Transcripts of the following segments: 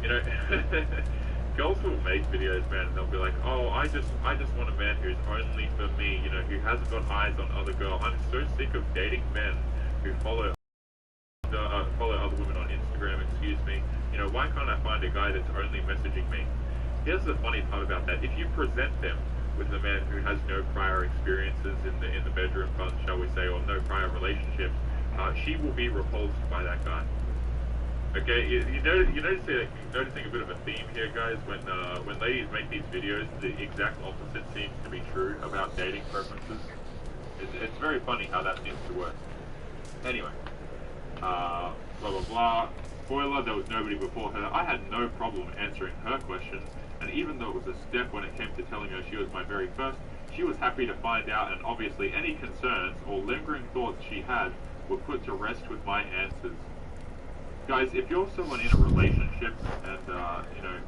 You know, girls will make videos, man, and they'll be like, "Oh, I just want a man who's only for me. You know, who hasn't got eyes on other girls. I'm so sick of dating men who follow other women on Instagram. Excuse me. You know, why can't I find a guy that's only messaging me?" Here's the funny part about that: if you present them with a man who has no prior experiences in the bedroom, shall we say, or no prior relationships, she will be repulsed by that guy. Okay, noticing a bit of a theme here, guys. When ladies make these videos, the exact opposite seems to be true about dating preferences. It's very funny how that seems to work. Anyway, blah blah blah. Spoiler: there was nobody before her. I had no problem answering her question, and even though it was a step when it came to telling her she was my very first, she was happy to find out, and obviously any concerns or lingering thoughts she had were put to rest with my answers. Guys, if you're someone in a relationship and, you know,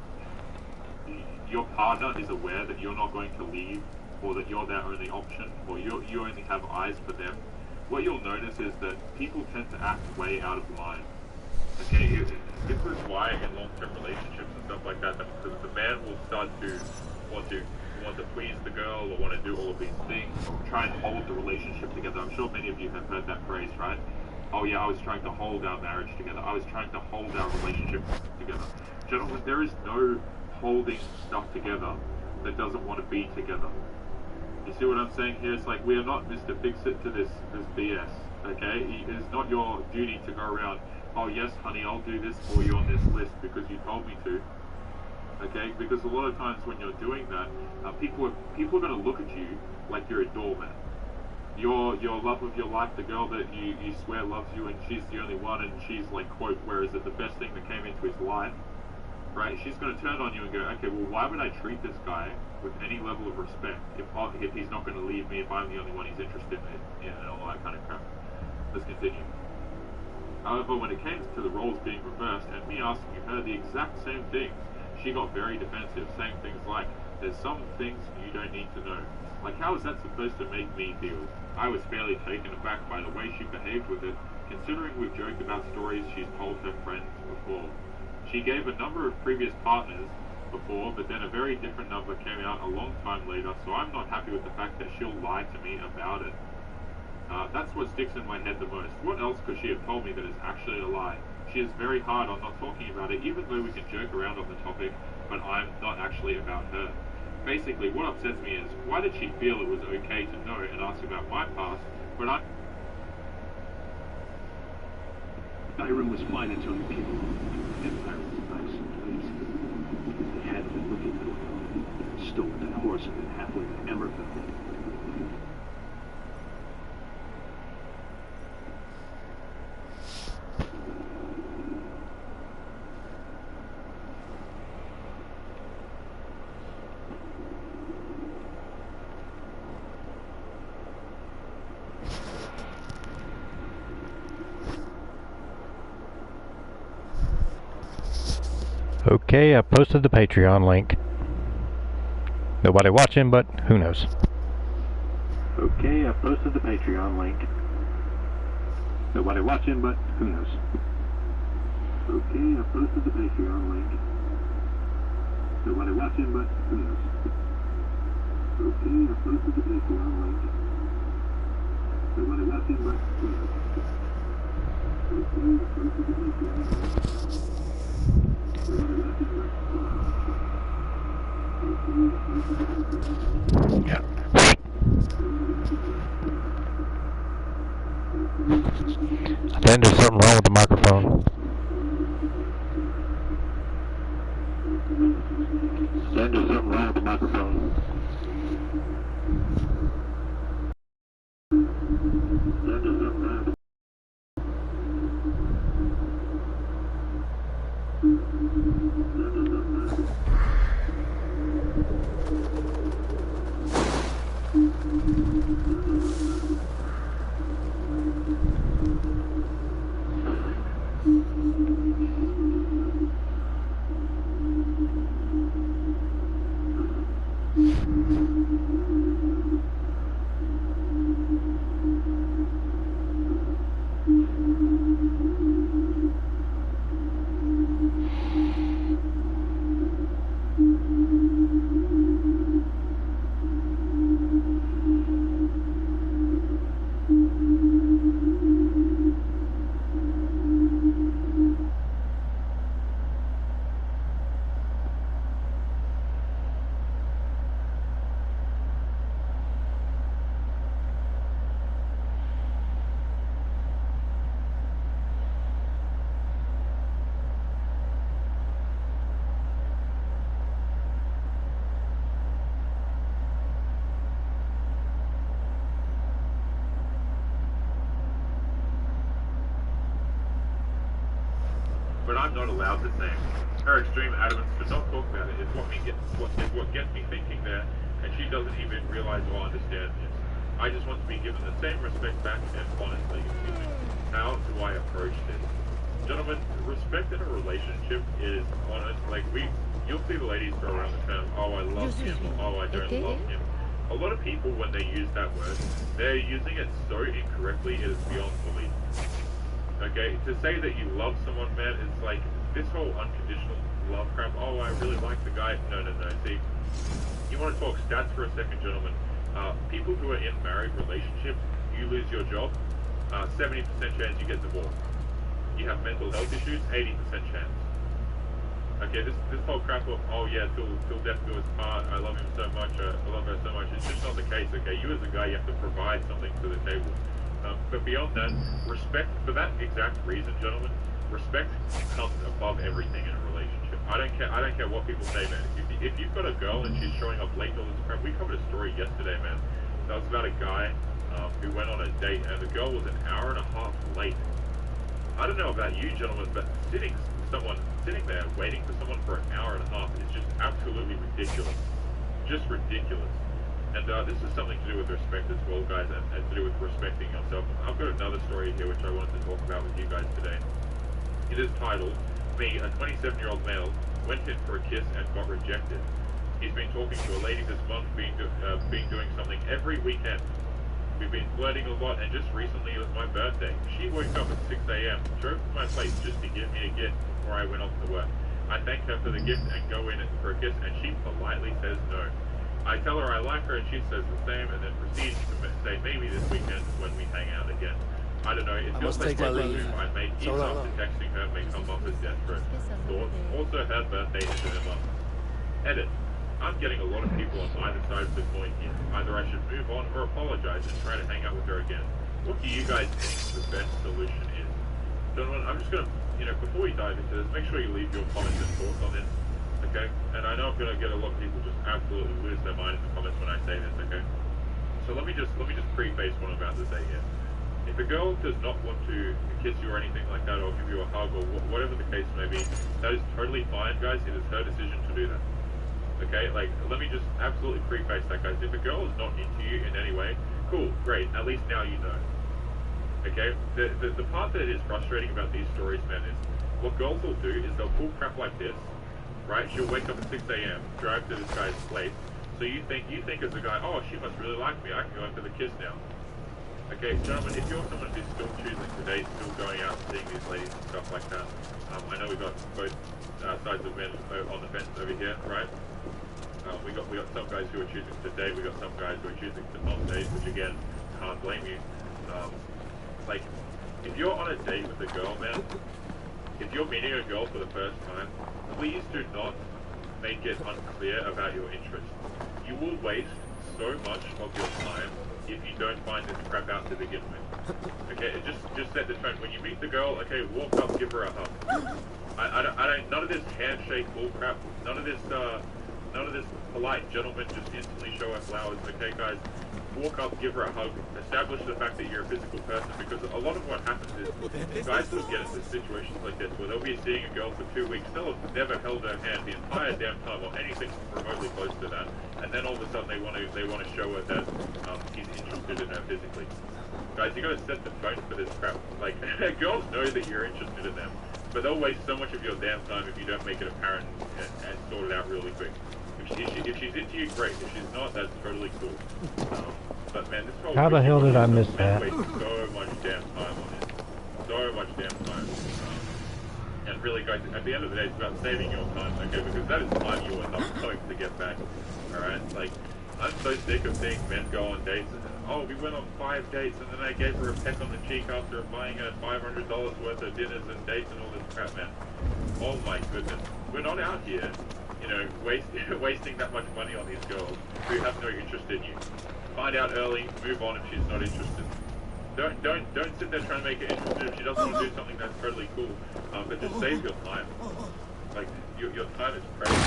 your partner is aware that you're not going to leave, or that you're their only option, or you only have eyes for them, what you'll notice is that people tend to act way out of line. Okay, this is why in long-term relationships and stuff like that, the man will start to want to please the girl, or want to do all of these things, try and hold the relationship together. I'm sure many of you have heard that phrase, right? "Oh yeah, I was trying to hold our marriage together. I was trying to hold our relationship together." Gentlemen, there is no holding stuff together that doesn't want to be together. You see what I'm saying here? It's like, we are not Mr. Fix-It to this BS, okay? It is not your duty to go around, "Oh yes, honey, I'll do this for you on this list because you told me to." Okay? Because a lot of times when you're doing that, people are going to look at you like you're a doormat. Your love of your life, the girl that you swear loves you and she's the only one, and she's like, quote, "where is it, the best thing that came into his life," right? She's going to turn on you and go, "Okay, well, why would I treat this guy with any level of respect if he's not going to leave me, if I'm the only one he's interested in," and all that kind of crap. Let's continue. However, when it came to the roles being reversed and me asking her the exact same things, she got very defensive, saying things like, "There's some things you don't need to know." Like, how is that supposed to make me feel? I was fairly taken aback by the way she behaved with it, considering we've joked about stories she's told her friends before. She gave a number of previous partners before, but then a very different number came out a long time later, so I'm not happy with the fact that she'll lie to me about it. That's what sticks in my head the most. What else could she have told me that is actually a lie? She is very hard on not talking about it, even though we can joke around on the topic, but I'm not actually about her. Basically, what upsets me is, why did she feel it was okay to know and ask about my past, but Skyrim was fine until you came along. Empire was nice and lazy. They had been looking for it. Stole that horse and been halfway to Emerville. Okay, I posted the Patreon link. Nobody watching, but who knows. Okay, I posted the Patreon link. Nobody watching, but who knows. Okay, I posted the Patreon link. Nobody watching, but who knows. Okay, I posted the Patreon link. Nobody watching, but who knows. Okay, I posted the Patreon link. Yeah. I think there's something wrong with the microphone. There's something wrong with the microphone. I'm not allowed to say. Her extreme adamance to not talk about it is what gets me thinking there, and she doesn't even realize or understand this. I just want to be given the same respect back, and honestly, how do I approach this? Gentlemen, respect in a relationship is honest. Like, you'll see the ladies throw around the term, oh, I love him, or oh, I don't love him. A lot of people, when they use that word, they're using it so incorrectly, it is beyond belief. Okay, to say that you love someone, man, is like this whole unconditional love crap. Oh, I really like the guy. No. See, you want to talk stats for a second, gentlemen. People who are in married relationships, you lose your job, 70% chance you get divorced. You have mental health issues, 80% chance. Okay, this whole crap of, oh yeah, till death do us part, I love him so much, I love her so much, it's just not the case, okay? You as a guy, you have to provide something to the table. But beyond that, respect, for that exact reason, gentlemen, respect comes above everything in a relationship. I don't care what people say, man. If you've got a girl and she's showing up late all this crap, we covered a story yesterday, man. That was about a guy who went on a date, and the girl was an hour and a half late. I don't know about you, gentlemen, but sitting there waiting for someone for an hour and a half is just absolutely ridiculous. Just ridiculous. And this is something to do with respect as well, guys, and to do with respecting yourself. I've got another story here which I wanted to talk about with you guys today. It is titled, Me, a 27-year-old male, went in for a kiss and got rejected. He's been talking to a lady this month, been doing something every weekend. We've been flirting a lot, and just recently it was my birthday. She woke up at 6 a.m., drove to my place just to give me a gift before I went off to work. I thank her for the gift and go in for a kiss, and she politely says no. I tell her I like her, and she says the same, and then proceeds to say maybe this weekend is when we hang out again. I don't know, it feels like the move I made even after texting her may come off as desperate. Thoughts, also her birthday is in a month. Edit. I'm getting a lot of people on either side of the coin here. Either I should move on or apologize and try to hang out with her again. What do you guys think the best solution is? Gentlemen, I'm just going to, before we dive into this, make sure you leave your comments and thoughts on this, okay? And I know I'm going to get a lot of people just absolutely lose their mind in the comments when I say this, okay? So let me just preface what I'm about to say here. If a girl does not want to kiss you or anything like that, or give you a hug, or whatever the case may be, that is totally fine, guys. It is her decision to do that. Okay, like, let me just absolutely preface that, guys. If a girl is not into you in any way, cool, great, at least now you know. Okay, the part that is frustrating about these stories, man, is what girls will do is they'll pull crap like this, right? She'll wake up at 6 a.m., drive to this guy's place, so you think as a guy, oh, she must really like me, I can go in for the kiss now. Okay, gentlemen, if you're someone who's still choosing to date, still going out and seeing these ladies and stuff like that, I know we got both sides of men on the fence over here, right? We got some guys who are choosing to date, we got some guys who are choosing to not date, which again, can't blame you. Like, if you're on a date with a girl, man, if you're meeting a girl for the first time, please do not make it unclear about your interest. You will waste so much of your time if you don't find this crap out to begin with. Okay, just set the tone. When you meet the girl, okay, walk up, give her a hug. I don't, none of this handshake bull crap, none of this polite gentleman just instantly show her flowers, okay guys? Walk up, give her a hug, establish the fact that you're a physical person, because a lot of what happens is guys will get into situations like this where they'll be seeing a girl for 2 weeks, they'll have never held her hand the entire damn time or anything remotely close to that, and then all of a sudden they want to show her that he's interested in her physically. Guys, you gotta set the tone for this crap. Like, girls know that you're interested in them, but they'll waste so much of your damn time if you don't make it apparent and sort it out really quick. If she's into you, great. If she's not, that's totally cool. But man, this whole How the hell did I miss that? Waste so much damn time on it. So much damn time. And really, guys, at the end of the day, it's about saving your time, okay? Because that is time you are not going to get back. Alright? Like, I'm so sick of seeing men go on dates and, oh, we went on 5 dates and then I gave her a peck on the cheek after buying her $500 worth of dinners and dates and all this crap, man. Oh my goodness. We're not out here, wasting that much money on these girls who have no interest in you. Find out early, move on if she's not interested. Don't sit there trying to make her interested if she doesn't want to do something that's totally cool. But just save your time. Like, your time is precious.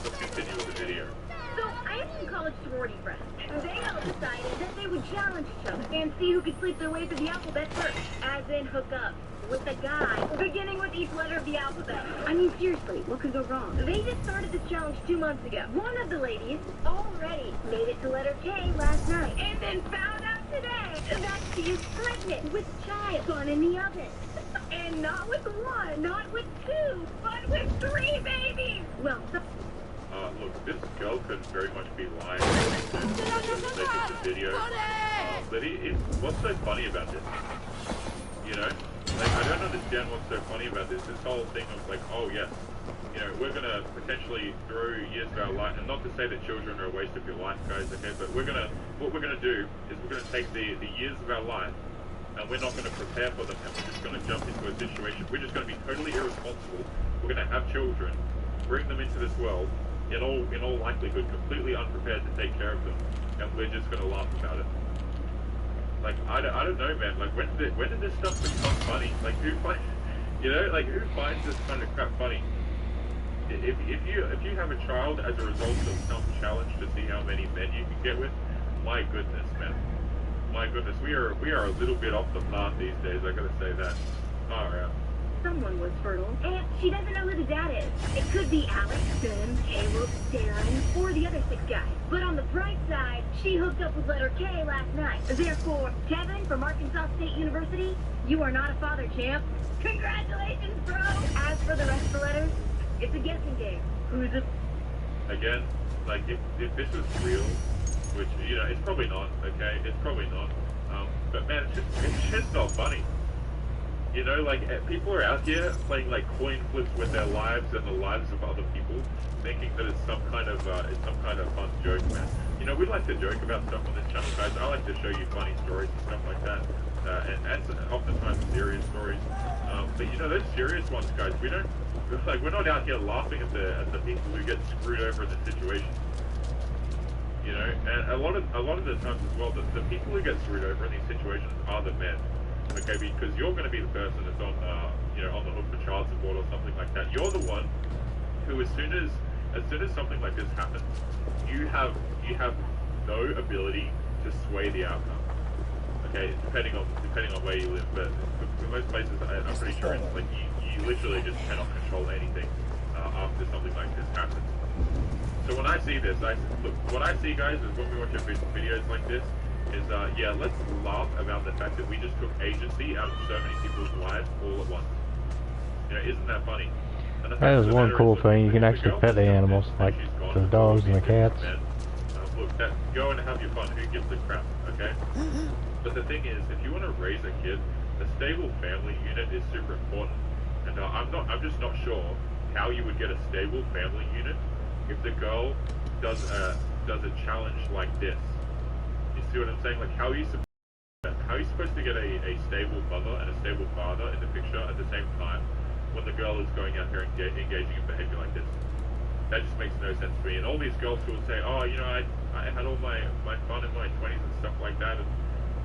Let's continue with the video. So, I have some college sorority friends. They all decided that they would challenge each other and see who could sleep their way through the alphabet first. As in hook up with a guy, beginning with each letter of the alphabet. I mean, seriously, what could go wrong? They just started this challenge 2 months ago. One of the ladies already made it to letter K last night, and then found out today that she is pregnant with child gone in the oven. And not with 1, not with 2, but with 3 babies! Well, look, this girl could very much be lying for the sake of the video. But what's so funny about this? You know? Like, I don't understand what's so funny about this. This whole thing of like, oh yes, you know, we're gonna potentially throw years of our life, and not to say that children are a waste of your life, guys, okay, but what we're gonna do is we're gonna take the years of our life, and we're not gonna prepare for them, and we're just gonna jump into a situation. We're just gonna be totally irresponsible. We're gonna have children, bring them into this world, in all likelihood, completely unprepared to take care of them, and we're just gonna laugh about it. Like, I don't know, man. Like, when did this stuff become funny? Like, who finds this kind of crap funny? If you have a child as a result of some challenge to see how many men you can get with, my goodness, man. My goodness, we are a little bit off the path these days. I gotta say that. Alright. someone was fertile, and she doesn't know who the dad is. It could be Alex, Ben, Caleb, Darren, or the other 6 guys. But on the bright side, she hooked up with letter K last night. Therefore, Kevin from Arkansas State University, you are not a father, champ. Congratulations, bro! As for the rest of the letters, it's a guessing game. Who's it? Again, like, if this was real, which, you know, it's probably not, okay? It's probably not. But man, it's just not funny. You know, like, people are out here playing, like, coin flips with their lives and the lives of other people, thinking that it's some kind of fun joke, man. You know, we like to joke about stuff on this channel, guys. I like to show you funny stories and stuff like that, and oftentimes serious stories. But you know, those serious ones, guys, we're not out here laughing at the people who get screwed over in the situation. You know, and a lot of the times as well, the people who get screwed over in these situations are the men. Okay, because you're going to be the person that's on, you know, on the hook for child support or something like that. You're the one who, as soon as something like this happens, you have no ability to sway the outcome. Okay, depending on where you live, but for most places, I'm pretty sure it's like you literally just cannot control anything after something like this happens. So when I see this, what I see, guys, is when we watch videos like this, is yeah, let's laugh about the fact that we just took agency out of so many people's lives all at once. You know, isn't that funny? And that is one cool thing. You can actually pet the animals, like the dogs and the cats. Look, go and have your fun. Who gives a crap? Okay. But the thing is, if you want to raise a kid, a stable family unit is super important. And I'm just not sure how you would get a stable family unit if the girl does a challenge like this. You see what I'm saying? Like, how are you supposed to get a stable mother and a stable father in the picture at the same time when the girl is going out here and engaging in behavior like this? That just makes no sense to me. And all these girls who will say, oh, you know, I had all my fun in my 20s and stuff like that, and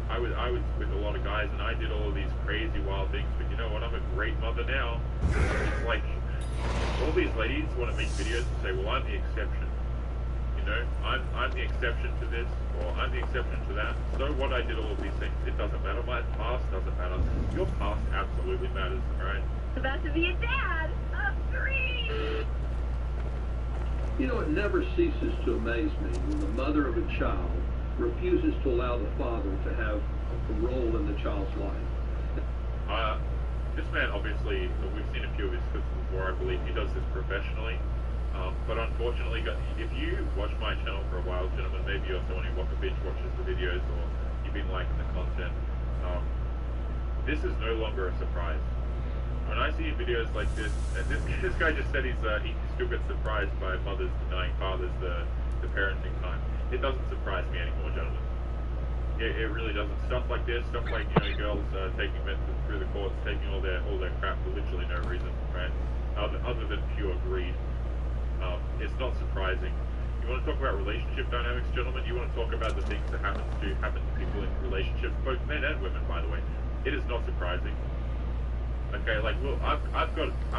I was with a lot of guys, and I did all of these crazy wild things, but you know what, I'm a great mother now. It's like, all these ladies want to make videos and say, well, I'm the exception. You know, I'm the exception to this, or I'm the exception to that. So what, I did all of these things. It doesn't matter. My past doesn't matter. Your past absolutely matters, alright? About to be a dad of 3! You know, it never ceases to amaze me when the mother of a child refuses to allow the father to have a role in the child's life. This man, obviously, we've seen a few of his clips before. I believe he does this professionally. But unfortunately, if you watch my channel for a while, gentlemen, maybe you're someone who binge watches the videos, or you've been liking the content, this is no longer a surprise. When I see videos like this, and this guy just said he still gets surprised by mothers denying fathers the parenting time. It doesn't surprise me anymore, gentlemen. It really doesn't. Stuff like this, stuff like, you know, girls taking men through the courts, taking all their crap for literally no reason, right? Other than pure greed. It's not surprising. You want to talk about relationship dynamics, gentlemen? You want to talk about the things that happen to people in relationships, both men and women, by the way. It is not surprising. Okay, like, look, I'm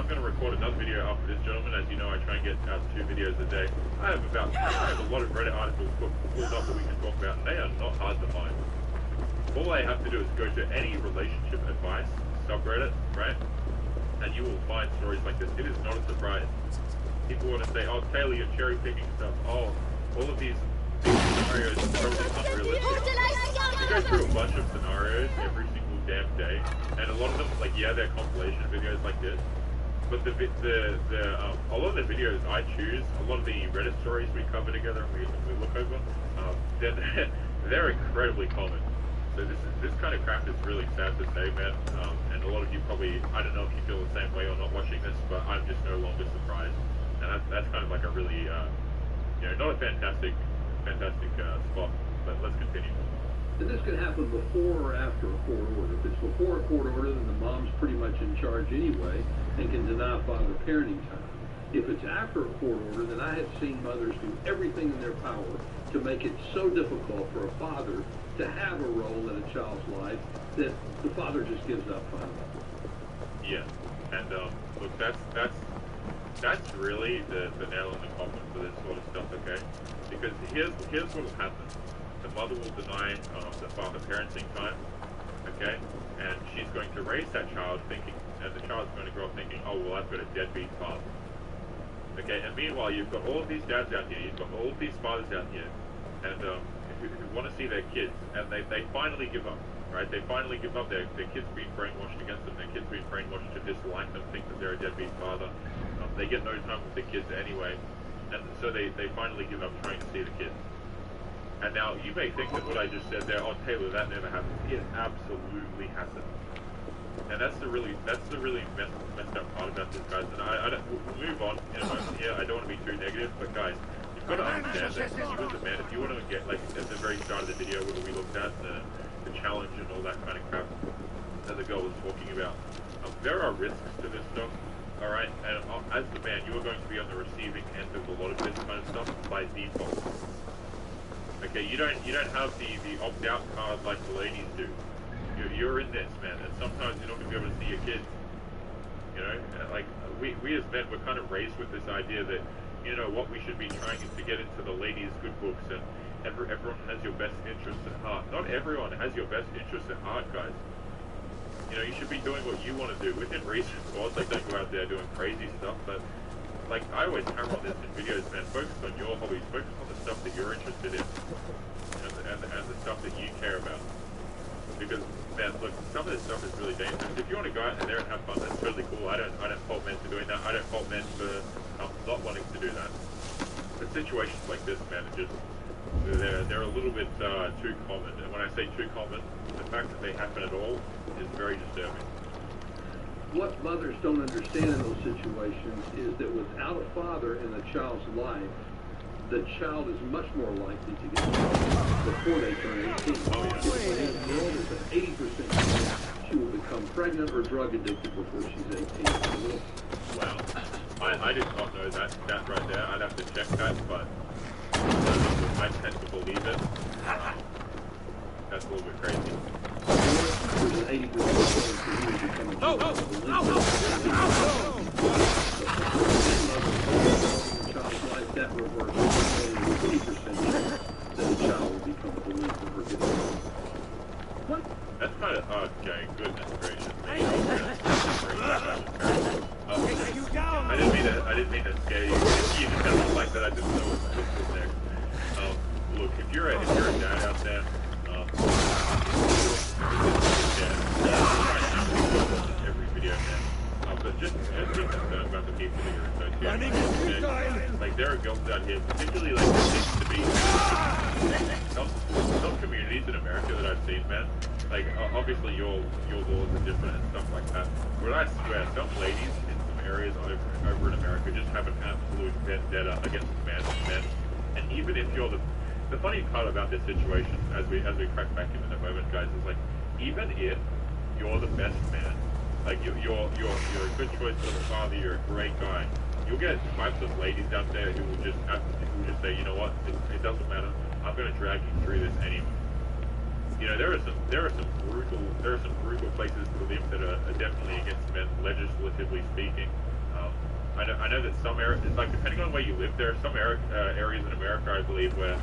gonna record another video after this, gentlemen. As you know, I try and get out 2 videos a day. I have a lot of Reddit articles pulled up that we can talk about, and they are not hard to find. All I have to do is go to any relationship advice subreddit, right? And you will find stories like this. It is not a surprise. People want to say, oh, Taylor, you're cherry picking stuff. Oh, all of these scenarios are totally unrealistic. We go through a bunch of scenarios every single damn day, and a lot of them, like, yeah, they're compilation videos like this, but a lot of the videos I choose, a lot of the Reddit stories we cover together and we look over, they're incredibly common. So this kind of crap is really sad to say, man. And a lot of you probably, I don't know if you feel the same way or not watching this, but I'm just no longer surprised. And that's kind of like a really, not a fantastic spot. But let's continue. And this can happen before or after a court order. If it's before a court order, then the mom's pretty much in charge anyway and can deny father parenting time. If it's after a court order, then I have seen mothers do everything in their power to make it so difficult for a father to have a role in a child's life that the father just gives up finally. Yeah, and look, that's really the nail in the coffin for this sort of stuff, okay? Because here's what will happen. The mother will deny the father parenting time, okay? And she's going to raise that child thinking, and the child's going to grow up thinking, oh, well, I've got a deadbeat father. Okay, and meanwhile, you've got all of these dads out here, you've got all of these fathers out here, and who want to see their kids, and they finally give up, right? They finally give up. Their kids being brainwashed against them, their kids being brainwashed to dislike them, think that they're a deadbeat father. They get no time with the kids anyway, and so they finally give up trying to see the kids. And now, you may think that what I just said there, oh, Taylor, that never happened. It absolutely hasn't. And that's the really messed up part about this, guys. And we'll move on in a moment here. I don't want to be too negative, but guys, you've got to understand that you as a man, if you want to get, like, at the very start of the video where we looked at the challenge and all that kind of crap that the girl was talking about, there are risks to this stuff, alright? And as the man, you are going to be on the receiving end of a lot of this kind of stuff by default. Okay, you don't have the opt-out card like the ladies do. You're in this, man, and sometimes you're not going to be able to see your kids. You know, like, we as men, we're kind of raised with this idea that, you know, what we should be trying is to get into the ladies' good books, and everyone has your best interests at heart. Not everyone has your best interests at heart, guys. You know, you should be doing what you want to do, within reason, of course. Like, don't go out there doing crazy stuff, but, like, I always hammer on this in videos, man. Focus on your hobbies, focus on the stuff that you're interested in, and the stuff that you care about. Because, man, look, some of this stuff is really dangerous. If you want to go out there and have fun, that's totally cool. I don't fault men for doing that. I don't fault men for not wanting to do that. But situations like this, man, are just, they're a little bit too common. And when I say too common, the fact that they happen at all is very disturbing. What mothers don't understand in those situations is that without a father in the child's life, the child is much more likely to get pregnant before they turn 18. Oh, yeah. If a girl is an 80% chance she will become pregnant or drug addicted before she's 18. Wow. I did not know that right there. I'd have to check that, but I tend to believe it. That's a little bit crazy. There's an 80% chance that he will become a child's life, that reverses 20% chance that the child will become a believer or get it. That's kind of, okay, goodness gracious. I didn't mean to scare you. You just kind of like that. I didn't know what was next. Look, if you're a dad out there, every video, man. But just be concerned about the people that you're associated with. Like, there are girls out here, particularly, like, there seems to be some communities in America that I've seen, man. Like, obviously your laws are different and stuff like that. But I swear, some ladies in some areas over in America just have an absolute vendetta against men. And even if you're the funny part about this situation, as we crack back in a moment, guys, is like, even if you're the best man, like you're a good choice for the father, you're a great guy, you'll get types of ladies out there who will just say, you know what, it doesn't matter, I'm going to drag you through this anyway. You know, there are some brutal places to live that are definitely against men. legislatively speaking. I know that some areas, like depending on where you live, there are some areas in America, I believe, where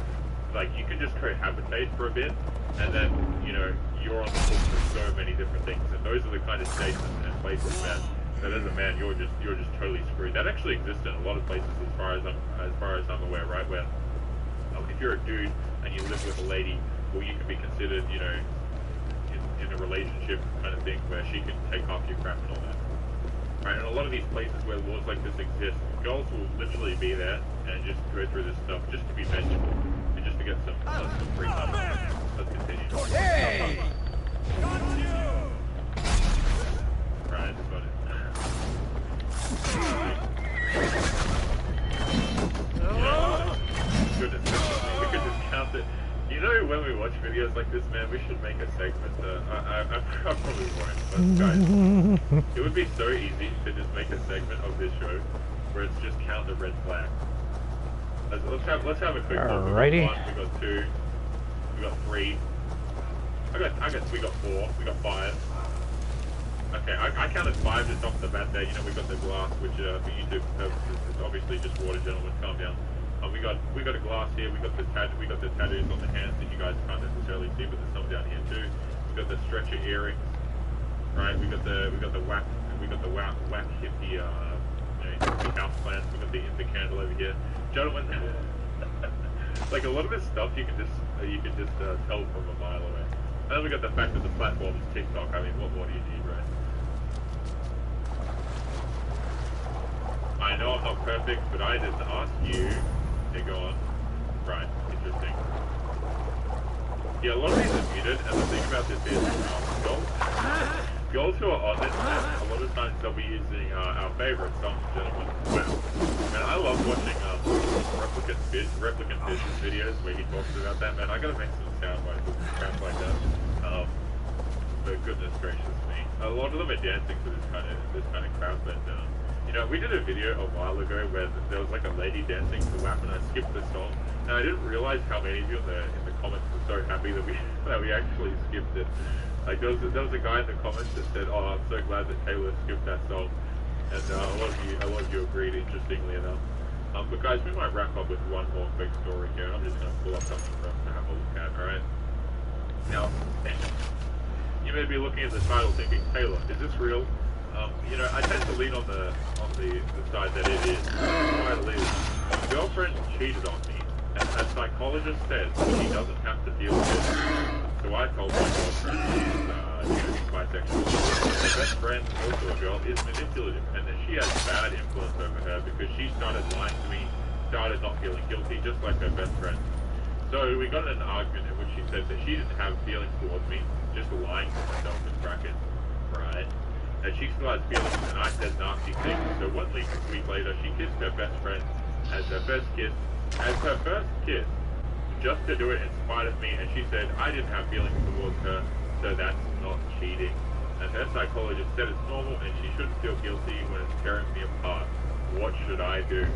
like you can just cohabitate for a bit, and then you know you're on the hook for so many different things, and those are the kind of states and places that as a man you're just totally screwed. That actually exists in a lot of places, as far as I'm aware, right? Where if you're a dude and you live with a lady, well, you can be considered, you know, in a relationship kind of thing where she can take off your crap and all that. Right, and a lot of these places where laws like this exist, girls will literally be there and just go through this stuff just to be mentioned and just to get some free money. Let's continue. Hey! Got you! Right, that's about it. Goodness, we could just count it. You know, when we watch videos like this, man, we should make a segment. I probably won't, but guys, it would be so easy to just make a segment of this show where it's just count the red flag. Let's have a quick look. Alrighty. We got 1, we got 2, we got 3. We got 4, we got 5. Okay, I counted 5 just off the bat there. You know, we got the glass, which for YouTube purposes is obviously just water, gentlemen. Calm down. We got a glass here. We got the tattoos on the hands that you guys can't necessarily see, but there's some down here too. We got the stretcher earrings, right? We got the whack hippie house plants. We got the candle over here, gentlemen. Like a lot of this stuff you can just tell from a mile away. And then we got the fact that the platform is TikTok. I mean, what more do you need, right? I know I'm not perfect, but I didn't ask you to go on. Right, interesting. Yeah, a lot of these are muted, and the thing about this is, girls who are on this, a lot of times they'll be using our favorite songs, gentlemen. Man, I love watching Replicant Business videos where he talks about that. Man, I gotta make some sound bites with crap like that. But goodness gracious me, a lot of them are dancing to this kind of crap, but you know, we did a video a while ago where there was like a lady dancing to WAP, and I skipped the song. And I didn't realize how many of you in the comments were so happy that we actually skipped it. Like there was a guy in the comments that said, "Oh, I'm so glad that Taylor skipped that song," and a lot of you agreed. Interestingly enough, but guys, we might wrap up with one more quick story here, and I'm just going to pull up something for us to have a look at. All right. Now, you may be looking at the title thinking, "Taylor, is this real?" You know, I tend to lean on the side that it is. The title is, "Girlfriend cheated on me, and a psychologist says she doesn't have to deal with it. So I told my girlfriend she's bisexual. Her best friend, also a girl, is manipulative, and that she has bad influence over her because she started lying to me, started not feeling guilty, just like her best friend. So we got in an argument in which she said that she didn't have feelings towards me, just lying to myself in brackets, right? And she still has feelings, and I said nasty things. So 1 week later, she kissed her best friend as her first kiss, just to do it in spite of me. And she said I didn't have feelings towards her, so that's not cheating. And her psychologist said it's normal, and she shouldn't feel guilty when it's tearing me apart. What should I do?"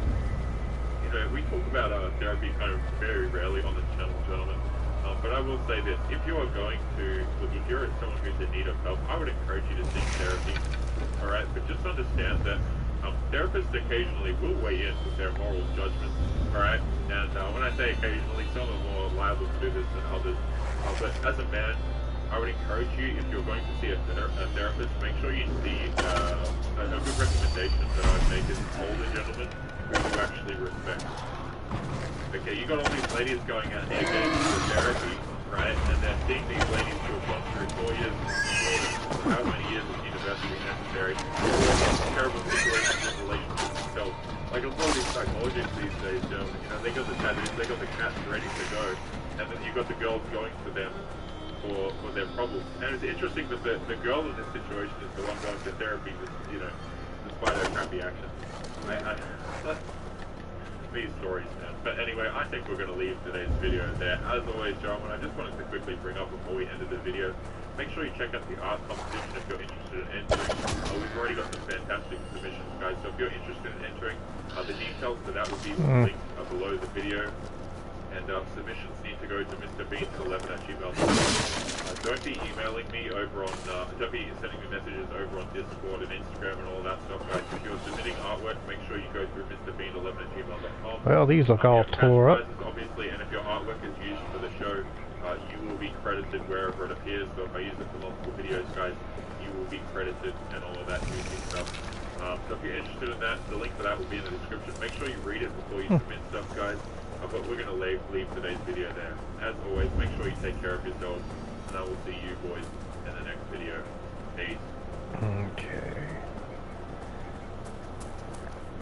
You know, we talk about therapy kind of very rarely on this channel, gentlemen. But I will say this, if you are going to, look, if you're someone who's in need of help, I would encourage you to seek therapy, alright? But just understand that therapists occasionally will weigh in with their moral judgments, alright? And when I say occasionally, some are more liable to do this than others. But as a man, I would encourage you, if you're going to see a therapist, make sure you see a good recommendation that I would make is an older gentleman who you actually respect. Okay, you got all these ladies going out here getting into therapy, right? And they're seeing these ladies who have gone through 4 years of school, however many years of university necessary, terrible situations in relationships themselves. Like a lot of these psychologists these days, you know, they got the tattoos, they got the cats ready to go, and then you got the girls going to them for their problems. And it's interesting that the girl in this situation is the one going to therapy, you know, despite her crappy actions. These stories, man. But anyway, I think we're going to leave today's video there. As always, gentlemen, I just wanted to quickly bring up before we ended the video, make sure you check out the art competition if you're interested in entering. We've already got some fantastic submissions, guys, so if you're interested in entering, the details for that will be linked below the video. And and submissions need to go to mrbeans11@gmail.com. Don't be emailing me over on, don't be sending me messages over on Discord and Instagram and all that stuff, guys. If you're submitting artwork, make sure you go through mrbean11@gmail.com. Well, these look all tore up. Obviously, and if your artwork is used for the show, you will be credited wherever it appears. So if I use it for multiple videos, guys, you will be credited and all of that juicy stuff. So if you're interested in that, the link for that will be in the description. Make sure you read it before you submit stuff, guys. But we're going to leave today's video there. As always, make sure you take care of yourselves, and I will see you boys in the next video. Peace. Okay.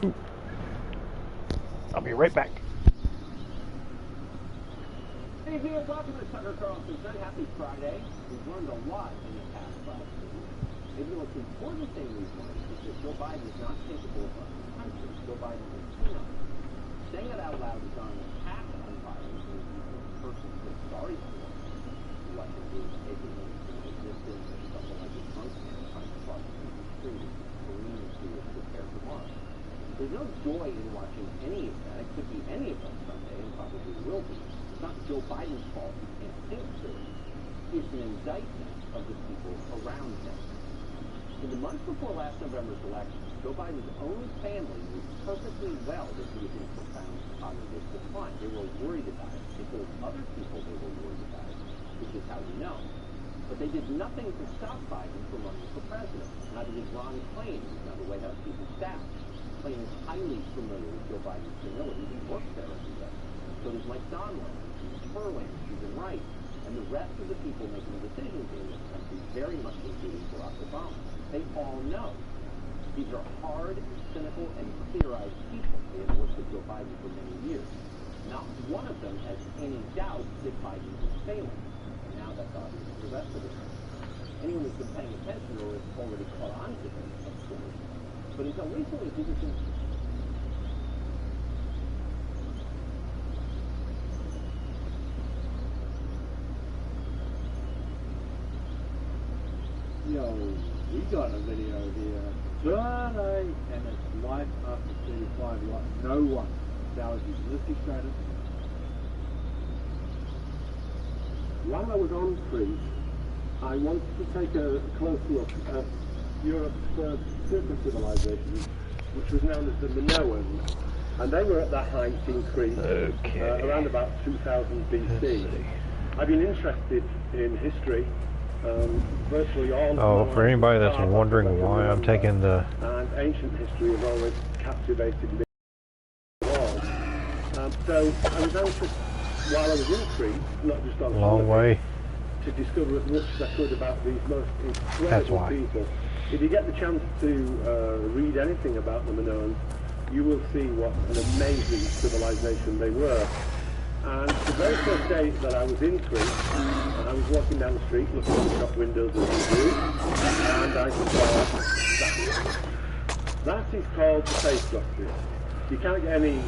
Ooh. I'll be right back. Hey viewers, welcome to Tucker Carlson Show. Happy Friday. We've learned a lot in the past 5 days. Maybe the most important thing we've learned is that Joe Biden is not capable of running the country. Joe Biden is enough. Saying it out loud is not an attack on Biden, it is a person to feel sorry for. Collectively taking into existence or something like a drunk man trying to cross the street, careen into a prepared remark. There's no joy in watching any of that. It could be any of them someday, and probably will be. It's not Joe Biden's fault he can't think clearly. It's an indictment of the people around him. In the months before last November's election, Joe Biden's own family knew perfectly well that he was in profound cognitive decline. They were worried about it. They told other people they were worried about it, which is how we know. But they did nothing to stop Biden from running for president. Neither did Ron Klain, who's now the White House chief of staff. Klain is highly familiar with Joe Biden's humility. He works there every day. So does Mike Donlan, Steve Sperling, Stephen Wright, and the rest of the people making decisions in this country, very much including Barack Obama. They all know. These are hard, cynical, and clear-eyed people. They have worked with Joe Biden for many years. Not one of them has any doubt that Biden is failing. And now that's obvious to the rest of us. Anyone who's been paying attention or has already caught on to this, of course. But until recently, he was in... Yo, we got a video here today, and it's life after 35. Like no one challenges Lucy Stratus. While I was on cruise, I wanted to take a close look at Europe's third super civilization, which was known as the Minoans, and they were at their height in Crete around about 2000 BC. I've been interested in history. Virtually all. Oh, for anybody that's wondering why I'm taking the and ancient history has always captivated me. So I was anxious while I was in Crete, not just on long way, to discover as much as I could about these most incredible people. If you get the chance to read anything about the Minoans, you will see what an amazing civilization they were. And the very first day that I was in Crete, and I was walking down the street looking at the shop windows as you do, and I saw that. That is called the face boxes. You can't get any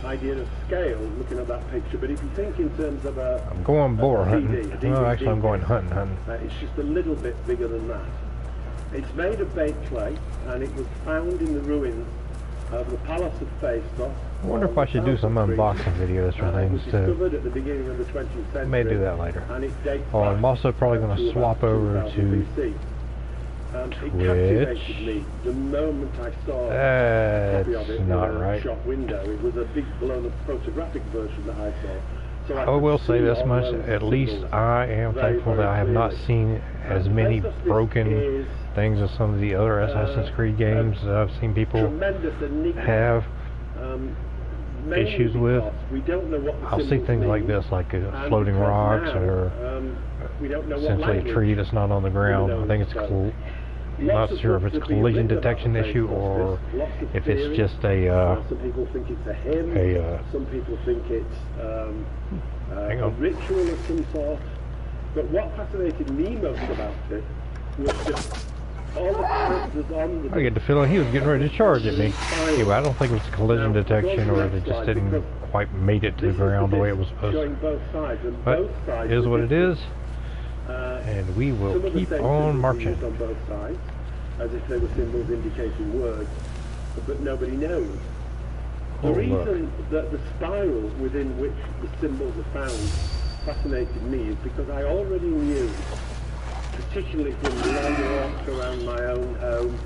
idea of scale looking at that picture, but if you think in terms of a... I'm going boar hunting. DVD, No, actually I'm going hunting. It's just a little bit bigger than that. It's made of baked clay, and it was found in the ruins of the Palace of Phaistos. I wonder if I should do some unboxing videos for things too. Discovered at the beginning of the 20th century. May do that later. And it dates Oh, I'm also probably going to swap over to BC. It captivated me the moment I saw a copy of it in a shop window. It was a big blown-up photographic version that I saw. So I will say this much, at least I am thankful that I have not seen as many broken things as some of the other Assassin's Creed games that I've seen people have issues with. I'll see things like this, like floating rocks, or essentially a tree that's not on the ground. I think it's cool. I'm not sure if it's a collision detection issue or if it's just a some people think it's a hymn, some people think it's a ritual of some sort. But what fascinated me most about it was just all the characters on the... I get the feeling he was getting ready to charge at me. Anyway, I don't think it was collision detection or they just didn't quite made it to the ground the way it was supposed to. But it is what it is. And we will keep on marching. On both sides, as if they were symbols indicating words, but nobody knows. The Oh, reason that the spiral within which the symbols are found fascinated me is because I already knew, particularly from long walks around my own home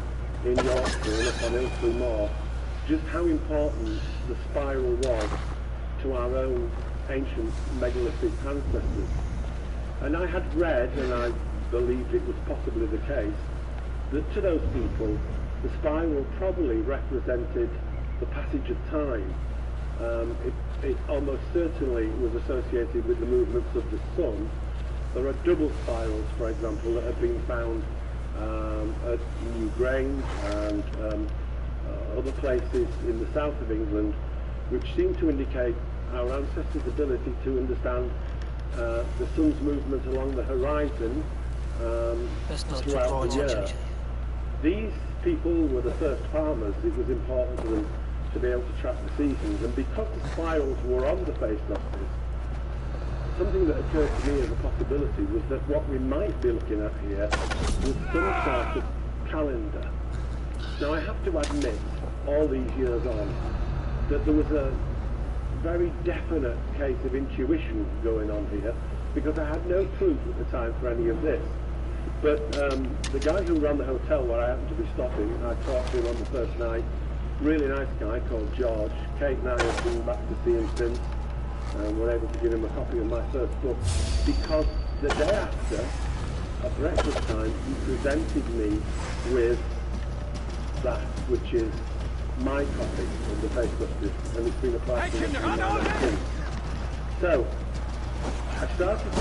in Yorkshire and up on Ilkley Moor, just how important the spiral was to our own ancient megalithic ancestors. And I had read, and I believed it was possibly the case, that to those people the spiral probably represented the passage of time. It almost certainly was associated with the movements of the sun. There are double spirals, for example, that have been found at Newgrange and other places in the south of England, which seem to indicate our ancestors' ability to understand the sun's movement along the horizon throughout the year. These people were the first farmers. It was important to them to be able to track the seasons, and because the spirals were on the face notices, something that occurred to me as a possibility was that what we might be looking at here was some sort of calendar. Now I have to admit, all these years on, that there was a very definite case of intuition going on here, because I had no proof at the time for any of this. But the guy who ran the hotel where I happened to be stopping, I talked to him on the first night, really nice guy called George. Kate and I have been back to see him since, and we're able to give him a copy of my first book, because the day after, at breakfast time, he presented me with that, which is my copy of the face justice, and it's been applied to me since. So, I started to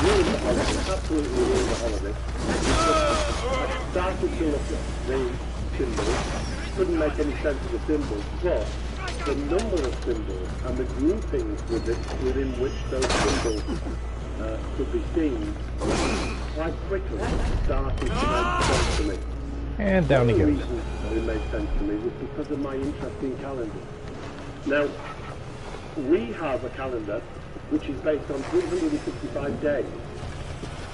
ruin the holiday, absolutely ruin the holiday. I started to look at the symbols, couldn't make any sense of the symbols, but the number of symbols and the groupings within which those symbols could be seen quite quickly started to make sense to me. And down he goes. The reason that it made sense to me was because of my interest in calendars. Now, we have a calendar which is based on 365 days,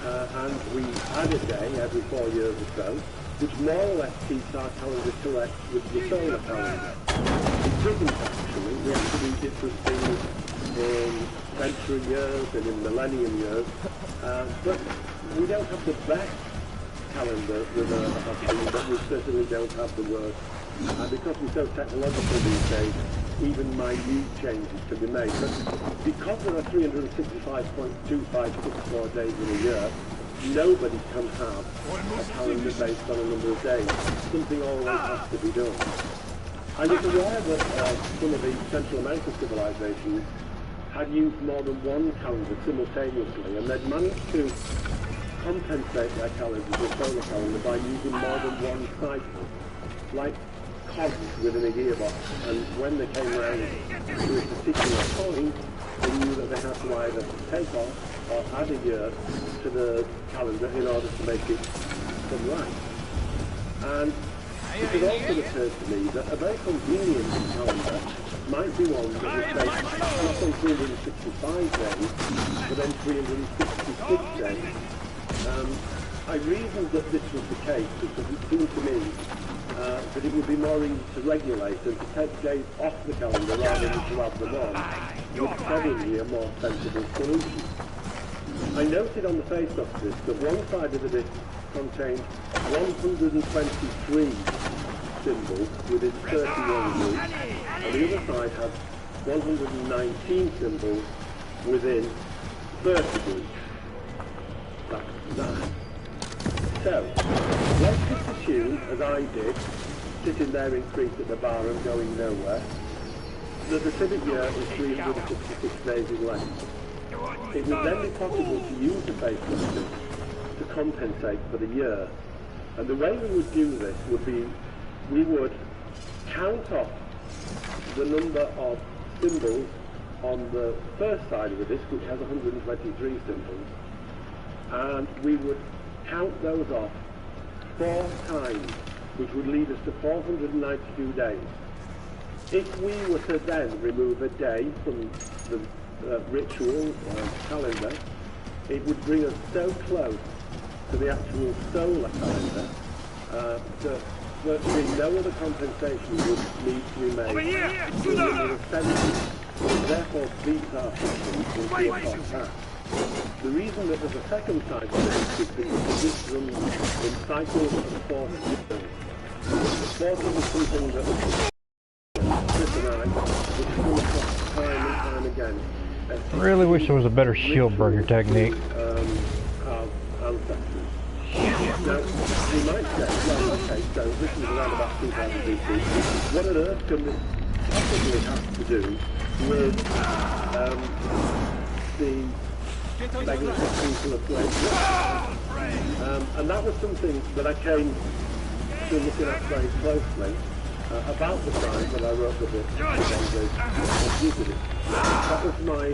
and we add a day every 4 years or so, which more or less keeps our calendar correct with the solar calendar. It doesn't actually. We have to do different things in century years and in millennium years, but we don't have the best calendar with a thing, but we certainly don't have the worst. And because we're so technological these days, even minute changes can be made. But because there are 365.2564 days in a year, nobody can have a calendar based on a number of days. Something always has to be done. And it's aware that some of the Central American civilizations had used more than one calendar simultaneously, and they'd managed to compensate their calendar, the solar calendar, by using more than one cycle, like cogs within a gearbox. And when they came round to a particular point, they knew that they had to either take off or add a year to the calendar in order to make it come right. And it had also occurred to me that a very convenient calendar might be one that would take not on 365 days, but then 366 days. I reasoned that this was the case because it seemed to me that it would be more easy to regulate and to take days off the calendar rather than to add them on would probably be a more sensible solution. I noted on the face of this that one side of the disc contained 123 symbols within 31 groups, and the other side had 119 symbols within 30 groups. That's that. So, let's just assume, as I did, sitting there in Crete at the bar and going nowhere, that the civic year is 366 days in length. It would then be possible to use the face system to compensate for the year. And the way we would do this would be, we would count off the number of symbols on the first side of the disc, which has 123 symbols, and we would count those off 4 times, which would lead us to 492 days. If we were to then remove a day from the ritual calendar, it would bring us so close to the actual solar calendar that virtually no other compensation would need to be made. Therefore, beat our systems in path. The reason that there's a second side to this is because this runs in cycles of 40 years. 40 is something that Chris and I would come across time and time again. Really wish there was a better shield breaker technique. Our ancestors. Now, you might say, well, okay, so this is around about 2000 BC. What on earth can this possibly have to do with the megalithic people of Great Britain? And that was something that I came to looking at very closely about the time that I wrote the book on Jupiter. That was my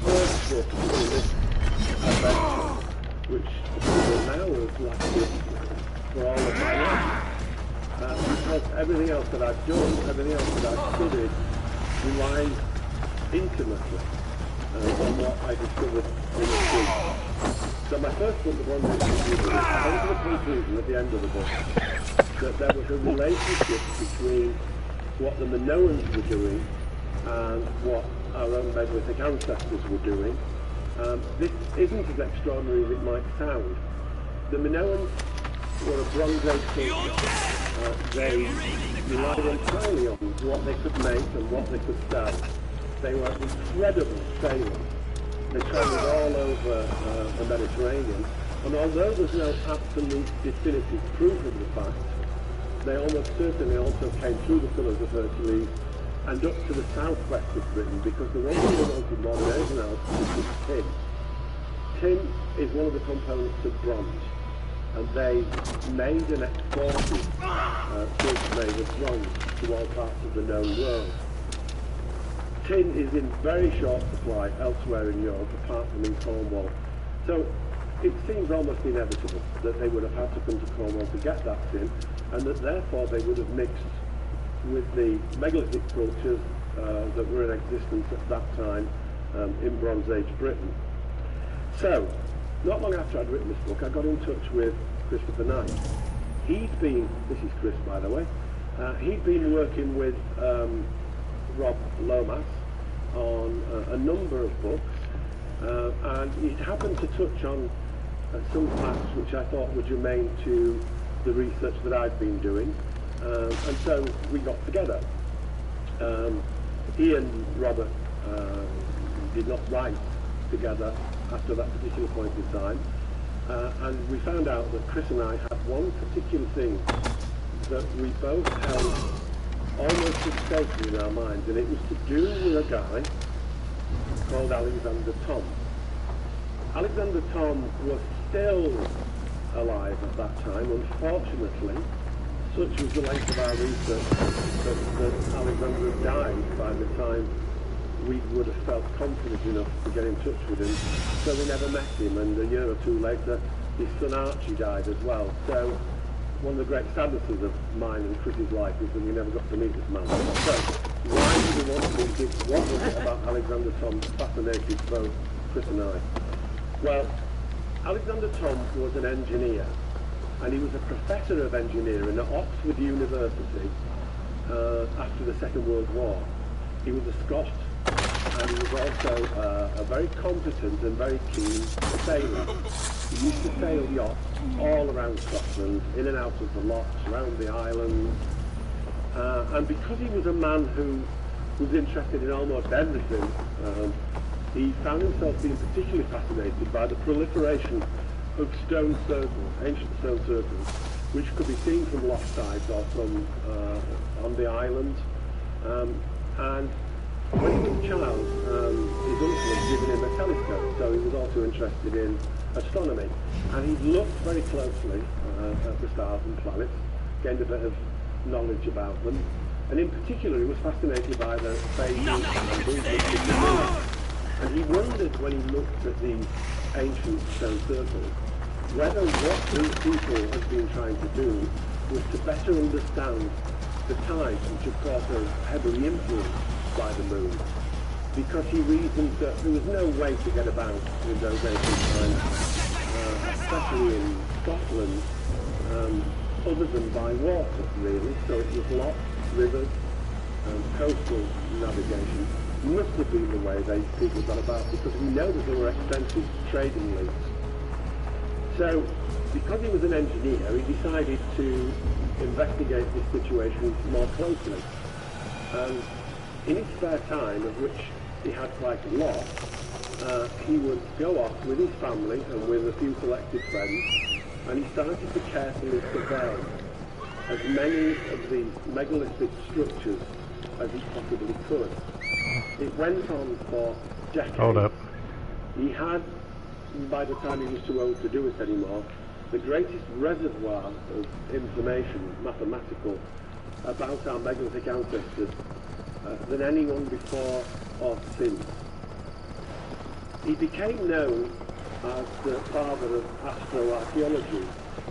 first book in this adventure, which now has lasted for all of my life. Because everything else that I've done, everything else that I've studied, relies intimately on what I discovered in the book. So my first book, the one that I came to the conclusion at the end of the book, that there was a relationship between what the Minoans were doing and what our own megalithic ancestors were doing. This isn't as extraordinary as it might sound. The Minoans were a Bronze Age culture. They relied entirely on what they could make and what they could sell. They were incredible sailors. They travelled all over the Mediterranean, and although there's no absolute definitive proof of the fact, they almost certainly also came through the Pillars of Hercules and up to the southwest of Britain, because the one thing they wanted more than anything else was tin. Tin is one of the components of bronze, and they made and exported goods made of bronze to all parts of the known world. Tin is in very short supply elsewhere in Europe, apart from in Cornwall. So it seems almost inevitable that they would have had to come to Cornwall to get that tin, and that therefore they would have mixed with the megalithic cultures that were in existence at that time in Bronze Age Britain. So, not long after I'd written this book, I got in touch with Christopher Knight. He'd been, this is Chris by the way, he'd been working with Rob Lomas on a number of books, and he'd happened to touch on some facts which I thought were germane to the research that I'd been doing, and so we got together. He and Robert did not write together after that particular point in time, and we found out that Chris and I had one particular thing that we both held almost as sacred in our minds, and it was to do with a guy called Alexander Thom. Alexander Thom was still alive at that time. Unfortunately, such was the length of our research that Alexander died by the time we would have felt confident enough to get in touch with him. So we never met him, and a year or two later his son Archie died as well. So one of the great sadnesses of mine and Chris's life is that we never got to meet this man. So why did we want to meet him? What was it about Alexander Thom that fascinated both Chris and I? Well, Alexander Thom was an engineer, and he was a professor of engineering at Oxford University after the Second World War. He was a Scot, and he was also a very competent and very keen sailor. He used to sail yachts all around Scotland, in and out of the locks, around the islands. And because he was a man who was interested in almost everything, he found himself being particularly fascinated by the proliferation of stone circles, ancient stone circles, which could be seen from loch sides or from on the island. And when he was a child, his uncle had given him a telescope, so he was also interested in astronomy. And he looked very closely at the stars and planets, gained a bit of knowledge about them, and in particular he was fascinated by the phases and movements of the moon. And he wondered, when he looked at these ancient stone circles, whether what these people had been trying to do was to better understand the tides, which of course are heavily influenced by the moon, because he reasoned that there was no way to get about in those ancient times, especially in Scotland. other than by water, really. So it was lots, rivers, coastal navigation. Must have been the way people got about, because we know that there were extensive trading links. So, because he was an engineer, he decided to investigate this situation more closely. In his spare time, of which he had quite a lot, he would go off with his family and with a few selected friends, and he started to carefully survey as many of these megalithic structures as he possibly could. It went on for decades. Hold up. He had, by the time he was too old to do it anymore, the greatest reservoir of information, mathematical, about our megalithic ancestors than anyone before or since. He became known as the father of astroarchaeology,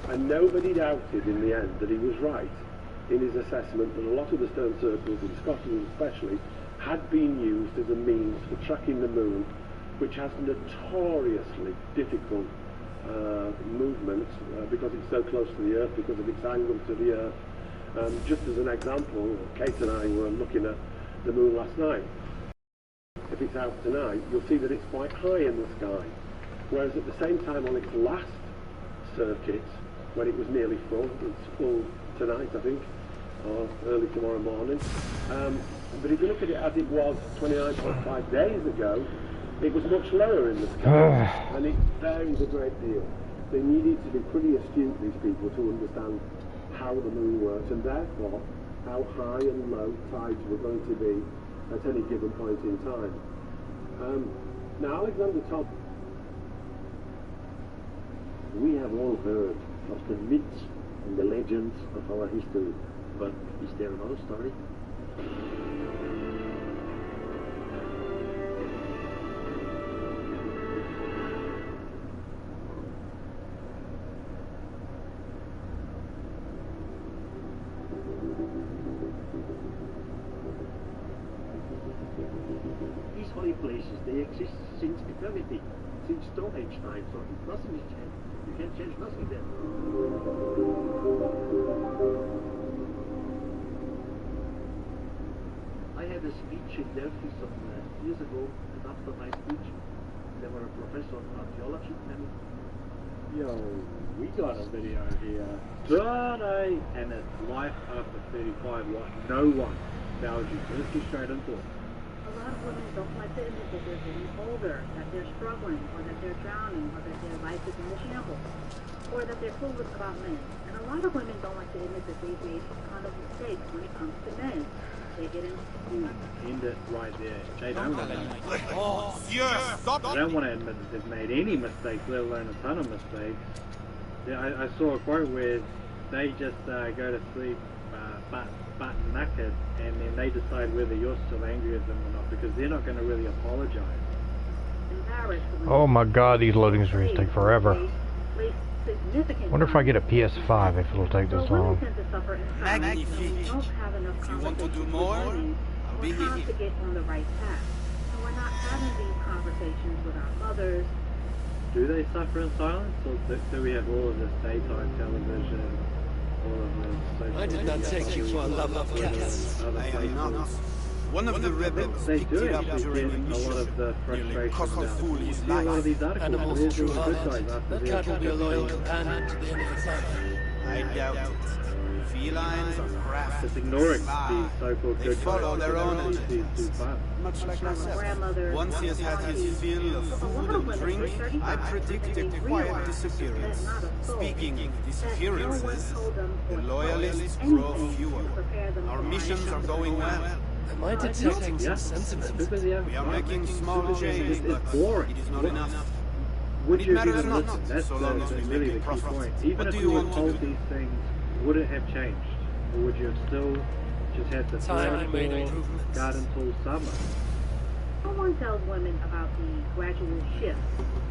and nobody doubted in the end that he was right in his assessment that a lot of the stone circles, in Scotland especially, had been used as a means for tracking the moon, which has notoriously difficult movements because it's so close to the Earth, because of its angle to the Earth. Just as an example, Kate and I were looking at the moon last night. If it's out tonight, you'll see that it's quite high in the sky, whereas at the same time on its last circuit, when it was nearly full, it's full tonight I think, or early tomorrow morning, but if you look at it as it was 29.5 days ago, it was much lower in the sky, and it varies a great deal. They needed to be pretty astute, these people, to understand how the moon works, and therefore how high and low tides were going to be at any given point in time. Now, Alexander Todd. We have all heard of the myths and the legends of our history, but is there another story? These holy places, they exist since eternity, since Stone Age time, so nothing has changed. You can't change nothing there. I had a speech in Delphi some years ago, and after my speech, there were a professor of archaeology, and yo, we got a video here today, and it's life after 35, what no one tells you. Let's get straight into it. A lot of women don't like to admit that they're getting older, that they're struggling, or that they're drowning, or that their life is in a shambles, or that they're clueless about men. And a lot of women don't like to admit that they've made a ton of mistakes when it comes to men. They get in. End it right there. They don't want to admit. They don't want to admit that they've made any mistakes, let alone a ton of mistakes. Yeah, I saw a quote where they just go to sleep butt naked, and then they decide whether you're still angry at them or not, because they're not going to really apologize. Oh my god, these loading screens take forever. Wonder if I get a PS5 if it'll take this long. Magnifique. If you want to do more, I'll be here. To get on the right path. And we're not having these conversations with our mothers. Do they suffer in silence, or do we have all of this daytime television, all of this social I did not take you for a lover of cats. I am not. One of the rebels they picked do it up actually during get a a lot mission. of the Nearly frustration cock full his a lot of life. these articles, Animals they're true doing good heart. guys after That the cat will be a loyal catastrophe. companion to the end of its life. I doubt it. Felines are crafty. Just ignoring sly. these so-called They good follow guys. their own These instincts. too fast. Much like My myself. grandmother. Once he has had his fill of food and drink, I predict a quiet disappearance. Speaking of disappearances, the loyalists grow fewer. Our missions are going well. Am I detecting some sentiment? We are making small change, but boring. it is not enough. Would It you matters even not, listen? That's so long as we really make the a key profit. point. Even What if do you you were want to told do? these things, would it have changed? Or would you have still just had the Time made plan for improvements. garden tool summer? No one tells women about the gradual shift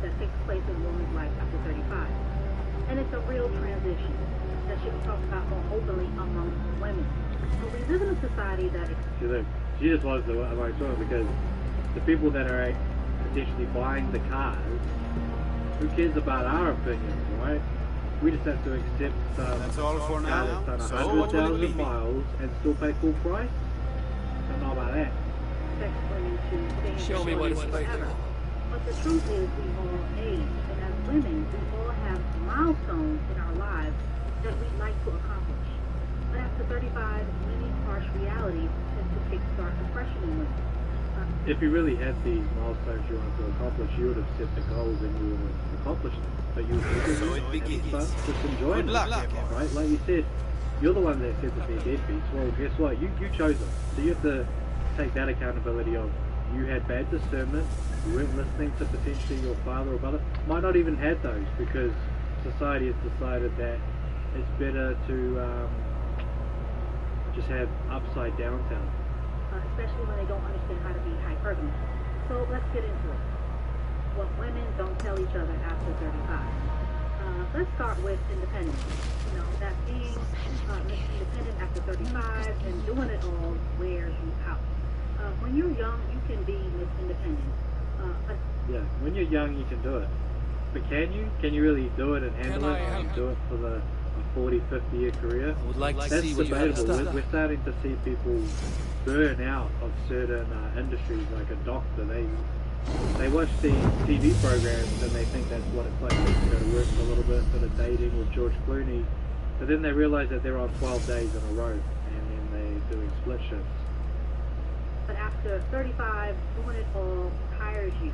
that takes place in women's life after 35. And it's a real transition that should be talked about more openly among women. But we live in a society that She just loves the way I saw it, because the people that are potentially buying the cars, who cares about our opinions, right? We just have to accept That's all for guy now. that's So done what will it be? 100,000 miles and still pay full price. Don't know about that. Sex women to stay Show me what it's like. forever. But the truth is we all age, and as women, we all have milestones in our lives that we'd like to accomplish. But after 35, many harsh realities tend to kickstart depression in women. If you really had these milestones you wanted to accomplish, you would have set the goals and you would have accomplished them. But you would So it begins. just enjoy Good it, luck, right? Like you said, you're the one that said that they're deadbeats. Well, guess what? You chose them. So you have to take that accountability of you had bad discernment, you weren't listening to potentially your father or brother, might not even had those because society has decided that it's better to just have upside down town. Especially when they don't understand how to be hypergamous. So let's get into it. What women don't tell each other after 35. Let's start with independence. You know, that being independent after 35 and doing it all wears you out. When you're young, you can be Miss Independent. Yeah, when you're young, you can do it. But can you? Can you really do it and handle it and do it for the 40, 50-year career? I would like to That's see what you have to debatable. start. We're starting to see people burn out of certain industries, like a doctor. They watch the TV programs and they think that's what it's like to go to work for a little bit, sort of dating with George Clooney. But then they realize that they're on 12 days in a row and then they're doing split shifts. But after 35, doing it all tires you.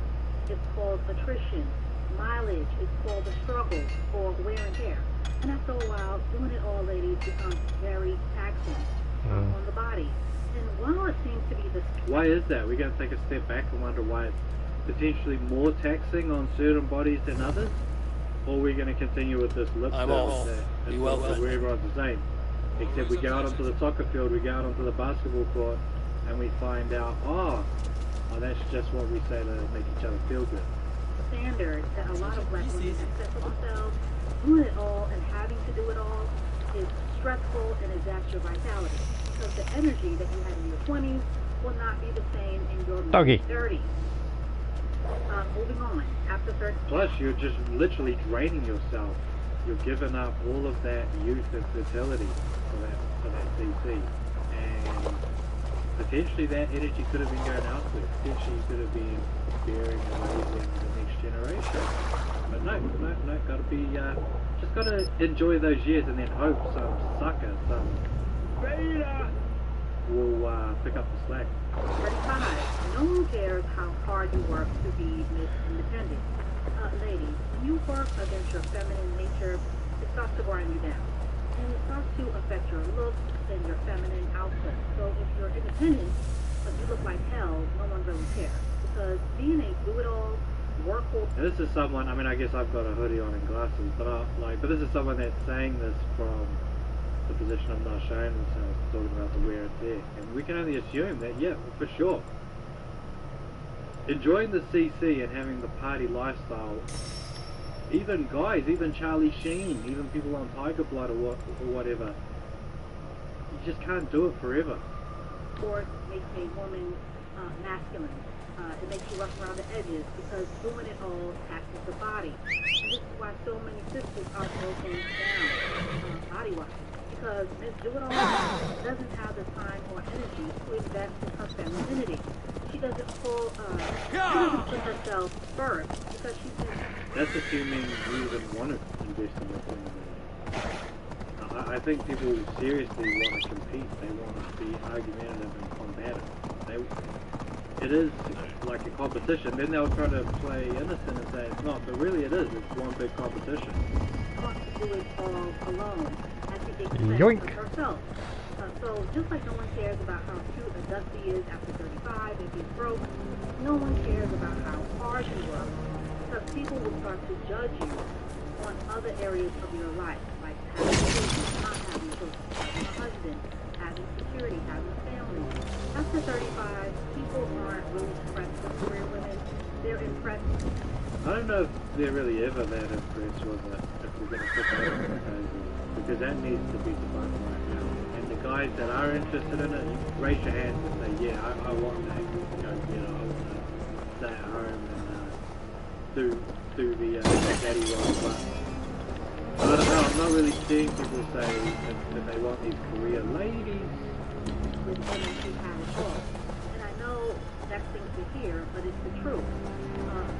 It's called attrition. Mileage is called the struggle or wear and tear. And after a while, doing it all, ladies, becomes very taxing on the body. And while it seems to be the... Why is that? We're going to take a step back and wonder why it's potentially more taxing on certain bodies than others? Or we're going to continue with this lip I'm service off. that Be well where fed. everyone's the same. Except we go out onto the soccer field, we go out onto the basketball court, and we find out, oh, that's just what we say to make each other feel good. standard that a lot of black women have set for themselves. Doing it all and having to do it all is stressful and it zaps your vitality. Because the energy that you had in your 20s will not be the same in your mid-30s. Moving on, after 30. Plus, you're just literally draining yourself. You're giving up all of that youth and fertility for that CC. And potentially that energy could have been going elsewhere. Potentially you could have been bearing and raising the next generation. But no, gotta be, just gotta enjoy those years and then hope some sucker, some beta will pick up the slack. 35. No one cares how hard you work to be Miss Independent. Ladies, when you work against your feminine nature, it starts to grind you down. And it starts to affect your looks and your feminine output. So if you're independent, but you look like hell, no one really cares. Because being a do-it-all, workhorse... This is someone, I mean, I guess I've got a hoodie on and glasses, but but this is someone that's saying this from the position of not showing themselves, talking about the wear and tear. And we can only assume that, yeah, for sure. Enjoying the CC and having the party lifestyle, even guys, even Charlie Sheen, even people on Tiger Blood or whatever, you just can't do it forever. Sport makes a woman masculine. It makes you rough around the edges because doing it all taxes the body. And this is why so many sisters are broken down body-wise. Because Miss Do-It-All doesn't have the time or energy to invest in her femininity. She doesn't put herself first because she thinks... That's assuming you even want to invest in your femininity. I think people seriously want to compete. They want to be argumentative and combative. It is like a competition. Then they'll try to play innocent and say it's not, but really it is. It's one big competition. Wants to do it all alone. Yoink. Herself. So just like no one cares about how cute a Dusty is after 35 if he's broke, no one cares about how hard you work because people will start to judge you on other areas of your life, like having children, not having children, having a husband, having security, having a family. After 35, people aren't really impressed with career women. They're impressed. I don't know if they're really ever that impressed with it, if we're going to put that in the proposal, because that needs to be debunked right now. And the guys that are interested in it, raise your hands and say, yeah, I want that. I want to stay at home and do the daddy role. But I don't know. I'm not really seeing people say that they want these career ladies. With women who have it all. And I know that's things to hear, but it's the truth.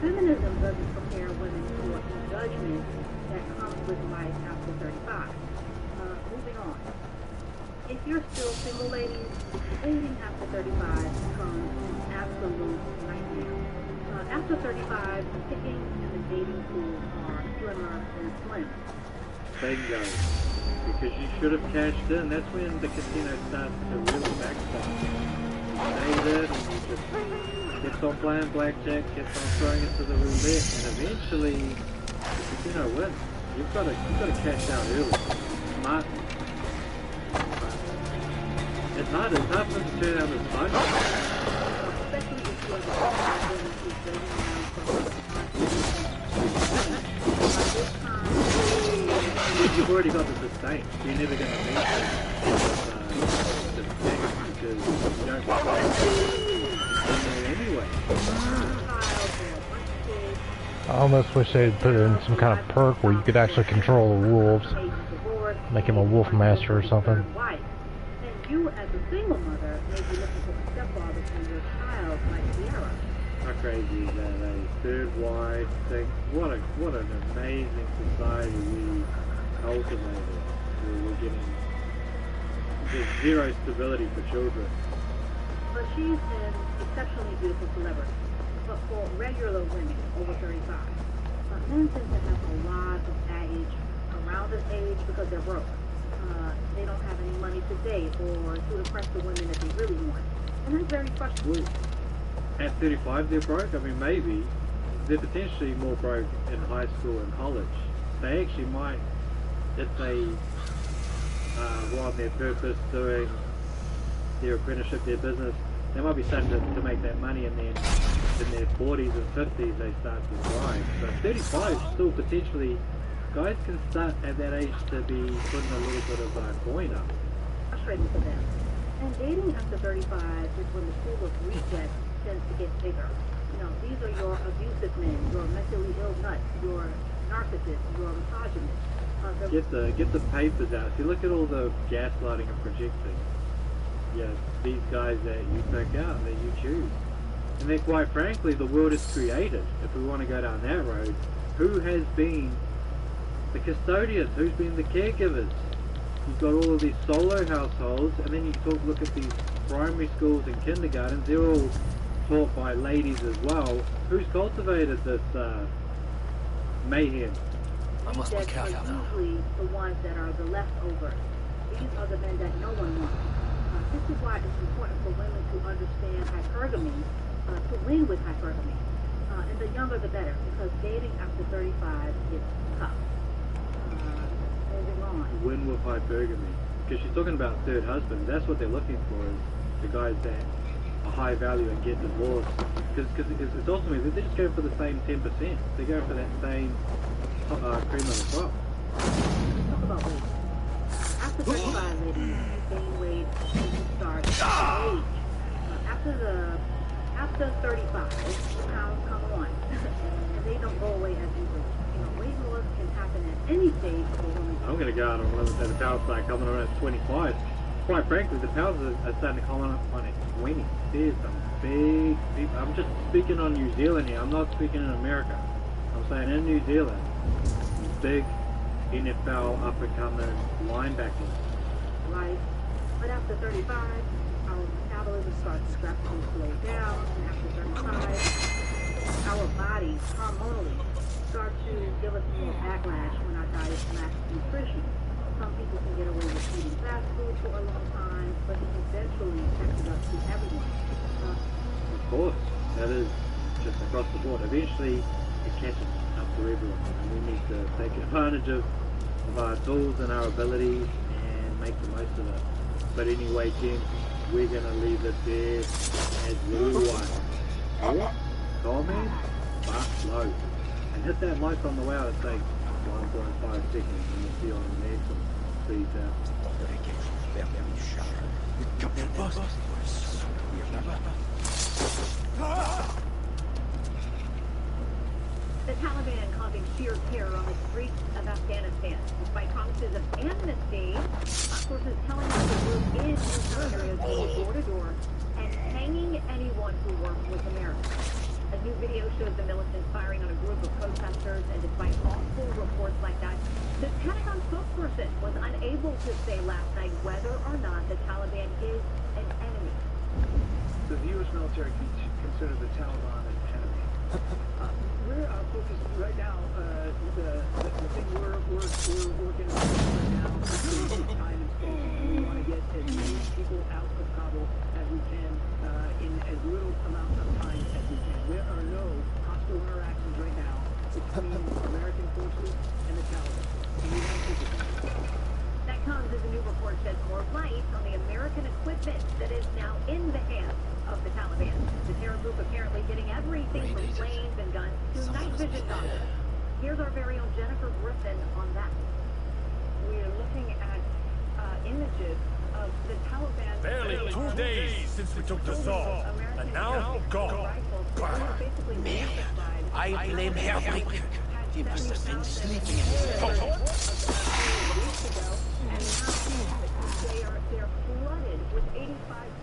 Feminism doesn't prepare women for the judgment that comes with life after 35. Moving on. If you're still single, ladies, dating after 35 becomes an absolute nightmare. After 35, picking in the dating pool are slimmer than slim. Bingo. Because you should have cashed in. That's when the casino starts to really backstop. You stay there and you just kept on playing blackjack, kept on throwing it to the roulette, and eventually the casino wins. You've got to cash out early. Smart. It's hard for them to turn out this money. Especially if you have a woman who's dating around for You've already got the sustain. You're never going to meet the next because you don't get anyway. I almost wish they'd put in some kind of perk where you could actually control the wolves. Make him a wolf master or something. You, as a single mother, may be looking for a stepfather for your child, like Sierra. How crazy is that? A third wife thing. What an amazing society we cultivated. We're getting there's zero stability for children. But she's an exceptionally beautiful celebrity. But for regular women over 35, men tend to have a lot of baggage around this age because they're broke. They don't have any money to date or to impress the women that they really want. And that's very frustrating. At 35 they're broke? I mean, maybe. They're potentially more broke in high school and college. They actually might, if they were on their purpose doing their apprenticeship, their business, they might be starting to make that money, and then in their 40s and 50s they start to thrive. So 35 still potentially, guys can start at that age to be putting a little bit of coin up. Frustrating for them. And dating after 35 is when the pool of rejects tends to get bigger. You know, these are your abusive men, your mentally ill nuts, your narcissists, your misogynists. Get the papers out. If you look at all the gaslighting and projecting, yeah, these guys that you pick out, that you choose. And then quite frankly, the world is created. If we want to go down that road, who has been the custodians? Who's been the caregivers? You've got all of these solo households, and then you look at these primary schools and kindergartens. They're all taught by ladies as well. Who's cultivated this mayhem? I must be careful are now. Usually the ones that are the leftovers. These are the men that no one wants. This is why it's important for women to understand hypergamy, to win with hypergamy. And the younger the better, because dating after 35 is tough. Moving on. Win with hypergamy. Because she's talking about third husbands. That's what they're looking for, is the guys that are high value and get divorced. Because it's ultimately, they're just going for the same 10%. They're going for that same cream of the crop. Talk about weight. After 35, ladies, you gain weight when you start to age. After 35, the pounds come on, and they don't go away as easily. You know, weight loss can happen at any stage for a woman. I'm going to go out on a limb and say the pounds start coming on at 25. Quite frankly, the pounds are starting to come on at 20. There's some big people. I'm just speaking on New Zealand here. I'm not speaking in America. I'm saying in New Zealand, big NFL up-and-coming linebackers. Right. But after 35, our metabolism starts to gradually slow down. And after 35, our bodies hormonally start to give us more backlash when our diets lack nutrition. Some people can get away with eating fast food for a long time, but it eventually catches up to everyone. Of course, that is just across the board. Eventually, it catches up to everyone, and we need to take advantage of our tools and our abilities and make the most of it. But anyway, gents, we're going to leave it there as we want. Comment, but slow. And hit that like on the way out. It takes 1.5 seconds, and we'll see you on the next one. Peace out. The talent Taliban causing sheer terror on the streets of Afghanistan. Despite promises of amnesty, sources telling us the group is in some areas going door to door and hanging anyone who works with America. A new video shows the militants firing on a group of protesters, and despite awful reports like that, the Pentagon spokesperson was unable to say last night whether or not the Taliban is an enemy. Does the U.S. military consider the Taliban an enemy? We're focused right now. The thing we're working on right now is time and space. We want to get as many people out of Kabul as we can in as little amount of time as we can. There are no hostile interactions right now between American forces and the Taliban. That comes as a new report sheds more light on the American equipment that is now in the hands of the Taliban. The terror group apparently getting everything from planes and guns to night vision goggles. Here's our very own Jennifer Griffin on that. We are looking at images of the Taliban. Barely 2 days since we took the Saw, and now gone. Man, I blame Herbrick. He must have been sleeping in his And now they're flooded with $85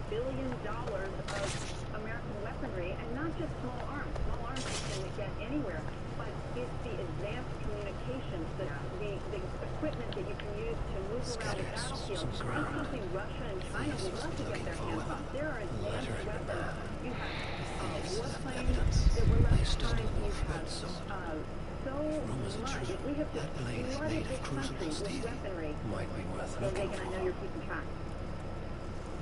billion of American weaponry, and not just small arms. Small arms you can get anywhere, but it's the advanced communications, the equipment that you can use to move around the battlefield. That's something Russia and China would love to get their hands on. There are advanced weapons. You have warplanes that were left behind. You have so much. We have just flooded this country with weaponry. Might be worth So, Megan, I know you're keeping track.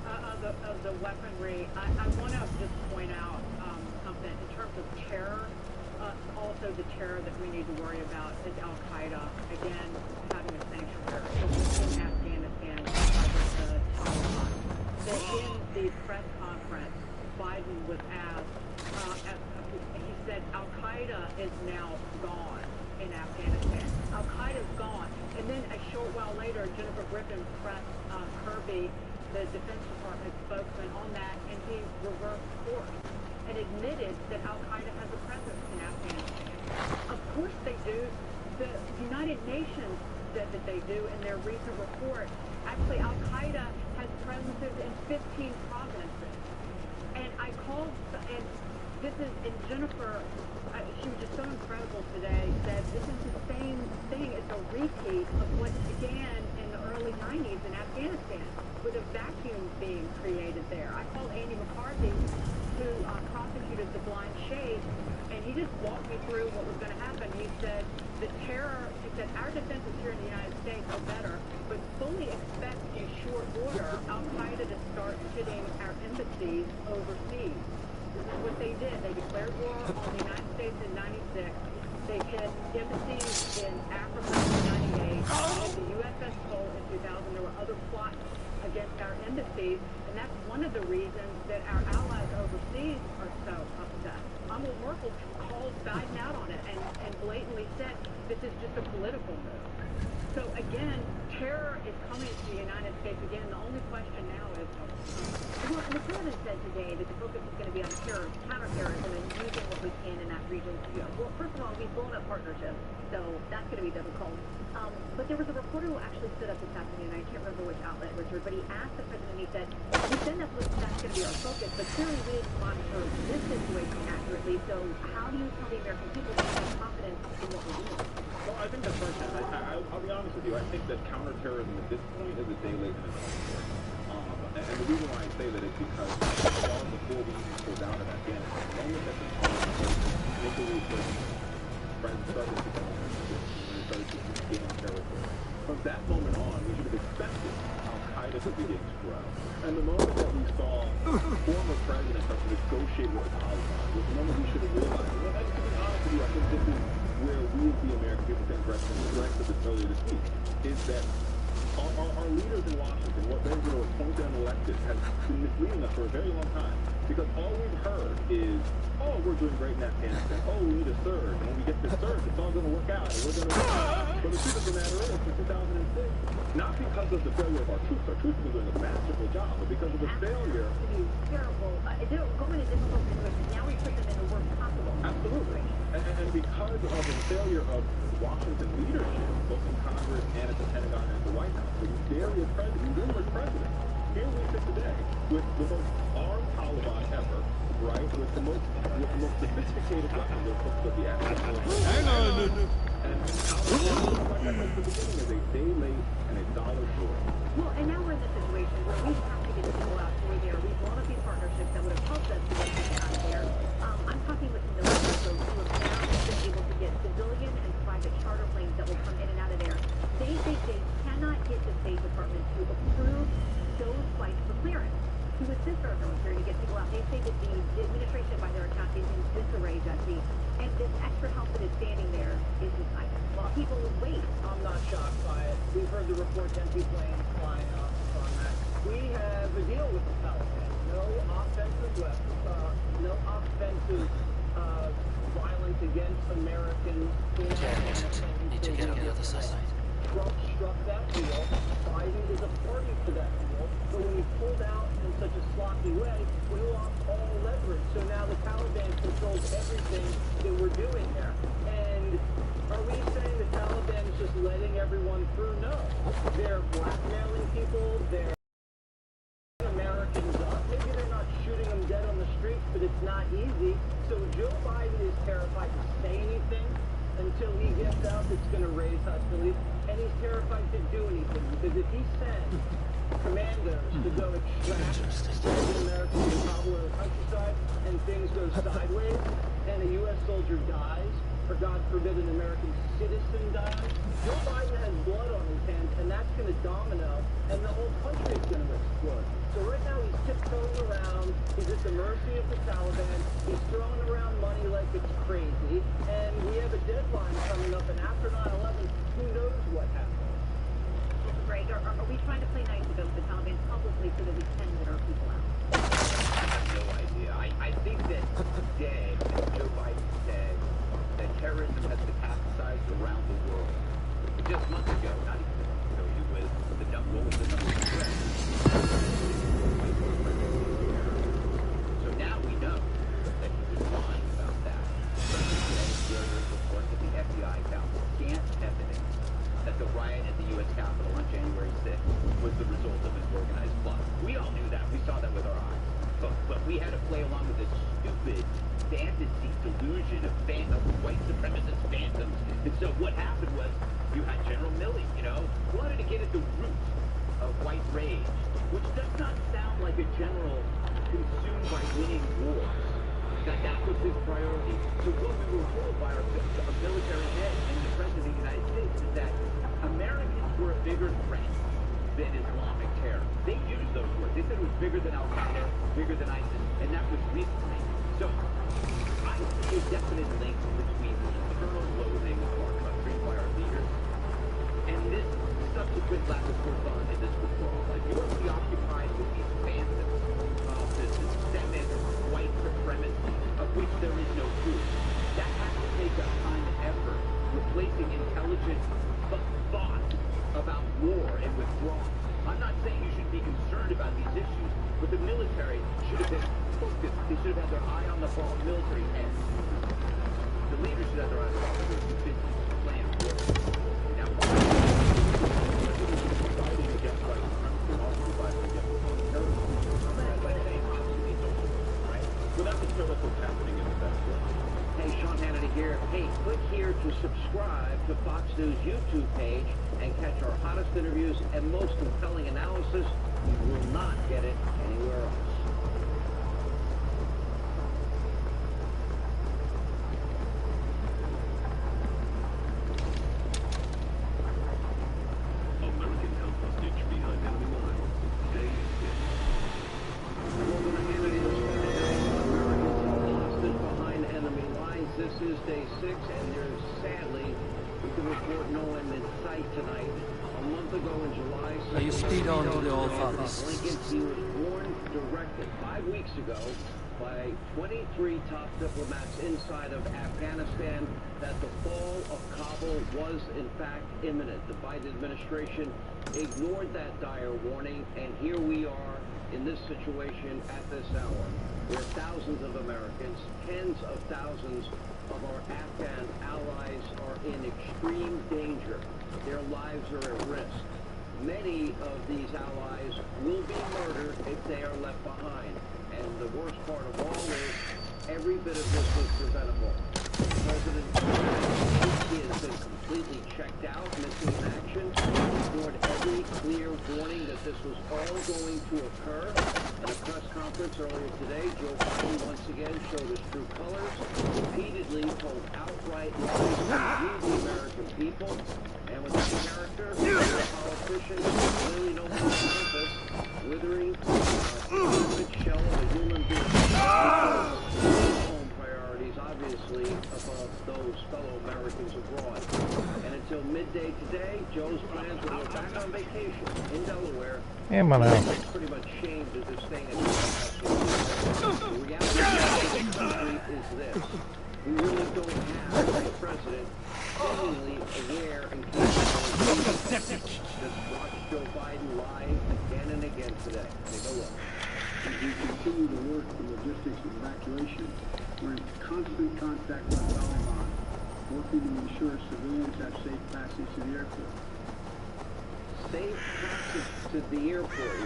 Of the weaponry, I want to just point out something in terms of terror. Also, the terror that we need to worry about is Al Qaeda again having a sanctuary in Afghanistan by the Taliban. That in the press conference, Biden was asked. He said Al Qaeda is now gone in Afghanistan. Al Qaeda's gone, and then a short while later, Jennifer Griffin pressed Kirby, the Defense Department spokesman, on that, and he reversed course and admitted that Al Qaeda has a presence in Afghanistan. Of course they do. The United Nations said that they do in their recent report. Actually, Al Qaeda has presences in 15 provinces. And I called, and this is, and Jennifer, she was just so incredible today, said this is the same thing. It's a repeat of what began in the early 90s in Afghanistan, with a vacuum being created there. I called Andy McCarthy, who prosecuted the Blind Shade, and he just walked me through what was going to happen. He said, the terror, he said, our defenses here in the United States are better, but fully expect in short order Al Qaeda to start hitting our embassies overseas. This is what they did. They declared war on the United States in 96. They hit embassies in Africa in 98. The USS Cole in 2000. There were other plots against our embassies, and that's one of the reasons that our allies overseas are so upset. Angela Merkel called Biden out on it and blatantly said this is just a political move. So again, terror is coming to the United States again. The only question now is, well, the president said today that the focus is going to be on terror, counterterrorism, and using what we can in that region. Well, first of all, we've blown up partnerships, so that's going to be difficult. But there was a reporter who actually stood up this afternoon. I can't remember which outlet, Richard, but he asked the president. He said that's going to be our focus, but clearly we didn't monitor this situation accurately. So how do you tell the American people to have confidence in what we're doing? Well, I think that's right. I'll be honest with you. I think that counterterrorism at this point is a day late and it's and the reason why I say that is because long before we even go down to Afghanistan, the moment that the nuclear research started to come on and started to gain territory, from that moment on, we should have expected Al Qaeda to begin to grow. And the moment that we saw former presidents start to negotiate with the Taliban was the moment we should have realized. Well, to be honest with you, I think this is where we as the American people can correct the strength of this earlier this week, is that our leaders in Washington, what they're going to appointed and elected has been misleading us for a very long time. Because all we've heard is, oh, we're doing great in Afghanistan. Oh, we need a surge. And when we get this surge, it's all going to work out. And we're going to work out. But the truth of the matter is, since 2006, not because of the failure of our troops have been doing a masterful job, but because of the failure. Terrible. They're going to difficult situations. Now we put them in the worst possible. Absolutely. And because of the failure of Washington leadership, both in Congress and at the Pentagon and at the White House, with various presidents, numerous presidents, here we sit today with the most armed Taliban ever, right? With the most sophisticated weapons of the Afghan. Hang on. And Taliban, like I said at the beginning, is a day late and a dollar short. Well, and now we're in the situation where we have to get people out who are there. We've brought up these partnerships that would have helped us to get people out of there. I'm talking with the military folks who have now been able to get civilian and private charter planes that will come in and out of there. They cannot get the State Department to approve those flights for clearance to assist our military to get people out. They say that the administration, by their account, is in disarray, Jesse, and this extra help that is standing there is inside. While people wait. I'm not shocked by it. We've heard the reports, empty planes flying up on that. We have a deal with the Taliban. No offensive weapons, no offensive violence against Americans in Afghanistan. Need to get on the other side. Trump struck that deal. Biden is a party to that deal. But when he pulled out in such a sloppy way, we lost all leverage. So now the Taliban controls everything that we're doing there. And are we saying the Taliban is just letting everyone through? No. They're blackmailing people. They're Americans up. Maybe they're not shooting them dead on the streets, but it's not easy. So Joe Biden is terrified to say anything until he gets out. It's going to raise hostility. And he's terrified to do anything, because if he sends commandos to go extract Americans in Kabul or the countryside, and things go sideways, and a U.S. soldier dies, or God forbid an American citizen dies, Joe Biden has blood on his hands, and that's going to domino, and the whole country is going to explode. So right now he's tiptoeing around, he's at the mercy of the Taliban, he's throwing around money like it's crazy, and we have a deadline coming up, and after 9/11, who knows what happens. Greg, are we trying to play nice about the Taliban publicly so that we can get our people out? I have no idea. I think that today, Joe Biden said that terrorism has metastasized around the world. Just months ago, not even a month ago, it was the number one threat. So now we know that he was lying about that. There is reports that the FBI found scant evidence that the riot at the U.S. Capitol on January 6th was the result of an organized plot. We all knew that. We saw that with our eyes. But we had to play along with this stupid fantasy delusion of white supremacist phantoms. And so what happened was you had General Milley, wanted to get at the root of white rage, which does not sound like a general consumed by winning wars. That was his priority. So what we were told by our military head and the President of the United States is that Americans were a bigger threat than Islamic terror. They used those words. They said it was bigger than Al-Qaeda, bigger than ISIS, and that was recently. So I see a definite link between the internal loathing of our country by our leaders and this subsequent lack of forethought in this withdrawal. Like, you are preoccupied with these phantoms of this systemic white supremacy of which there is no proof. That has to take up time and effort, replacing intelligent thought about war and withdrawal. I'm not saying you should be concerned about these issues, but the military should have been focused. They should have had their eye on the ball. Military heads. The leaders should have their eye on the ball. They're too busy playing war. Now, fighting against white supremacy and also fighting against terrorism. As I say, obviously social, right? Without the terror, what's happening in the best way. Hey, Sean Hannity here. Hey, click here to subscribe to Fox News YouTube page and catch our hottest interviews and most compelling analysis. You will not get it anywhere else. American held hostage behind enemy lines. Day 6. Hostage behind enemy lines. This is day 6, and there's sadly, we can report no end in sight tonight. month ago in July, Now you speed on to the All Fathers. Lincoln, he was warned, directed 5 weeks ago by 23 top diplomats inside of Afghanistan that the fall of Kabul was in fact imminent. The Biden administration ignored that dire warning, and here we are in this situation at this hour, where thousands of Americans, tens of thousands of our Afghan allies are in extreme danger. Their lives are at risk. Many of these allies will be murdered if they are left behind. And the worst part of all is, every bit of this was preventable. President Zelensky has been completely checked out, missing in action, ignored every clear warning that this was all going to occur. At a press conference earlier today, Joe Biden once again showed his true colors, repeatedly told outright lies to the American people, and with this character, the politician, clearly no more purpose, withering the shell of a human being. Home priorities, obviously, above those fellow Americans abroad. And until midday today, Joe's plans were to go back on vacation in Delaware. And my now. Pretty much shamed that they're staying at home. The reality of the country is this. We really don't have a president genuinely aware and capable of just watch Joe Biden lie again and again today. Take a look. As we continue to work the logistics of evacuation, we're in constant contact with the Taliban, working to ensure civilians have safe passage to the airport. Safe passage to the airport.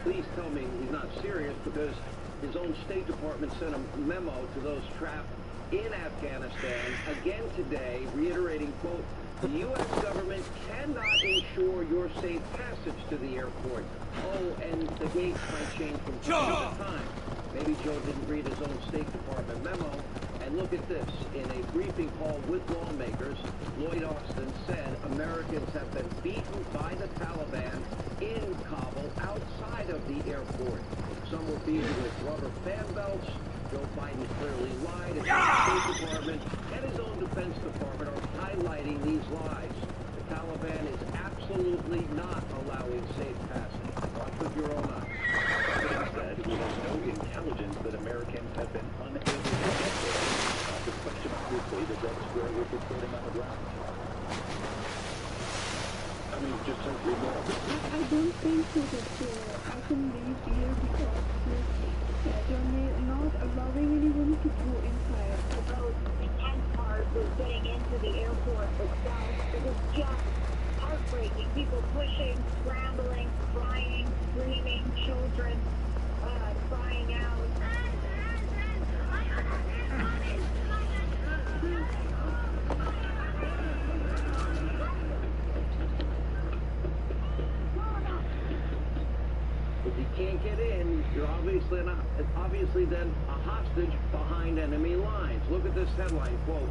Please tell me he's not serious, because his own State Department sent a memo to those trapped in Afghanistan again today, reiterating, quote, the U.S. government cannot ensure your safe passage to the airport. Oh, and the gates might change from time to time. Maybe Joe didn't read his own State Department memo. And look at this. In a briefing call with lawmakers, Lloyd Austin said Americans have been beaten by the Taliban in Kabul outside of the airport. Some were beaten with rubber fan belts. Joe Biden clearly lied. His State Department and his own Defense Department are highlighting these lies. The Taliban is absolutely not allowing safe passage. Watch with your own eyes. That said, we have no intelligence that Americans have been unable to get there. The question, obviously, that that's where we're reporting on the ground. I mean, just simply more. I don't think so that I can leave here because they're not allowing anyone to go inside. The most intense part was getting into the airport itself. It was just heartbreaking. People pushing, scrambling, crying, screaming, children crying out. If you can't get in, you're obviously then a hostage behind enemy lines. Look at this headline, quote,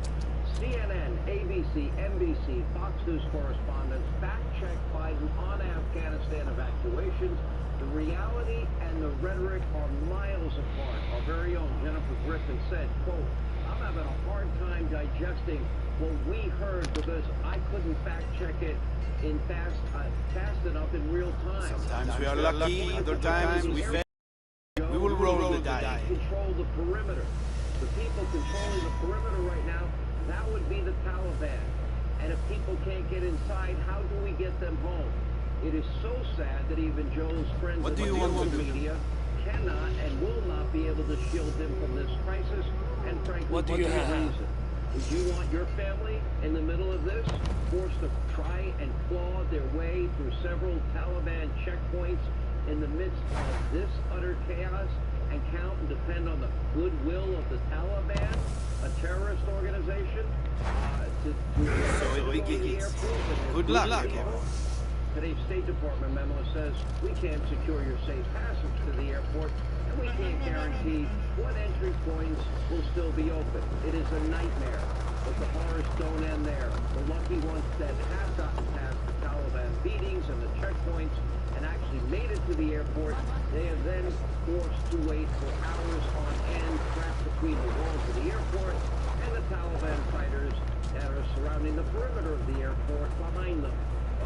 CNN, ABC, NBC, Fox News correspondents fact-check Biden on Afghanistan evacuations. The reality and the rhetoric are miles apart. Our very own Jennifer Griffin said, quote, I'm having a hard time digesting what we heard because I couldn't fact-check it in fast enough in real time. Sometimes we are lucky, other times we fail. We will roll the dice. Control the perimeter. The people controlling the perimeter right now, that would be the Taliban. And if people can't get inside, how do we get them home? It is so sad that even Joe's friends in the media cannot and will not be able to shield him from this crisis. And frankly, what do you have? Reason? Would you want your family in the middle of this, forced to try and claw their way through several Taliban checkpoints in the midst of this utter chaos, and count and depend on the goodwill of the Taliban, a terrorist organization, Good luck. Today's State Department memo says we can't secure your safe passage to the airport, and we can't guarantee what entry points will still be open. It is a nightmare, but the horrors don't end there. The lucky ones that have gotten past the Taliban beatings and the checkpoints and actually made it to the airport, they are then forced to wait for hours on end, trapped between the walls of the airport and the Taliban fighters that are surrounding the perimeter of the airport behind them.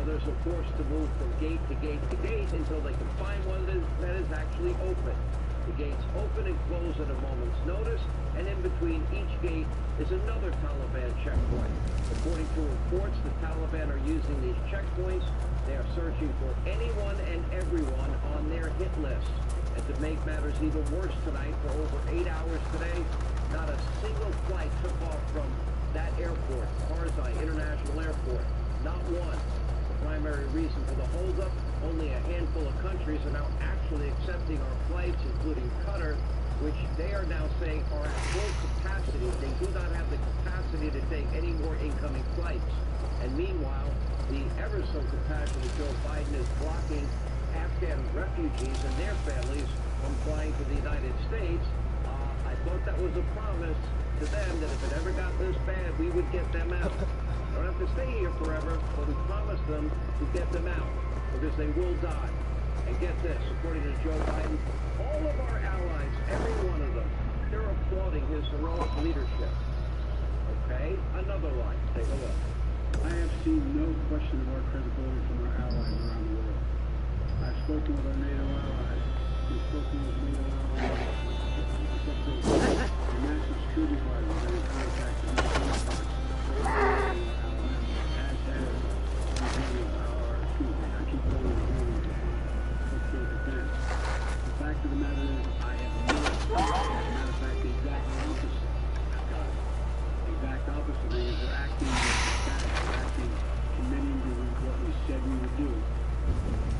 Others are forced to move from gate to gate to gate until they can find one that is actually open. The gates open and close at a moment's notice, and in between each gate is another Taliban checkpoint. According to reports, the Taliban are using these checkpoints. They are searching for anyone and everyone on their hit list. And to make matters even worse tonight, for over 8 hours today, not a single flight took off from that airport, Karzai International Airport. Not one. The primary reason for the holdup, only a handful of countries are now actually accepting our flights, including Qatar, which they are now saying are at full capacity. They do not have the capacity to take any more incoming flights. And meanwhile, the ever so compassionate Joe Biden is blocking Afghan refugees and their families from flying to the United States. I thought that was a promise to them that if it ever got this bad, we would get them out. They don't have to stay here forever, but we promised them to get them out, because they will die. And get this, according to Joe Biden, all of our allies, every one of them, they're applauding his heroic leadership. Okay? Another line. Take a look. I have seen no question of our credibility from our allies around the world. I've spoken with our NATO allies. We've spoken with NATO allies. The national security advisors are in contact with NATO allies. As has I keep going to defense. The fact of the matter is, I have not. As a matter of fact, the exact opposite. The exact opposite is we're acting committing to what we said we would do.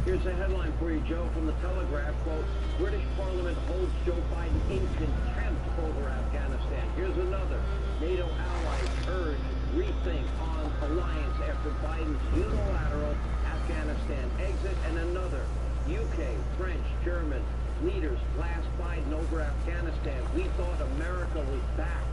Here's a headline for you, Joe, from the Telegraph. Quote, British Parliament holds Joe Biden in contempt over Afghanistan. Here's another. NATO allies urge rethink on alliance after Biden's unilateral Afghanistan exit. And another. UK, French, German leaders blast Biden over Afghanistan. We thought America was back.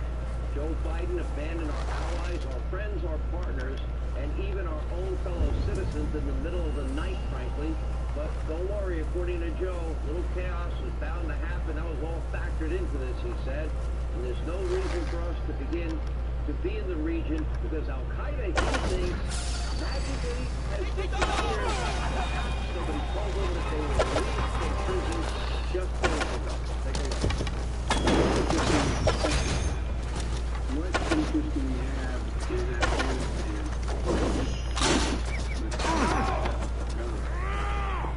Joe Biden abandoned our allies, our friends, our partners, and even our own fellow citizens in the middle of the night, frankly. But don't worry, according to Joe, little chaos was bound to happen. That was all factored into this, he said. And there's no reason for us to begin to be in the region because Al-Qaeda, he thinks, magically has disappeared. Somebody told them that they were released from prison just days ago. Take a look. What interest do we have in Afghanistan?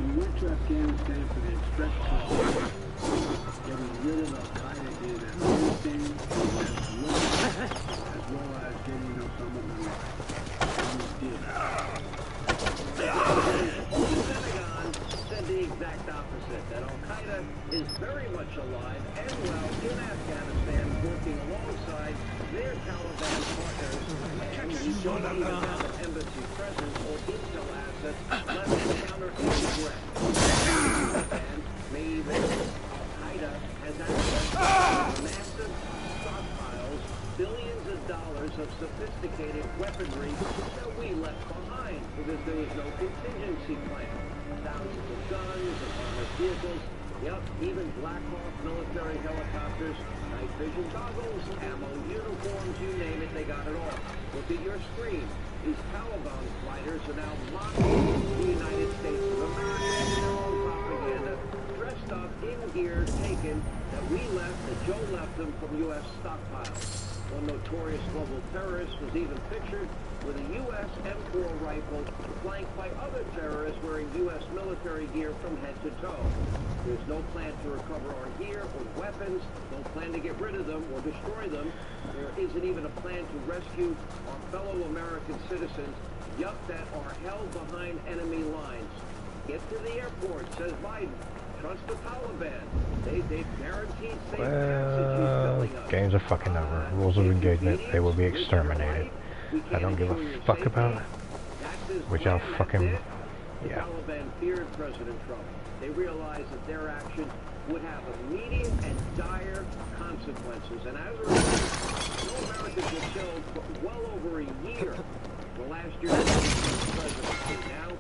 We went to Afghanistan for the express purpose of getting rid of Al-Qaeda in Afghanistan, as well as getting Osama bin Laden. And we did. The Pentagon said the exact opposite, that Al-Qaeda is very much alive and well in Afghanistan, working alongside their Taliban partners, and we don't even have an embassy presence or intel assets left to counter any threat. And maybe Al-Qaeda has access to massive stockpiles, billions of dollars of sophisticated weaponry that we left behind because there was no contingency plan. Thousands of guns, armored vehicles, yep, even Black Hawk military helicopters, night vision goggles, ammo, uniforms, you name it, they got it all. Look at your screen. These Taliban fighters are now mocking the United States of America and their own propaganda, dressed up in gear taken that we left, that Joe left them from U.S. stockpiles. One notorious global terrorist was even pictured with a U.S. M4 rifle flanked by other terrorists wearing U.S. military gear from head to toe. There's no plan to recover our gear or weapons, no plan to get rid of them or destroy them. There isn't even a plan to rescue our fellow American citizens, yup, that are held behind enemy lines. Get to the airport, says Biden. Trust the Taliban. They've guaranteed safe passage. Games are fucking over. Rules of engagement, they will be exterminated. I don't give a fuck about it. Which I'll fucking, yeah. The Taliban feared President Trump. They realized that their actions would have immediate and dire consequences. And as a result, no Americans were killed for well over a year. The last year of the presidency. Now,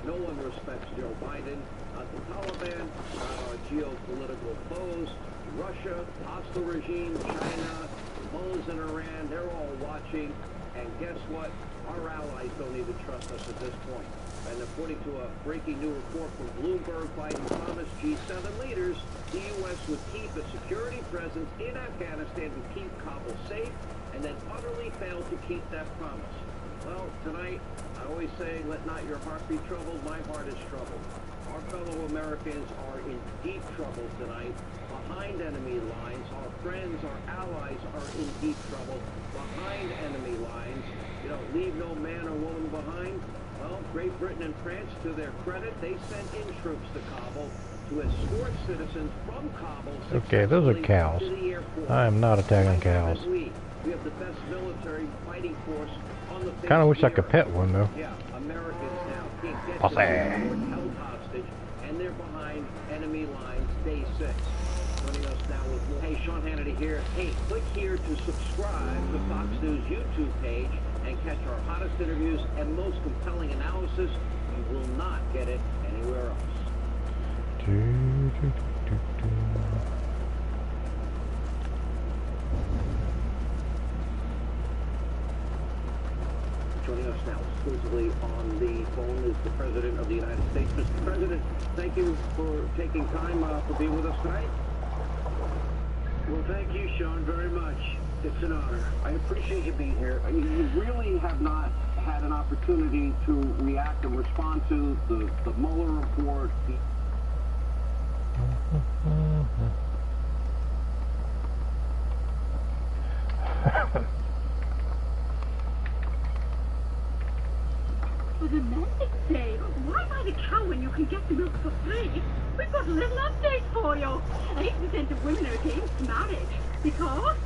no one respects Joe Biden. The Taliban, our geopolitical foes, Russia, hostile regime, China, Mullahs in Iran, they're all watching. And guess what? Our allies don't even trust us at this point. And according to a breaking new report from Bloomberg, Biden promised G7 leaders the U.S. would keep a security presence in Afghanistan to keep Kabul safe, and then utterly failed to keep that promise. Well, tonight, I always say, let not your heart be troubled. My heart is troubled. Our fellow Americans are in deep trouble tonight, behind enemy lines. Our friends, our allies are in deep trouble, behind enemy lines. You know, leave no man or woman behind. Well, Great Britain and France, to their credit, they sent in troops to Kabul to escort citizens from Kabul. Okay, those are cows. I am not attacking cows. We have the best military fighting force on the face. Kind of wish I could pet one though. Yeah, Americans now can't get Posse. to them, held hostage, and they're behind enemy lines day 6. Joining us now with more. Hey, Sean Hannity here. Hey, click here to subscribe to Fox News YouTube page and catch our hottest interviews and most compelling analysis. You will not get it anywhere else. Joining us now exclusively on the phone is the President of the United States. Mr. President, thank you for taking time for being with us tonight. Well, thank you, Sean, very much. It's an honor. I appreciate you being here. You really have not had an opportunity to react and respond to the Mueller report. For the men, they say, why buy the cow when you can get the milk for free? We've got a little update for you. 80% of women are against marriage. Because?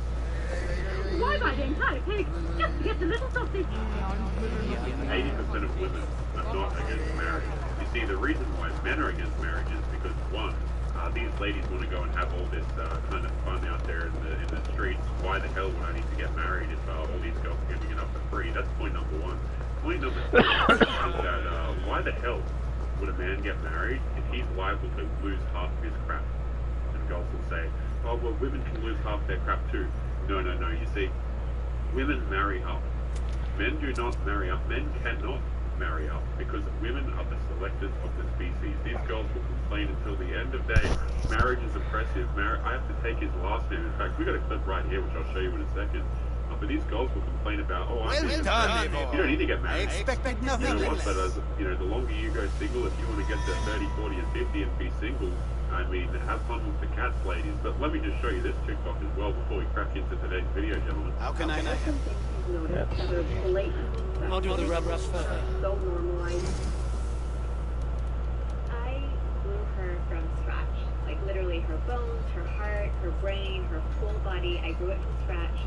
Why buy the entire pig just to get the little sausage? 80% of women are not against marriage. You see, the reason why men are against marriage is because, one, these ladies want to go and have all this kind of fun out there in the streets. Why the hell would I need to get married if all these girls are giving it up for free? That's point number one. Point number two is that why the hell would a man get married if he's liable to lose half of his crap? And girls will say, oh, well, women can lose half their crap too. No. You see, women marry up. Men do not marry up. Men cannot marry up because women are the selectors of the species. These girls will complain until the end of day. Marriage is oppressive. I have to take his last name. In fact, we got a clip right here, which I'll show you in a second. But these girls will complain about, oh, you don't need to get married. I expected nothing You know less. what? But the longer you go single, if you want to get to 30, 40, and 50 and be single, I mean, have fun with the cats, ladies. But let me just show you this TikTok as well before we crack into today's video, gentlemen. How can I not? I'll do the rub first. So normalized. I grew her from scratch. Like literally her bones, her heart, her brain, her whole body. I grew it from scratch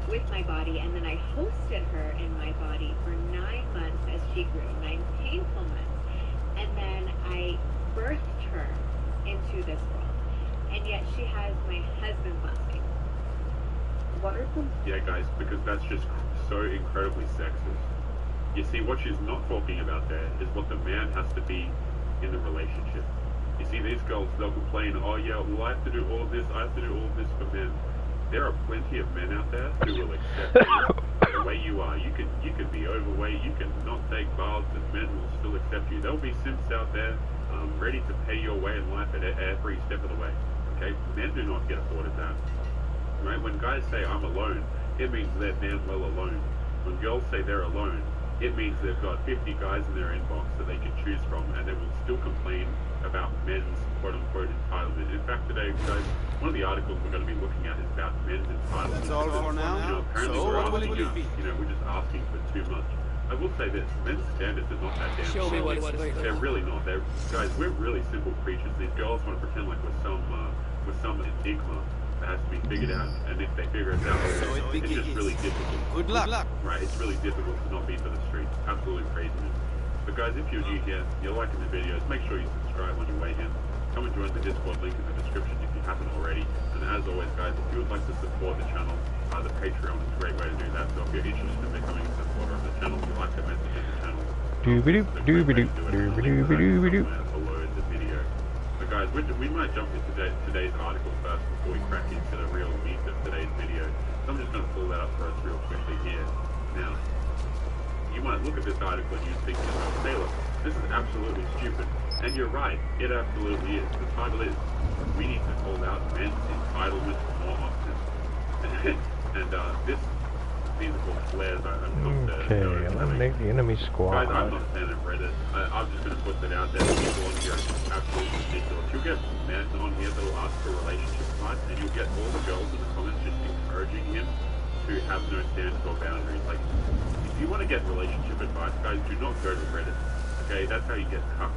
with my body, and then I hosted her in my body for 9 months as she grew, 9 painful months. And then I birthed her into this world. And yet she has my husband's last name. What are some... Yeah, guys, because that's just so incredibly sexist. You see, what she's not talking about there is what the man has to be in the relationship. You see, these girls, they'll complain, oh yeah, well I have to do all of this, I have to do all of this for men. There are plenty of men out there who will accept you the way you are. You can be overweight, you can not take baths, and men will still accept you. There'll be simps out there ready to pay your way in life at every step of the way. Okay, men do not get afforded that. Right? When guys say I'm alone, it means they're damn well alone. When girls say they're alone, it means they've got 50 guys in their inbox that they can choose from, and they will still complain about men's quote-unquote entitlement. In fact, today, guys, one of the articles we're going to be looking at is about men's entitlement. That's all for now. You know, apparently So we're what will asking, it be? we're just asking for too much. I will say this, men's standards are not that damn Show me high. what it's like. They're really not. Guys, we're really simple creatures. These girls want to pretend like we're some enigma that has to be figured out, and if they figure it out, it's just really difficult. Good luck. Right, it's really difficult to not be for the streets. Absolutely craziness. But guys, if you're new here, you're liking the videos, make sure you subscribe on your way in. Come and join the Discord link in the description if you haven't already. And as always, guys, if you would like to support the channel, the Patreon is a great way to do that. So if you're interested in becoming a supporter of the channel, if you like the message in the channel, below the video. But guys, we might jump into today's article first before we crack into the real meat of today's video. So I'm just going to pull that up for us real quickly here. Now, you might look at this article and you think, Sailor, This is absolutely stupid. And you're right, it absolutely is. The title is, we need to call out men's entitlement more often. And this musical flares, I'm not Okay, eliminate the enemy squad. Guys, I'm not a fan of Reddit. I'm just going to put that out there. People on here are just absolutely ridiculous. You'll get men on here that'll ask for relationship advice, and you'll get all the girls in the comments just encouraging him to have no standards or boundaries. Like, if you want to get relationship advice, guys, do not go to Reddit. Okay, that's how you get cucked.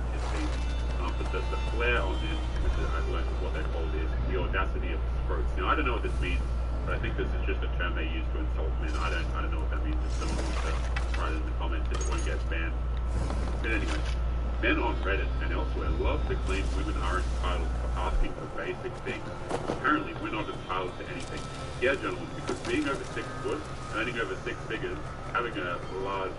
But the flair on this, which I've learned is what they call it, is the audacity of throats. Now, I don't know what this means, but I think this is just a term they use to insult men. I don't know what that means. If someone wants to write it in the comments, it won't get banned. But anyway, men on Reddit and elsewhere love to claim women aren't entitled for asking for basic things. Apparently, we're not entitled to anything. Yeah, gentlemen, because being over 6 foot, earning over 6 figures, having a large,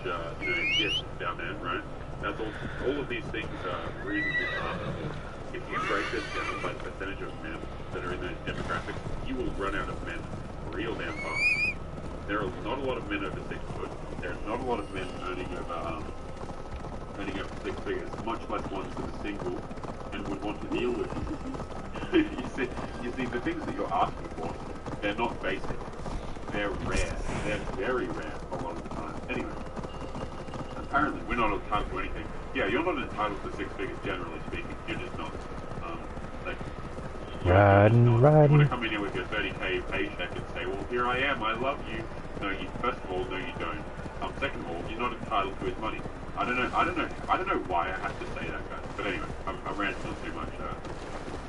dick down there, right? That's all of these things are reasonably possible. If you break this down by the percentage of men that are in those demographics, you will run out of men real damn fast. There are not a lot of men over 6 foot. There are not a lot of men earning over 6 figures, much less ones that are single and would want to deal with you. you see, the things that you're asking for, they're not basic. They're rare. They're very rare a lot of the time. Anyway. Apparently, we're not entitled to anything. Yeah, you're not entitled to 6 figures, generally speaking. You're just not. Riding. You want to come in here with your 30k paycheck and say, well, here I am, I love you. No, first of all, no, you don't. Second of all, you're not entitled to his money. I don't know why I have to say that, guys. But anyway, I'm ranting on too much.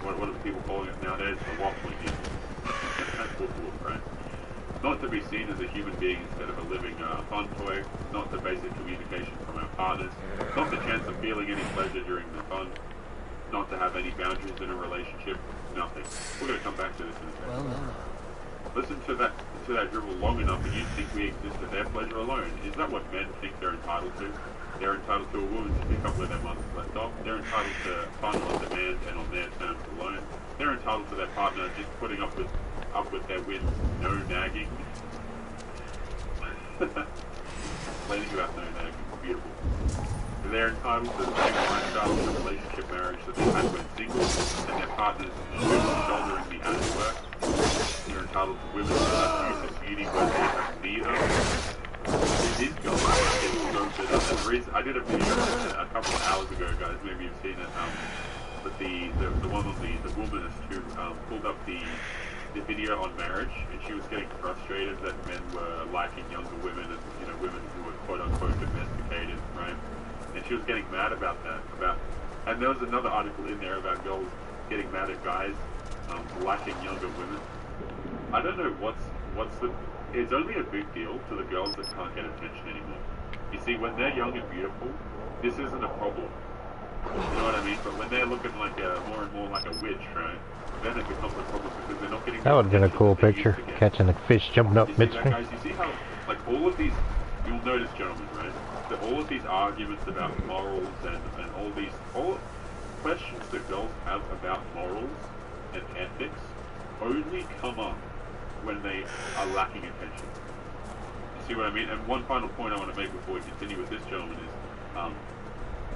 What are the people calling it nowadays? The waffling here. That's woof, right? Not to be seen as a human being instead of a living fun toy, not the basic communication from our partners, not the chance of feeling any pleasure during the fun, not to have any boundaries in a relationship, nothing. We're going to come back to this in a second. Well. Listen to that dribble long enough and you think we exist for their pleasure alone. Is that what men think they're entitled to? They're entitled to a woman to pick up where their mother's left off. They're entitled to fun on demand and on their terms alone. They're entitled to their partner just putting up with their wins, no nagging. Complaining about no nagging, beautiful. They're entitled to the same lifestyle of the relationship marriage that they had when single, and their partners shouldering the added work. They're entitled to women who have use of beauty where they have neither. These girls are so good. I did a video a couple of hours ago, guys, maybe you've seen it, but the one on the womanist who pulled up the video on marriage, and she was getting frustrated that men were liking younger women and women who were quote unquote domesticated, right? And she was getting mad about that. And there was another article in there about girls getting mad at guys liking younger women. I don't know what's the. It's only a big deal to the girls that can't get attention anymore. You see, when they're young and beautiful, this isn't a problem. You know what I mean? But when they're looking like more and more like a witch, right? Then it becomes a problem because they're not getting. That would have been a cool picture, catching a fish jumping up midstream. Guys, you see how, like, all of these, you'll notice, gentlemen, right? That all of these arguments about morals and all questions that girls have about morals and ethics only come up when they are lacking attention. You see what I mean? And one final point I want to make before we continue with this, gentlemen, is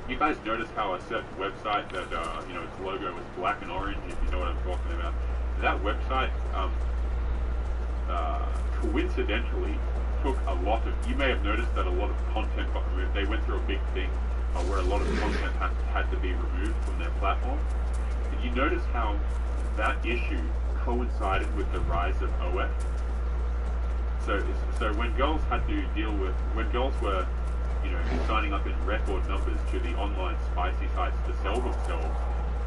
you guys notice how a certain website that its logo was black and orange, if you know what I'm talking about. That website coincidentally took a lot of. You may have noticed that a lot of content got removed. They went through a big thing where a lot of content had to be removed from their platform. Did you notice how that issue coincided with the rise of OF? So when girls had to deal with girls were signing up in record numbers to the online spicy sites to sell themselves,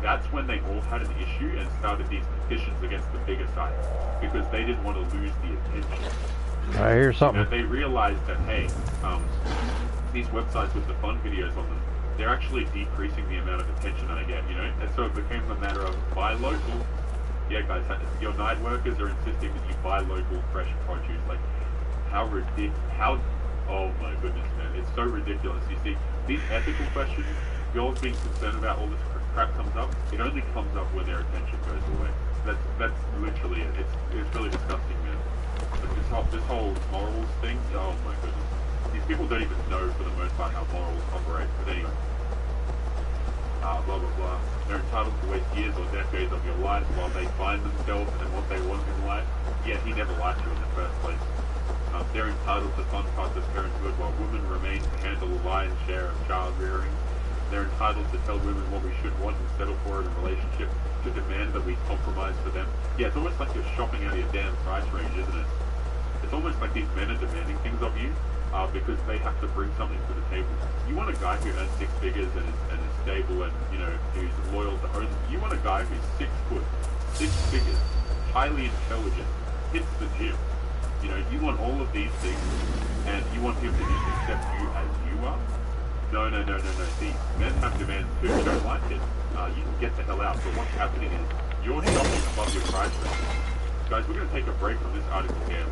that's when they all had an issue and started these petitions against the bigger sites because they didn't want to lose the attention. I hear something. They realized that, hey, these websites with the fun videos on them, they're actually decreasing the amount of attention I get, and so it became a matter of buy local. Yeah, guys, your night workers are insisting that you buy local fresh produce. Like, oh my goodness, man, it's so ridiculous. You see, these ethical questions, girls being concerned about all this crap comes up, it only comes up when their attention goes away. That's literally it. It's really disgusting, man. But this whole morals thing, oh my goodness. These people don't even know, for the most part, how morals operate. But anyway, blah blah blah. They're entitled to waste years or decades of your life while they find themselves and what they want in life. Yet he never liked you in the first place. They're entitled to fun parts of parenthood while women remain to handle the lion's share of child rearing. They're entitled to tell women what we should want and settle for in a relationship, to demand that we compromise for them. Yeah, it's almost like you're shopping out of your damn price range, isn't it? It's almost like these men are demanding things of you because they have to bring something to the table. You want a guy who earns 6 figures and is stable and, you know, who's loyal to own. You want a guy who's 6 foot, 6 figures, highly intelligent, hits the gym. You know, you want all of these things, and you want him to just accept you as you are? No. See, men have demands too. You don't like it. You can get the hell out. But what's happening is you're shopping above your price range. Guys, we're going to take a break from this article here.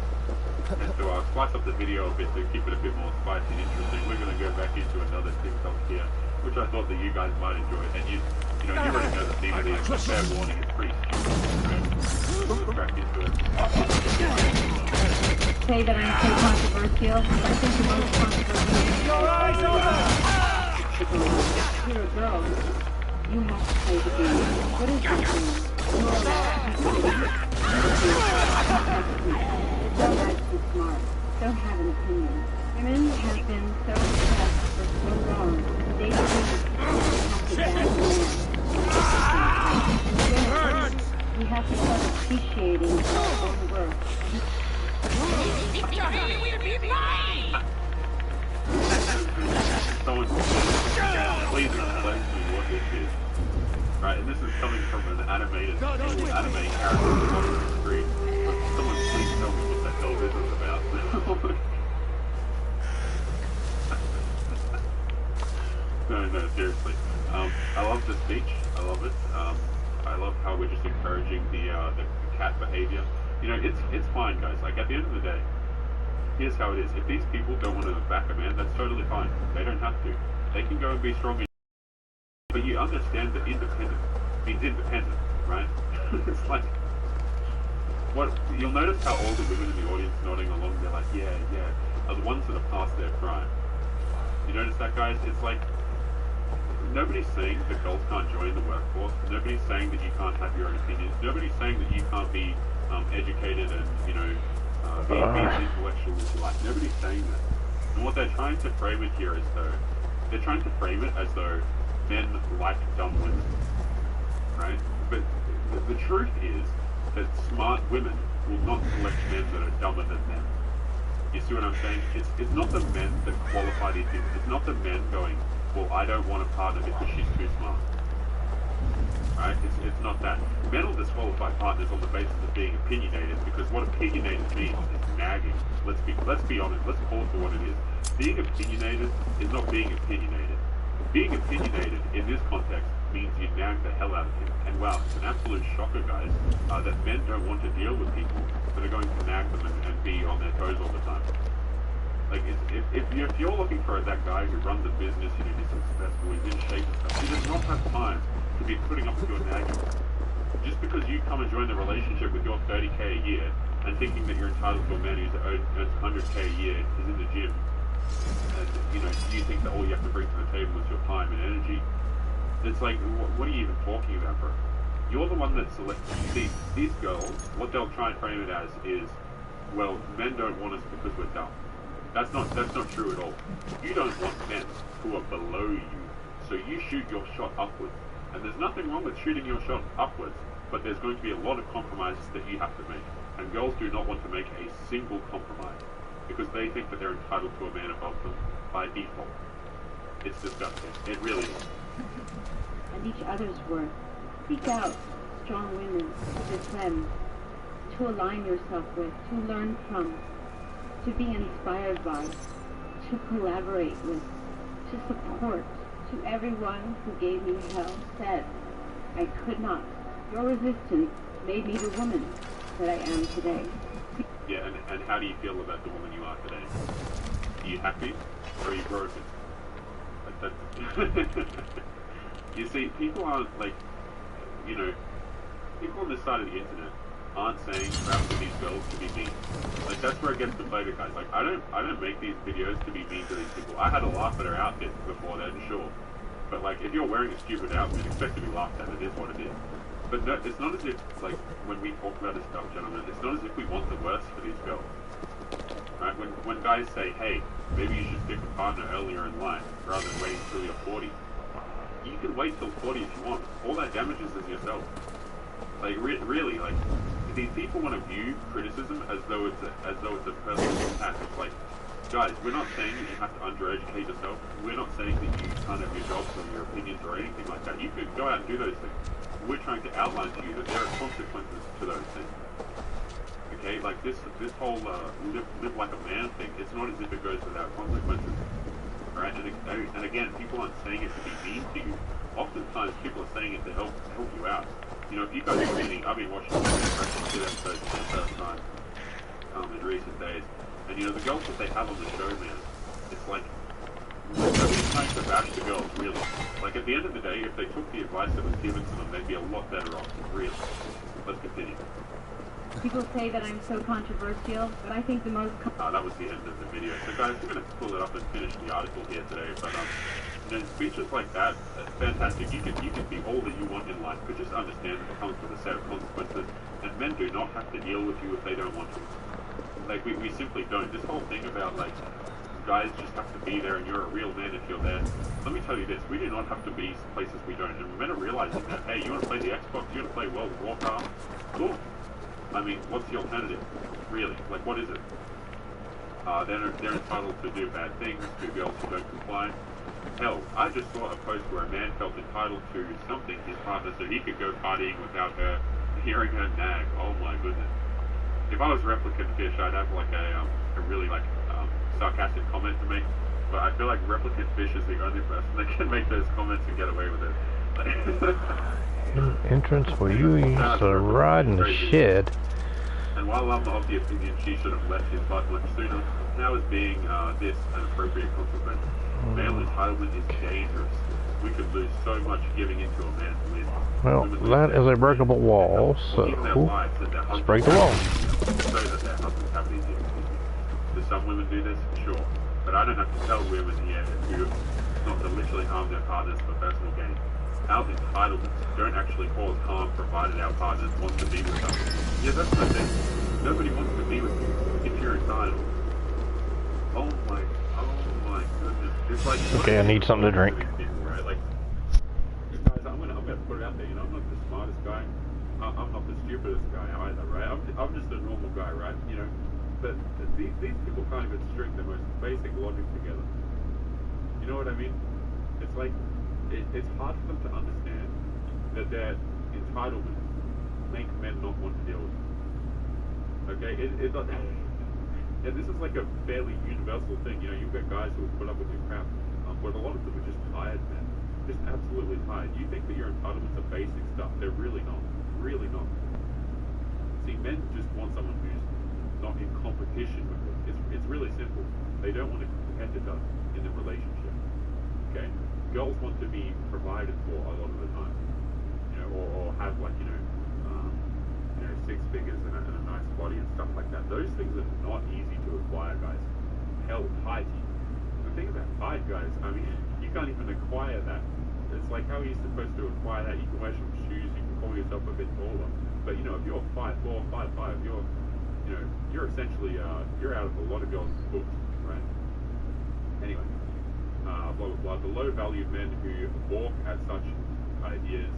And to spice up the video a bit, to keep it a bit more spicy and interesting, we're going to go back into another TikTok here, which I thought that you guys might enjoy. And you already know the theme of these, but fair warning, it's pretty stupid. Let's crack into it. Say that I'm so controversial. I think the most controversial is your eyes over! You're a girl. You have to play the game. What is this game? You're allowed to play the game. Don't have to be smart. Don't have an opinion. Women have been so obsessed for so long. They believe they have to back the man. We have to start appreciating our own work. Someone please explain to me what this is. Right, and this is coming from an animated anime character on the screen. Someone please tell me what the hell this is about. No, seriously. I love the speech. I love it. I love how we're just encouraging the cat behavior. You know, it's fine, guys. Like, at the end of the day, here's how it is. If these people don't want to back a man, that's totally fine. They don't have to. They can go and be strong. But you understand that independent means independent, right? It's like, what you'll notice how all the women in the audience nodding along, they're like, yeah, are the ones that have passed their prime. You notice that, guys? It's like, nobody's saying that girls can't join the workforce. Nobody's saying that you can't have your own opinions. Nobody's saying that you can't be educated and, you know, be as intellectual as you like. Nobody's saying that. And what they're trying to frame it here is as though men like dumb women, right? But the truth is that smart women will not select men that are dumber than them. You see what I'm saying? It's not the men that qualify these things. It's not the men going, well, I don't want a partner because she's too smart. Right? It's not that. Men will disqualify partners on the basis of being opinionated, because what opinionated means is nagging. Let's be honest. Let's call it for what it is. Being opinionated is not being opinionated. Being opinionated in this context means you nag the hell out of him. And wow, it's an absolute shocker, guys, that men don't want to deal with people that are going to nag them and be on their toes all the time. Like, if you're looking for that guy who runs a business, you know, he's successful, he's in shape and stuff, he does not have time to be putting up with your nagging. Just because you come and join the relationship with your 30k a year and thinking that you're entitled to a man who earns 100k a year, is in the gym, and, you know, you think that all you have to bring to the table is your time and energy, it's like, what are you even talking about, bro? You're the one that selects. See, these girls, what they'll try and frame it as is, well, men don't want us because we're dumb. That's not true at all. You don't want men who are below you, so you shoot your shot upwards. And there's nothing wrong with shooting your shot upwards, but there's going to be a lot of compromises that you have to make. And girls do not want to make a single compromise, because they think that they're entitled to a man above them by default. It's disgusting. It really is. And each other's worth. Seek out strong women to defend, to align yourself with, to learn from, to be inspired by, to collaborate with, to support. To everyone who gave me hell, said I could not. Your resistance made me the woman that I am today. Yeah, and how do you feel about the woman you are today? Are you happy or are you broken? You see, people aren't like, you know, people on this side of the internet aren't saying crap to these girls to be mean. Like, that's where it gets deflated, guys. Like, I don't make these videos to be mean to these people. I had a laugh at her outfit before then, sure. But like, if you're wearing a stupid outfit, expect to be laughed at. It is what it is. But no, it's not as if, like, when we talk about this stuff, gentlemen, it's not as if we want the worst for these girls. Right? When guys say, hey, maybe you should pick a partner earlier in life rather than waiting till you're 40, you can wait till 40 if you want. All that damages is yourself. Like, really, like, these people want to view criticism as though it's a personal attack. It's like, guys, we're not saying that you have to undereducate yourself. We're not saying that you can't have your jobs or your opinions or anything like that. You could go out and do those things. We're trying to outline to you that there are consequences to those things. Okay, like this whole live like a man thing, it's not as if it goes without consequences. Right? And again, people aren't saying it to be mean to you. Oftentimes people are saying it to help you out. You know, if you guys are reading, I've been watching two episodes for the first time in recent days. And you know, the girls that they have on the show, man, it's like, they're trying to bash the girls, really. Like, at the end of the day, if they took the advice that was given to them, they'd be a lot better off, really. Let's continue. People say that I'm so controversial, but I think the most... that was the end of the video. So guys, we're going to pull it up and finish the article here today. But you know, speeches like that, fantastic. You can be all that you want in life, but just understand that it comes with a set of consequences. And men do not have to deal with you if they don't want to. Like, we simply don't. This whole thing about, like, guys just have to be there and you're a real man if you're there. Let me tell you this, we do not have to be places we don't. And men are realizing that, hey, you want to play the Xbox, you want to play World of Warcraft? Cool. I mean, what's the alternative? Really? Like, what is it? They're entitled to do bad things to girls who don't comply. Hell, I just saw a post where a man felt entitled to something his partner so he could go partying without her hearing her nag. Oh my goodness. If I was Replicant Fish, I'd have like a really like sarcastic comment to make. But I feel like Replicant Fish is the only person that can make those comments and get away with it. Entrance for you used to ride in the shed. And while I'm of the opinion she should have left his butt much sooner, how is being this an appropriate consequence? Male entitlement is dangerous. We could lose so much giving into a man's win. Well, that is a breakable wall, so let's break the wall. So that their husbands have these things. Do some women do this? Sure. But I don't have to tell women here who not to literally harm their partners for personal gain. Our entitlements don't actually cause harm provided our partners want to be with us. Yeah, that's the thing. Nobody wants to be with you if you're entitled. Oh my goodness. It's like, okay, I need something to drink. Right? Like, guys, I'm gonna put it out there, you know, I'm not the smartest guy. I'm not the stupidest guy either, right? I'm just a normal guy, right? You know, but these people can't even string the most basic logic together. You know what I mean? It's like, it's hard for them to understand that their entitlements make men not want to deal with them. Okay? And this is like a fairly universal thing. You know, you've got guys who will put up with your crap, but a lot of them are just tired, man. Just absolutely tired. You think that your entitlements are basic stuff. They're really not. Really not. See, men just want someone who's not in competition with them. It's really simple. They don't want a competitor in the relationship. Okay? Girls want to be provided for a lot of the time. You know, or have like, you know, six figures and a nice body and stuff like that. Those things are not easy to acquire, guys. Hell, height. The thing about height, guys, I mean, you can't even acquire that. It's like, how are you supposed to acquire that? You can wear some shoes, you can call yourself a bit taller. But, you know, if you're 5'4", 5'5", you're essentially, you're out of a lot of girls' books, right? Anyway, blah, blah, blah. The low-valued men who balk at such ideas,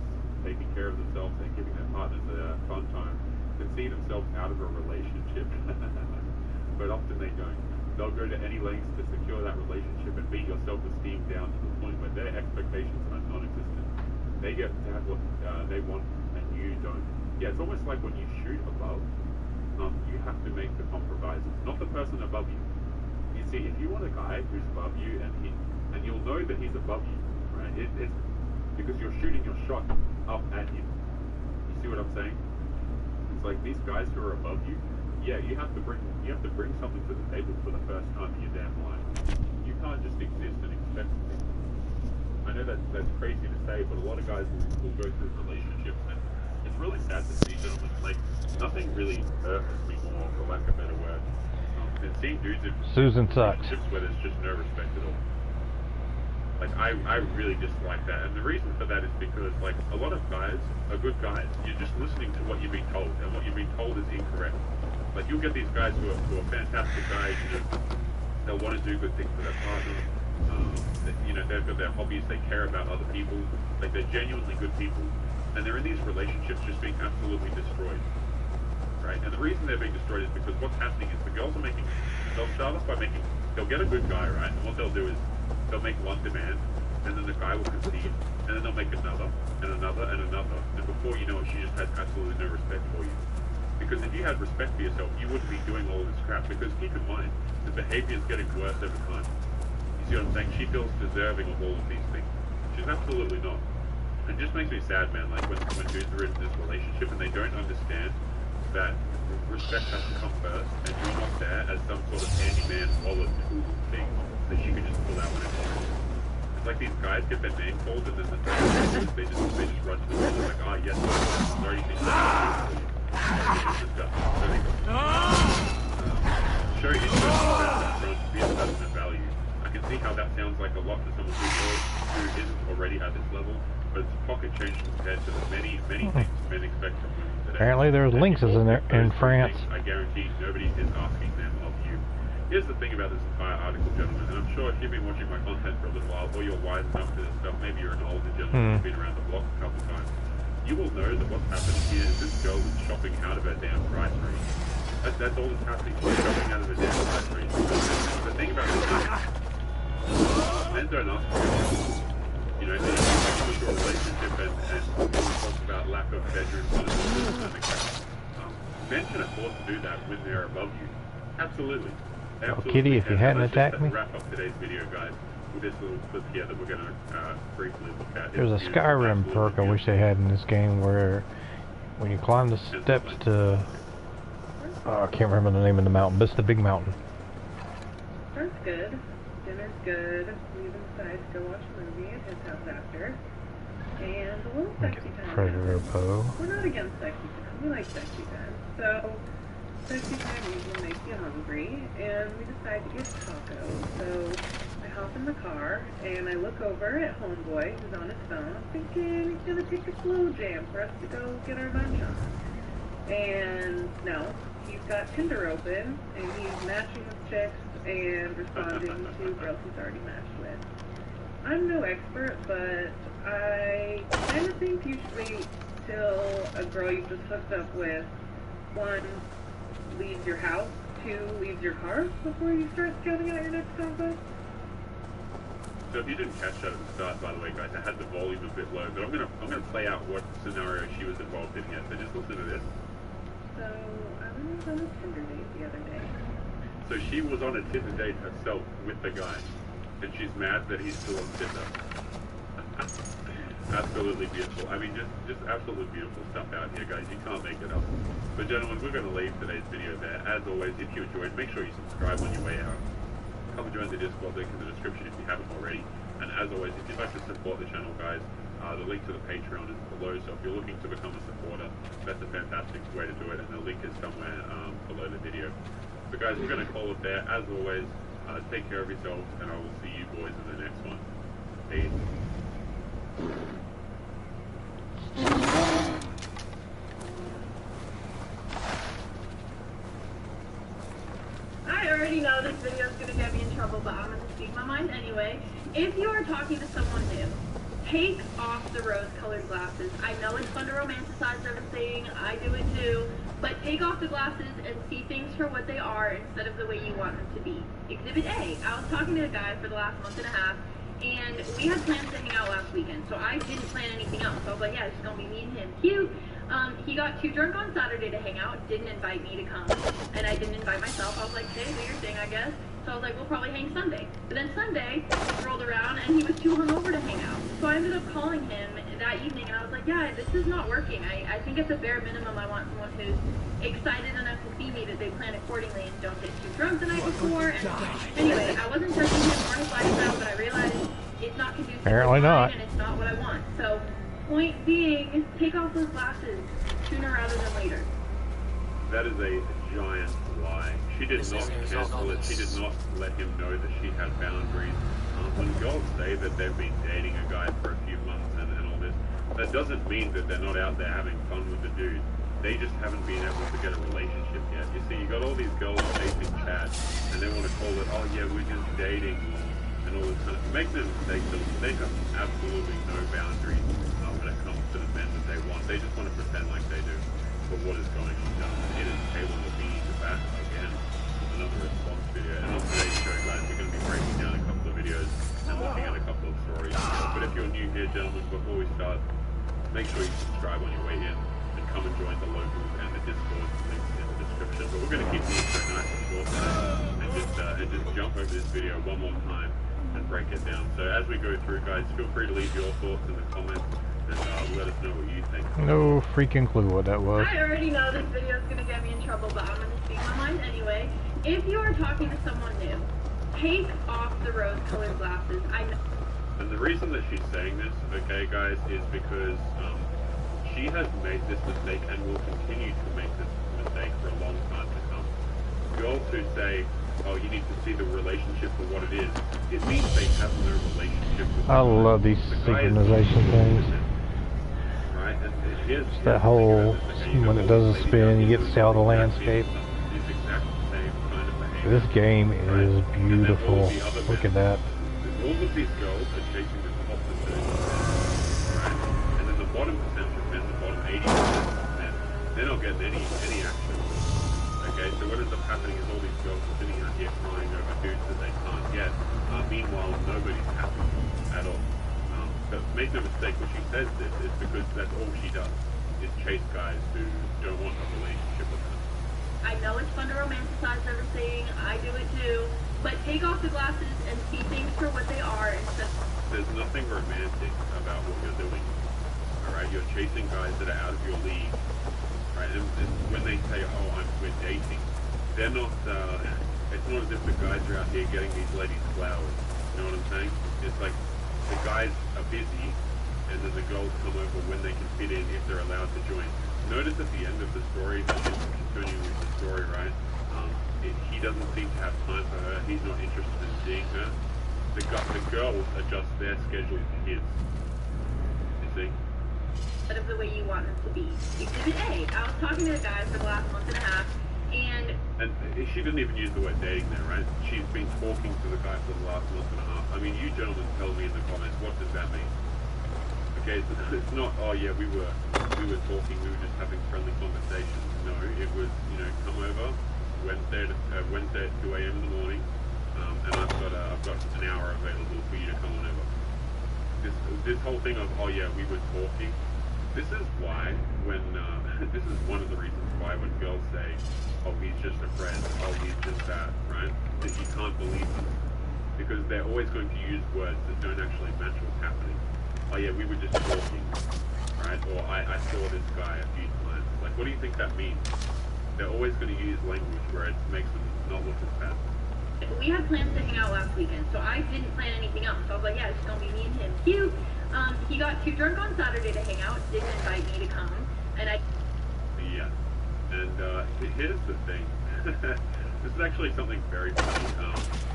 taking care of themselves and giving their partners a fun time, can see themselves out of a relationship. But often they don't. They'll go to any lengths to secure that relationship and beat your self-esteem down to the point where their expectations are non-existent. They get to have what they want and you don't. Yeah, it's almost like when you shoot above, you have to make the compromises, not the person above you. You see, if you want a guy who's above you and you'll know that he's above you, right? It's because you're shooting your shot up at him. You see what I'm saying? It's like these guys who are above you, yeah, you have to bring something to the table for the first time in your damn life. You can't just exist and expect things. I know that's crazy to say, but a lot of guys will go through relationships, and it's really sad to see, gentlemen. Like, nothing really hurts me more, for lack of a better word, than seeing dudes in Susan sucks. relationships where there's just no respect at all. Like, I really dislike that. And the reason for that is because, like, a lot of guys are good guys. You're just listening to what you're being told, and what you're being told is incorrect. Like, you'll get these guys who are fantastic guys, you know, they'll want to do good things for their partner. You know, they've got their hobbies, they care about other people, like, they're genuinely good people. And they're in these relationships just being absolutely destroyed. Right? And the reason they're being destroyed is because what's happening is the girls are they'll start off by they'll get a good guy, right? And what they'll do is, they'll make one demand, and then the guy will concede, and then they'll make another, and another, and another. And before you know it, she just has absolutely no respect for you. Because if you had respect for yourself, you wouldn't be doing all of this crap. Because keep in mind, the behavior is getting worse over time. You see what I'm saying? She feels deserving of all of these things. She's absolutely not. It just makes me sad, man, like when dudes are in this relationship and they don't understand that respect has to come first, and you're not there as some sort of handyman wallet tool thing that she can just pull out when it comes. It's like these guys get their name called, and then the they just run to the door like, ah, yes, there's already things that show you investment value. I can see how that sounds like a lot to someone who isn't already at this level, but it's pocket change compared to the many things men expect from women today. Apparently there's lynxes in France. I guarantee nobody is asking them of you. Here's the thing about this entire article, gentlemen, and I'm sure if you've been watching my content for a little while, or you're wise enough to this stuff, maybe you're an older gentleman who's been around the block a couple times, you will know that what's happening here is this girl is shopping out of her damn price range. That's all that's happening. She's shopping out of her damn price range. The thing about this is, men don't ask for it. You know, they come into a relationship and talk about lack of bedroom furniture. Men can afford to do that when they're above you. Absolutely. Oh, Kitty, if you hadn't attacked me. Wrap up today's video, guys, with this little clip here that we're going to briefly look at. There's a Skyrim perk I wish they had in this game where when you climb the steps to... I can't remember the name of the mountain, but it's the big mountain. Start's good. Dinner's good. Leave inside to go watch a movie at his house after. And a little sexy time. Predator bow. We're not against sexy time. We like sexy time. So, sexy time usually makes you hungry. And we decide to get tacos. So, I hop in the car and I look over at Homeboy who's on his phone. I'm thinking he's going to take a slow jam for us to go get our lunch on. And no. He's got Tinder open, and he's matching with chicks and responding to girls he's already matched with. I'm no expert, but I kind of think you should wait till a girl you just hooked up with, 1, leaves your house, 2, leaves your car before you start scouting out your next conquest. So if you didn't catch that at the start, by the way, guys, I had the volume a bit low, but I'm gonna play out what scenario she was involved in here. So just listen to this. So I was on a Tinder date the other day. So she was on a Tinder date herself with the guy, and she's mad that he's still on Tinder. Absolutely beautiful. I mean, just absolutely beautiful stuff out here, guys. You can't make it up. But gentlemen, we're going to leave today's video there. As always, if you enjoyed, make sure you subscribe on your way out. Come and join the Discord, link in the description if you haven't already. And as always, if you'd like to support the channel, guys, the link to the Patreon is below, so if you're looking to become a supporter, that's a fantastic way to do it, and the link is somewhere below the video. But guys, we're going to call it there. As always, take care of yourselves, and I will see you boys in the next one. Peace. I already know this video is going to get me in trouble, but I'm going to speak my mind anyway. If you are talking to someone new, take off the rose-colored glasses. I know it's fun to romanticize everything. I do it too. But take off the glasses and see things for what they are instead of the way you want them to be. Exhibit A. I was talking to a guy for the last month and a half, and we had plans to hang out last weekend, so I didn't plan anything else. I was like, yeah, it's going to be me and him. Cute. He got too drunk on Saturday to hang out, didn't invite me to come, and I didn't invite myself. I was like, hey, do your thing, I guess. So I was like, we'll probably hang Sunday. But then Sunday rolled around, and he was too hungover to hang out. So I ended up calling him that evening, and I was like, yeah, this is not working. I think at the bare minimum, I want someone who's excited enough to see me that they plan accordingly and don't get too drunk the night before. And anyway, I wasn't judging him or his lifestyle, but I realized it's not conducive to mine, and it's not what I want. So point being, take off those glasses sooner rather than later. That is a giant lie. She did not cancel it. She did not let him know that she had boundaries. When girls say that they've been dating a guy for a few months and all this, that doesn't mean that they're not out there having fun with the dude. They just haven't been able to get a relationship yet. You see, you got all these girls chasing Chad, and they want to call it, oh yeah, we're just dating, and all this kind of. Make no mistake, they have absolutely no boundaries when it comes to the men that they want. They just want to pretend like they do. But what is going on down there? It is Taylor Levine back again with another response video. And on today's show, guys, we're going to be breaking down a couple of videos and looking at a couple of stories. But if you're new here, gentlemen, before we start, make sure you subscribe on your way in. Come and join the locals and the Discord links in the description. But we're going to keep the intro nice and short and just jump over this video one more time and break it down. So as we go through, guys, feel free to leave your thoughts in the comments and let us know what you think. No freaking clue what that was. I already know this video is going to get me in trouble, but I'm going to speak my mind anyway. If you are talking to someone new, take off the rose-colored glasses. I know. And the reason that she's saying this, okay, guys, is because she has made this mistake and will continue to make this mistake for a long time to come. Girls who say, oh, you need to see the relationship for what it is, it means they have no relationship with I love these synchronization things. Right? And here's that whole, when it does a spin, you get to see all the landscape. This game is beautiful. Look at that. All of these girls are chasing the top of 30%, right? And then the bottom percentage of men, the bottom 80% of men, they're not getting any action. Okay, so what ends up happening is all these girls are sitting out here crying over dudes that they can't get. Meanwhile, nobody's happy at all. But make no mistake, when she says this, it's because that's all she does, is chase guys who don't want a relationship with her. I know it's fun to romanticize everything, I do it too, but take off the glasses and see things for what they are instead. There's nothing romantic about what you're doing. Alright, you're chasing guys that are out of your league. Right, and when they say, oh, we're dating, they're not, it's not as if the guys are out here getting these ladies flowers. You know what I'm saying? It's like the guys are busy, and then the girls come over when they can fit in if they're allowed to join. Notice at the end of the story, that is continuing with the story, right? He doesn't seem to have time for her. He's not interested in seeing her. The girls adjust their schedule to his. You see? Instead of the way you want them to be. Exhibit A. I was talking to a guy for the last month and a half, and she didn't even use the word dating there, right? She's been talking to the guy for the last month and a half. I mean, you gentlemen tell me in the comments, what does that mean? Okay, it's not, oh yeah, we were talking, we were just having friendly conversations. No, it was, come over Wednesday at 2 a.m. in the morning, and I've got an hour available for you to come on over. This whole thing of, oh yeah, we were talking, this is why when, this is one of the reasons why when girls say, oh, he's just a friend, oh, he's just that, right? That you can't believe them. Because they're always going to use words that don't actually match what's happening. Oh yeah, we were just talking, right? Or I saw this guy a few times. Like, what do you think that means? They're always going to use language where it makes them not look as bad. We had plans to hang out last weekend, so I didn't plan anything else. So I was like, yeah, it's going to be me and him. Cute. He got too drunk on Saturday to hang out, didn't invite me to come, and I... Yeah. And here's the thing. This is actually something very funny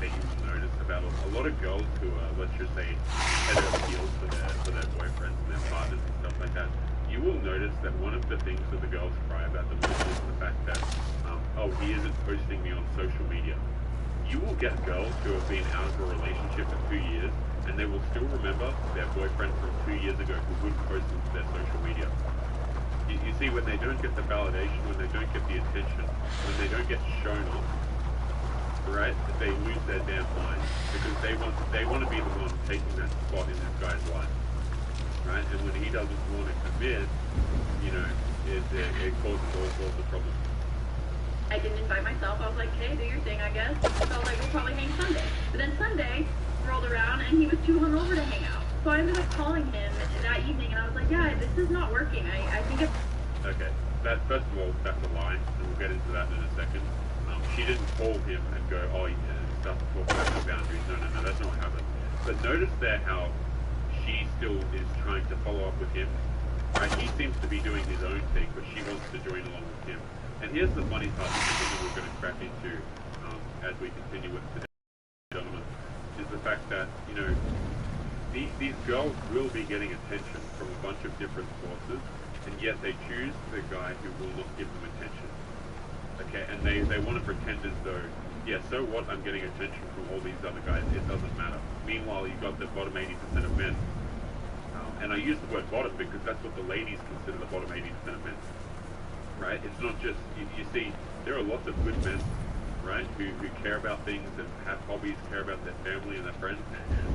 that you will notice about a lot of girls who are, let's just say, head over heels for their boyfriends and their partners and stuff like that. You will notice that one of the things that the girls cry about the most is the fact that, oh, he isn't posting me on social media. You will get girls who have been out of a relationship for 2 years, and they will still remember their boyfriend from 2 years ago who wouldn't post them to their social media. You see, when they don't get the validation, when they don't get the attention, when they don't get shown off, right, they lose their damn mind because they want to be the one taking that spot in this guy's life, right? And when he doesn't want to commit, it causes all sorts of problems. I didn't invite myself. I was like, hey, do your thing, I guess. So I was like, we'll probably hang Sunday. But then Sunday rolled around and he was too hungover to hang out. So I ended up calling him that evening and I was like, yeah, this is not working. I think it's... Okay, first of all, that's a lie, and we'll get into that in a second. She didn't call him and go, oh, yeah, start to talk about the boundaries. No, that's not what happened. But notice there how she still is trying to follow up with him. Right? He seems to be doing his own thing, but she wants to join along with him. And here's the funny part that we're going to crack into as we continue with today's gentlemen, is the fact that, these girls will be getting attention from a bunch of different sources, and yet they choose the guy who will not give them attention. Okay, and they want to pretend as though, yeah, so what, I'm getting attention from all these other guys, it doesn't matter. Meanwhile, you've got the bottom 80% of men. And I use the word bottom because that's what the ladies consider the bottom 80% of men. Right? It's not just, you see, there are lots of good men, right, who care about things and have hobbies, care about their family and their friends.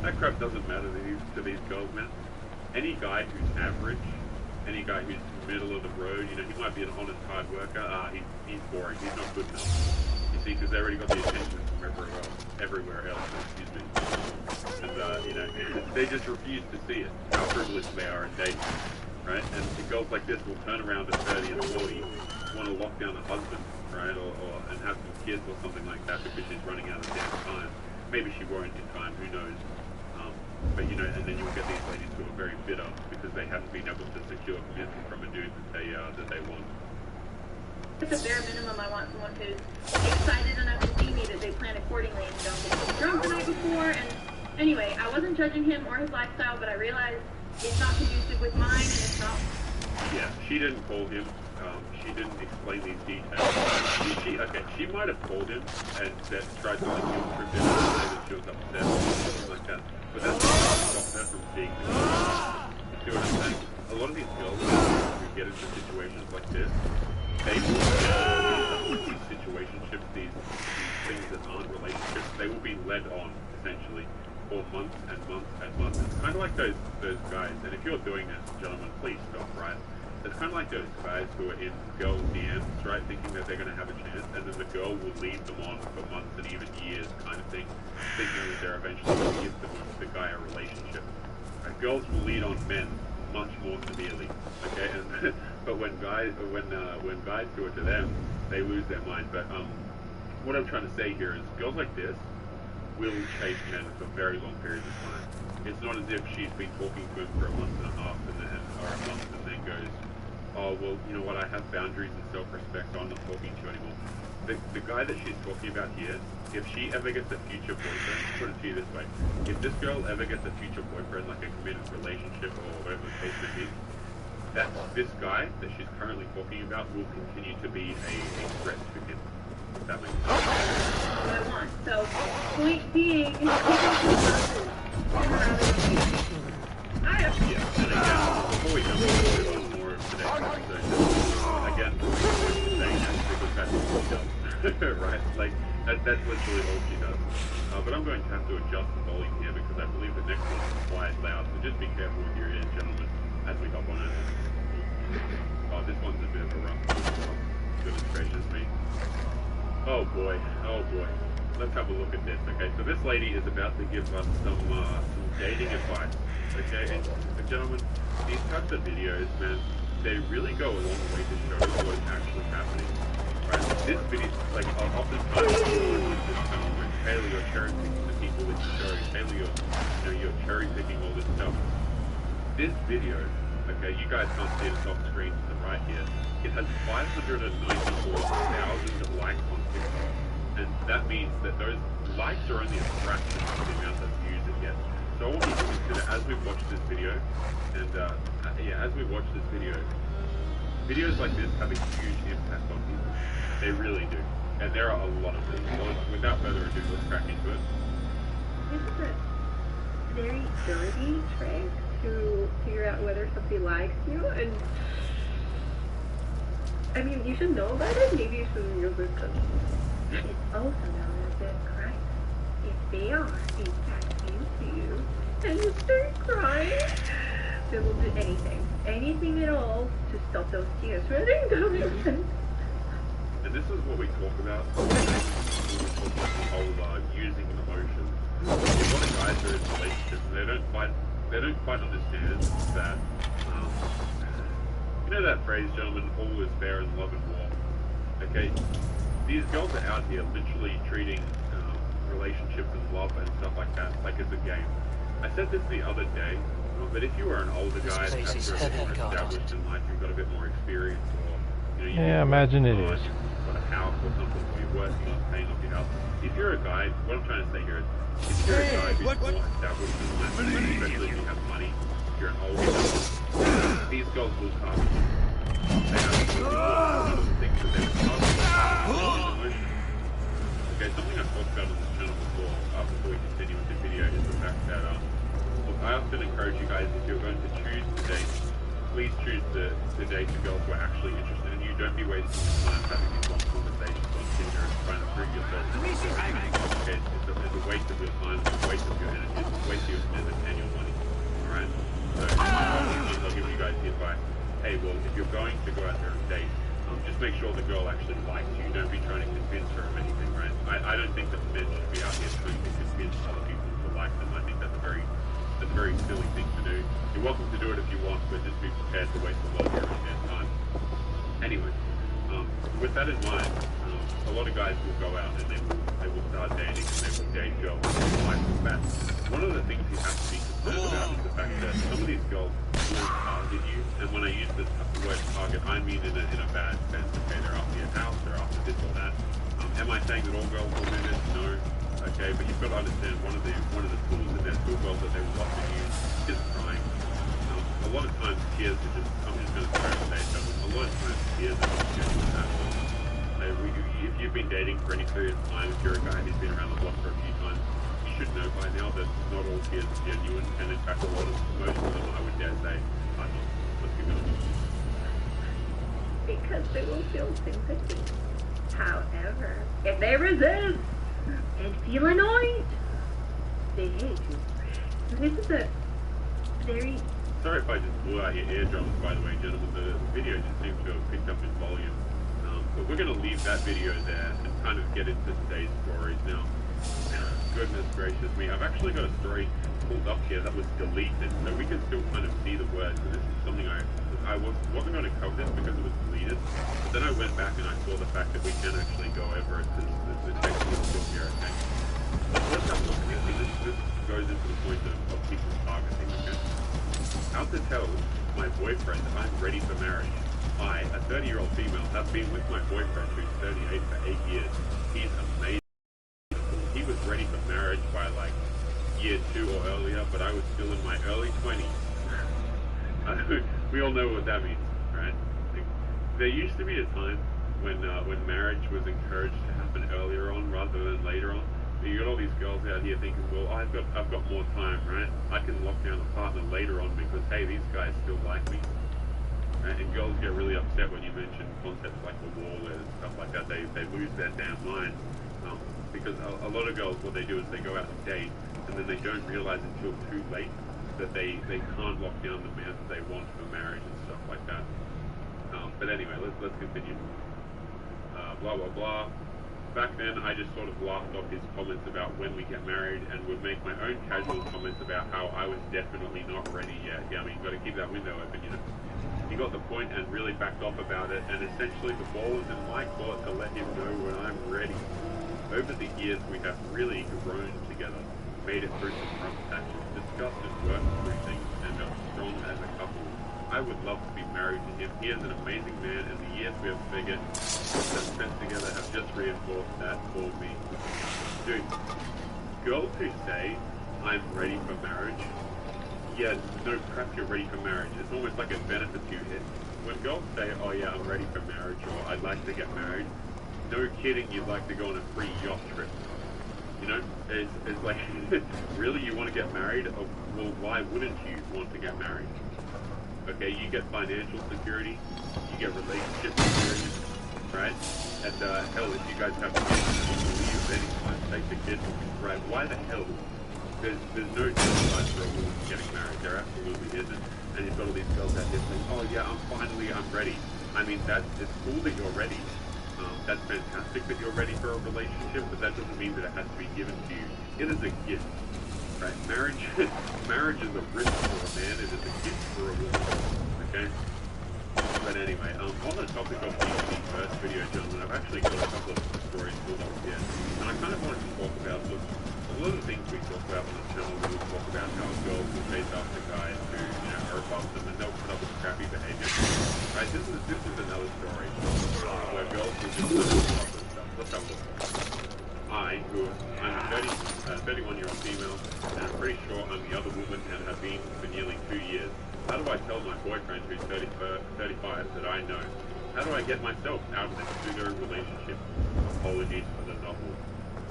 That crap doesn't matter to these girls, man. Any guy who's average, any guy who's middle of the road, you know, he might be an honest hard worker, he's boring, he's not good enough. You see, because they already got the attention from everywhere else, excuse me. And, you know, they just refuse to see it, how privileged they are in dating, right? And girls like this will turn around at 30 and 40, want to lock down a husband, right, and have some kids or something like that because she's running out of damn time. Maybe she won't in time, who knows? But, you know, and then you'll get these ladies who are very bitter because they haven't been able to secure commitment from a dude that they want. At the bare minimum, I want someone who's excited enough to see me that they plan accordingly and don't get drunk the night before. And anyway, I wasn't judging him or his lifestyle, but I realized it's not conducive with mine, and it's not. Yeah, she didn't call him. She didn't explain these details. She might have called him and tried to like guilt trip him and say that she was upset or something like that. But that's not stop her from seeing the You see what I'm saying? A lot of these girls who get into situations like this, they will get these situationships, these things that aren't relationships, they will be led on, essentially, for months and months and months. It's kind of like those guys, and if you're doing this, gentlemen, please stop, right? It's kind of like those guys who are in girls' DMs, right, thinking that they're going to have a chance, and then the girl will lead them on for months and even years, kind of thing, thinking that they're eventually going to give the guy a relationship. Girls will lead on men much more severely, okay? And but when guys do it to them, they lose their mind. But what I'm trying to say here is, girls like this will chase men for very long periods of time. It's not as if she's been talking to him for a month and a half, or a month, and then goes, oh, well, you know what, I have boundaries and self-respect, so I'm not talking to you anymore. The guy that she's talking about here, if she ever gets a future boyfriend, put it to you this way, if this girl ever gets a future boyfriend, like a committed relationship or whatever the case may be, this guy that she's currently talking about will continue to be a threat to him. If that makes sense. What I want. So, point being, and again, before we jump into on more of today's episode, again, we're saying that because that's what she does, right? Like, that's literally all she does. But I'm going to have to adjust the volume here because I believe the next one is quite loud, so just be careful with your ears, gentlemen, as we hop on it. Oh, this one's a bit of a rough one. Goodness gracious me. Oh boy, oh boy. Let's have a look at this, okay? So this lady is about to give us some dating advice, okay? And gentlemen, these types of videos, man, they really go a long way to show what is actually happening, right? This video, like, oftentimes, this Taylor, you're cherry picking the people that you show, Taylor, you're cherry picking all this stuff. This video, okay, you guys can't see it off screen to the right here. It has 594,000 likes on TikTok. And that means that those likes are only a fraction of the amount of views it gets. So I want you to consider, as we watch this video, and as we watch this video, videos like this have a huge impact on people. They really do. And there are a lot of them. So without further ado, let's crack into it. This is a very dirty trick to figure out whether somebody likes you, and I mean, you should know about it. Maybe you shouldn't use it. It's also known as a crime. If they are in fact into you and you start crying, they will do anything at all to stop those tears running down your face. And this is what we talk about when we talk about the whole using emotions. A lot of guys are in relationships and they don't quite understand that. You know that phrase, gentlemen, all is fair in love and war. Okay, these girls are out here literally treating relationships and love and stuff like that like it's a game. I said this the other day, but if you are an older guy, perhaps you're a bit more established in life, you've got a bit more experience, or you know, yeah, imagine it is. You've got a house or something, worth not paying off your house. If you're a guy, what I'm trying to say here is, if you're a guy who's more established in life, especially if you have money, if you're an older guy, these girls will target you. They absolutely will. One of the things that they will target you. Okay, something I've talked about on this channel before we continue with the video, is the fact that, look, I often encourage you guys, if you're going to choose to date, please choose to date the girls who are actually interested in you. Don't be wasting your time having these long conversations on Tinder and trying to prove yourself. Okay, it's a waste of your time, it's a waste of your energy, it's a waste of your and your money. Alright? So, I'll give you guys the advice. Hey, well, if you're going to go out there and date, just make sure the girl actually likes you. Don't be trying to convince her of anything, right? I don't think that men should be out here trying to convince other people to like them. I think that's a very silly thing to do. You're welcome to do it if you want, but just be prepared to waste a lot of your own time. Anyway, with that in mind, a lot of guys will go out and they will start dating and they will date girls and they like them back. One of the things you have to be concerned about is the fact that some of these girls will target you, and when I use the word target, I mean in a bad sense. Okay, they're after your house, they're after this or that. Am I saying that all girls will do this? No. Okay, but you've got to understand one of the tools in their tool belt that they will often use is crying. A lot of times tears are just, I'm just going to try to say something, a lot of times tears are not genuine at all. If you've been dating for any period of time, if you're a guy who's been around the block for a few times, you should know by now that not all tears are genuine, and in fact most of them, I would dare say, are not. Let's be honest. Because they will feel sympathy. However, if they resist and feel annoyed, they hate you. This is a very... Sorry if I just blew out your eardrums, by the way, gentlemen. The video just seems to have picked up in volume. But we're going to leave that video there and kind of get into today's stories now. Goodness gracious me. I've actually got a story pulled up here that was deleted, so we can still kind of see the words. And this is something I wasn't going to cover this because it was deleted, but then I went back and I saw the fact that we can actually go over it because the text is still here, okay? Let's have a look at this. This goes into the point of people targeting, okay? How to tell my boyfriend I'm ready for marriage. I, a 30-year-old female, have been with my boyfriend who's 38 for 8 years. He's amazing. He was ready for marriage by like year 2 or earlier, but I was still in my early 20s. We all know what that means, right? There used to be a time when marriage was encouraged to happen earlier on rather than later on. You got all these girls out here thinking, well, I've got more time, right? I can lock down a partner later on because hey, these guys still like me. Right? And girls get really upset when you mention concepts like the wall and stuff like that. They lose their damn mind because a lot of girls, what they do is they go out and date, and then they don't realize until too late that they can't lock down the man that they want for marriage and stuff like that. But anyway, let's continue. Blah blah blah. Back then, I just sort of laughed off his comments about when we get married and would make my own casual comments about how I was definitely not ready yet. Yeah, I mean, you've got to keep that window open, you know. He got the point and really backed off about it, and essentially the ball was in my court to let him know when I'm ready. Over the years, we have really grown together, made it through some rough patches, discussed and worked through things, and are strong as a couple. I would love to be married to him. He is an amazing man, and the years we have spent together have just reinforced that for me. Dude, girls who say, I'm ready for marriage, yeah, no crap, you're ready for marriage. It's almost like it benefits you. When girls say, oh yeah, I'm ready for marriage, or I'd like to get married, no kidding, you'd like to go on a free yacht trip. You know, it's like, really, you want to get married? Oh, well, why wouldn't you want to get married? Okay, you get financial security, you get relationship security, right? And hell, if you guys have kids, you can leave at any time, take the kids, right? Why the hell? There's no downside for a woman getting married. There absolutely isn't. And you've got all these girls out there saying, oh yeah, I'm ready. I mean, it's cool that you're ready. That's fantastic that you're ready for a relationship, but that doesn't mean that it has to be given to you. It is a gift. Right? Marriage is a risk for a man, it is a gift for a woman. Okay? But anyway, on the topic of the first video, gentlemen, I've actually got a couple of stories pulled up here. And I kind of wanted to talk about, look, a lot of the things we talk about on the channel, we will talk about how girls will chase after guys who, you know, are above them and they'll put up with crappy behavior. Right? This is another story where girls will just put up with stuff. The couple. I'm a 31-year-old female, and I'm pretty sure I'm the other woman and have been for nearly 2 years. How do I tell my boyfriend, who's 35, that I know? How do I get myself out of this pseudo relationship? Apologies for the novel.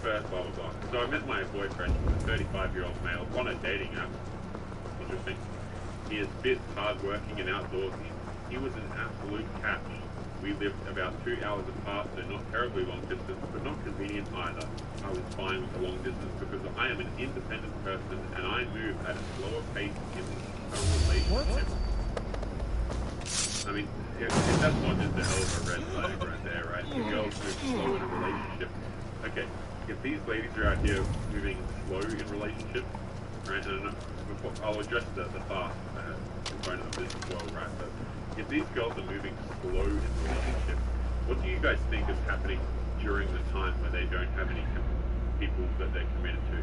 First, blah blah blah. So I met my boyfriend, who's a 35-year-old male, on a dating app. Interesting. He is fit, hard-working, and outdoorsy. He was an absolute catch. We lived about 2 hours apart, so not terribly long distance, but not convenient either. I was fine with the long distance because I am an independent person and I move at a slower pace in a relationship. I mean, if that's not just a hell of a red flag right there, right? If girls move slow in a relationship. Okay, if these ladies are out here moving slow in relationships, right, and I'll address the fast component of this as well, right? So, if these girls are moving slow in relationships, what do you guys think is happening during the time where they don't have any people that they're committed to?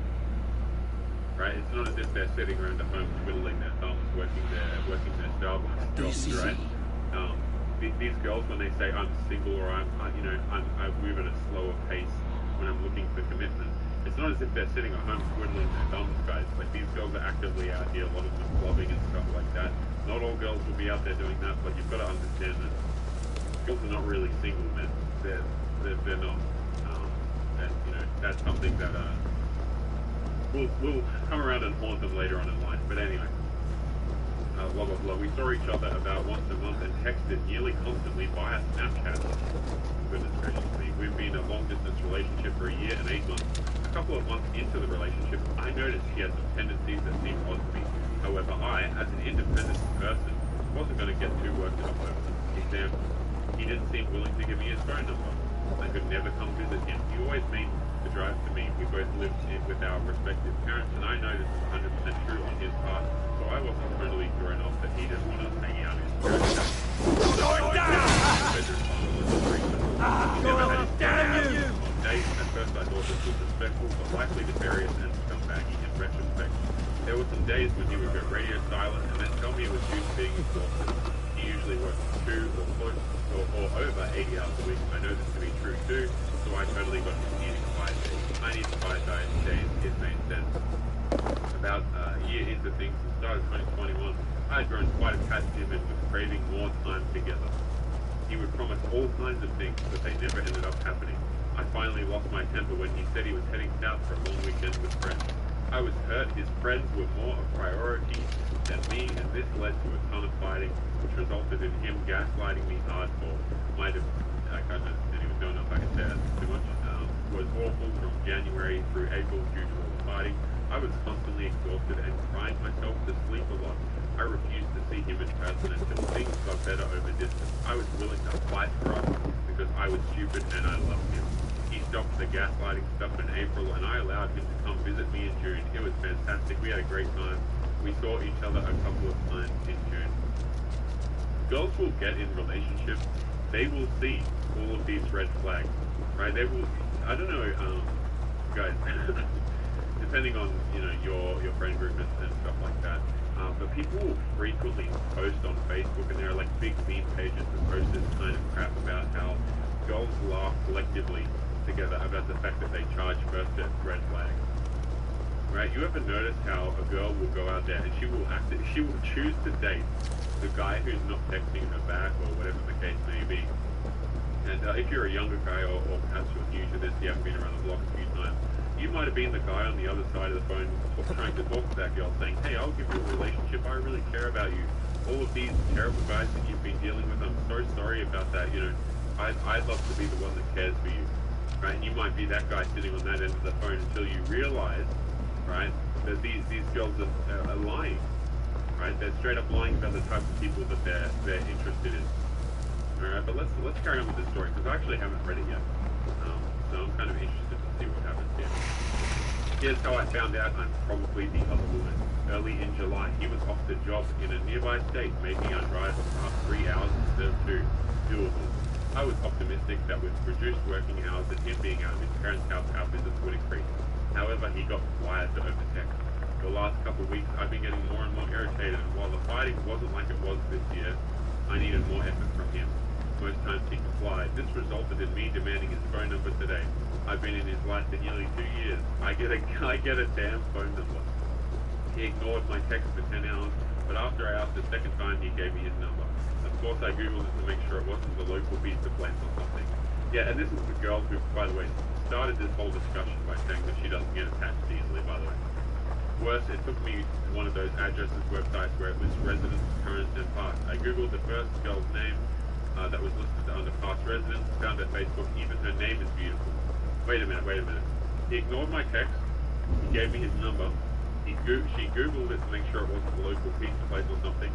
Right? It's not as if they're sitting around at home twiddling their thumbs, working their Starbucks jobs, right? These girls, when they say I'm single or I move at a slower pace when I'm looking for commitment, it's not as if they're sitting at home twiddling their thumbs, guys. Like, these girls are actively out here, a lot of them clubbing and stuff like that. Not all girls will be out there doing that, but you've got to understand that girls are not really single men. They're not. And that's something that will come around and haunt them later on in life. But anyway, blah blah blah. We saw each other about once a month and texted nearly constantly via Snapchat. Goodness gracious me. We've been in a long distance relationship for a year and 8 months. A couple of months into the relationship, I noticed he had some tendencies that seemed odd to me. However, I, as an independent person, wasn't going to get too worked up over them. Example, he didn't seem willing to give me his phone number. I could never come visit him. He always made the drive to me. We both lived with our respective parents, and I know this is 100% true on his part, so I wasn't totally thrown off that he didn't want us hanging out in his parents' house. At first I thought this was respectful, but likely nefarious and scumbaggy in retrospect. There were some days when he would go radio silent and then tell me it was due to being exhausted. He usually works 2 or close or over 80 hours a week. I know this to be true too, so I totally got him needing 5 days. I need 5 days, it made sense. About a year into things, the start of 2021, I had grown quite attached to him and was craving more time together. He would promise all kinds of things, but they never ended up happening. I finally lost my temper when he said he was heading south for a long weekend with friends. I was hurt his friends were more a priority than me, and this led to a ton of fighting, which resulted in him gaslighting me hardcore. I can't understand he was doing enough, I can say that too much. Was awful from January through April due to all the fighting. I was constantly exhausted and crying myself to sleep a lot. I refused to see him in person until things got better over distance. I was willing to fight for us because I was stupid and I loved him. He stopped the gaslighting stuff in April and I allowed him to come visit me in June. It was fantastic. We had a great time. We saw each other a couple of times in June. Girls will get in relationships. They will see all of these red flags, right? They will, I don't know, guys, depending on, your friend group and stuff like that, but people will frequently post on Facebook, and there are like big meme pages that post this kind of crap about how girls laugh collectively together about the fact that they charge first at red flags. Right? You ever notice how a girl will go out there and she will choose to date the guy who's not texting her back or whatever the case may be. And if you're a younger guy or perhaps you're new to this, you haven't been around the block a few times, you might have been the guy on the other side of the phone trying to talk to that girl saying, hey, I'll give you a relationship, I really care about you. All of these terrible guys that you've been dealing with, I'm so sorry about that, I'd love to be the one that cares for you. Right? And you might be that guy sitting on that end of the phone until you realize, right, that these girls are lying. Right? They're straight up lying about the type of people that they're interested in. Alright, but let's carry on with this story, because I actually haven't read it yet. So I'm kind of interested to see what happens here. Here's how I found out I'm probably the other woman. Early in July, he was offered a job in a nearby state, making our drive from 3 hours instead of 2 doable. I was optimistic that with reduced working hours and him being out of his parents' house, our visits would increase. However, he got wired to over text. The last couple of weeks, I've been getting more and more irritated, and while the fighting wasn't like it was this year, I needed more effort from him. Most times he complied. This resulted in me demanding his phone number today. I've been in his life for nearly 2 years. I get a damn phone number. He ignored my text for 10 hours, but after I asked the second time, he gave me his number. Of course, I googled it to make sure it wasn't the local pizza place or something. Yeah, and this is the girl who, by the way, started this whole discussion by saying that she doesn't get attached easily, by the way. Worse, it took me to one of those addresses websites where it lists residents, current, and past. I googled the first girl's name that was listed under past residents, found her Facebook, even her name is beautiful. Wait a minute. He ignored my text, he gave me his number, she googled it to make sure it wasn't the local pizza place or something,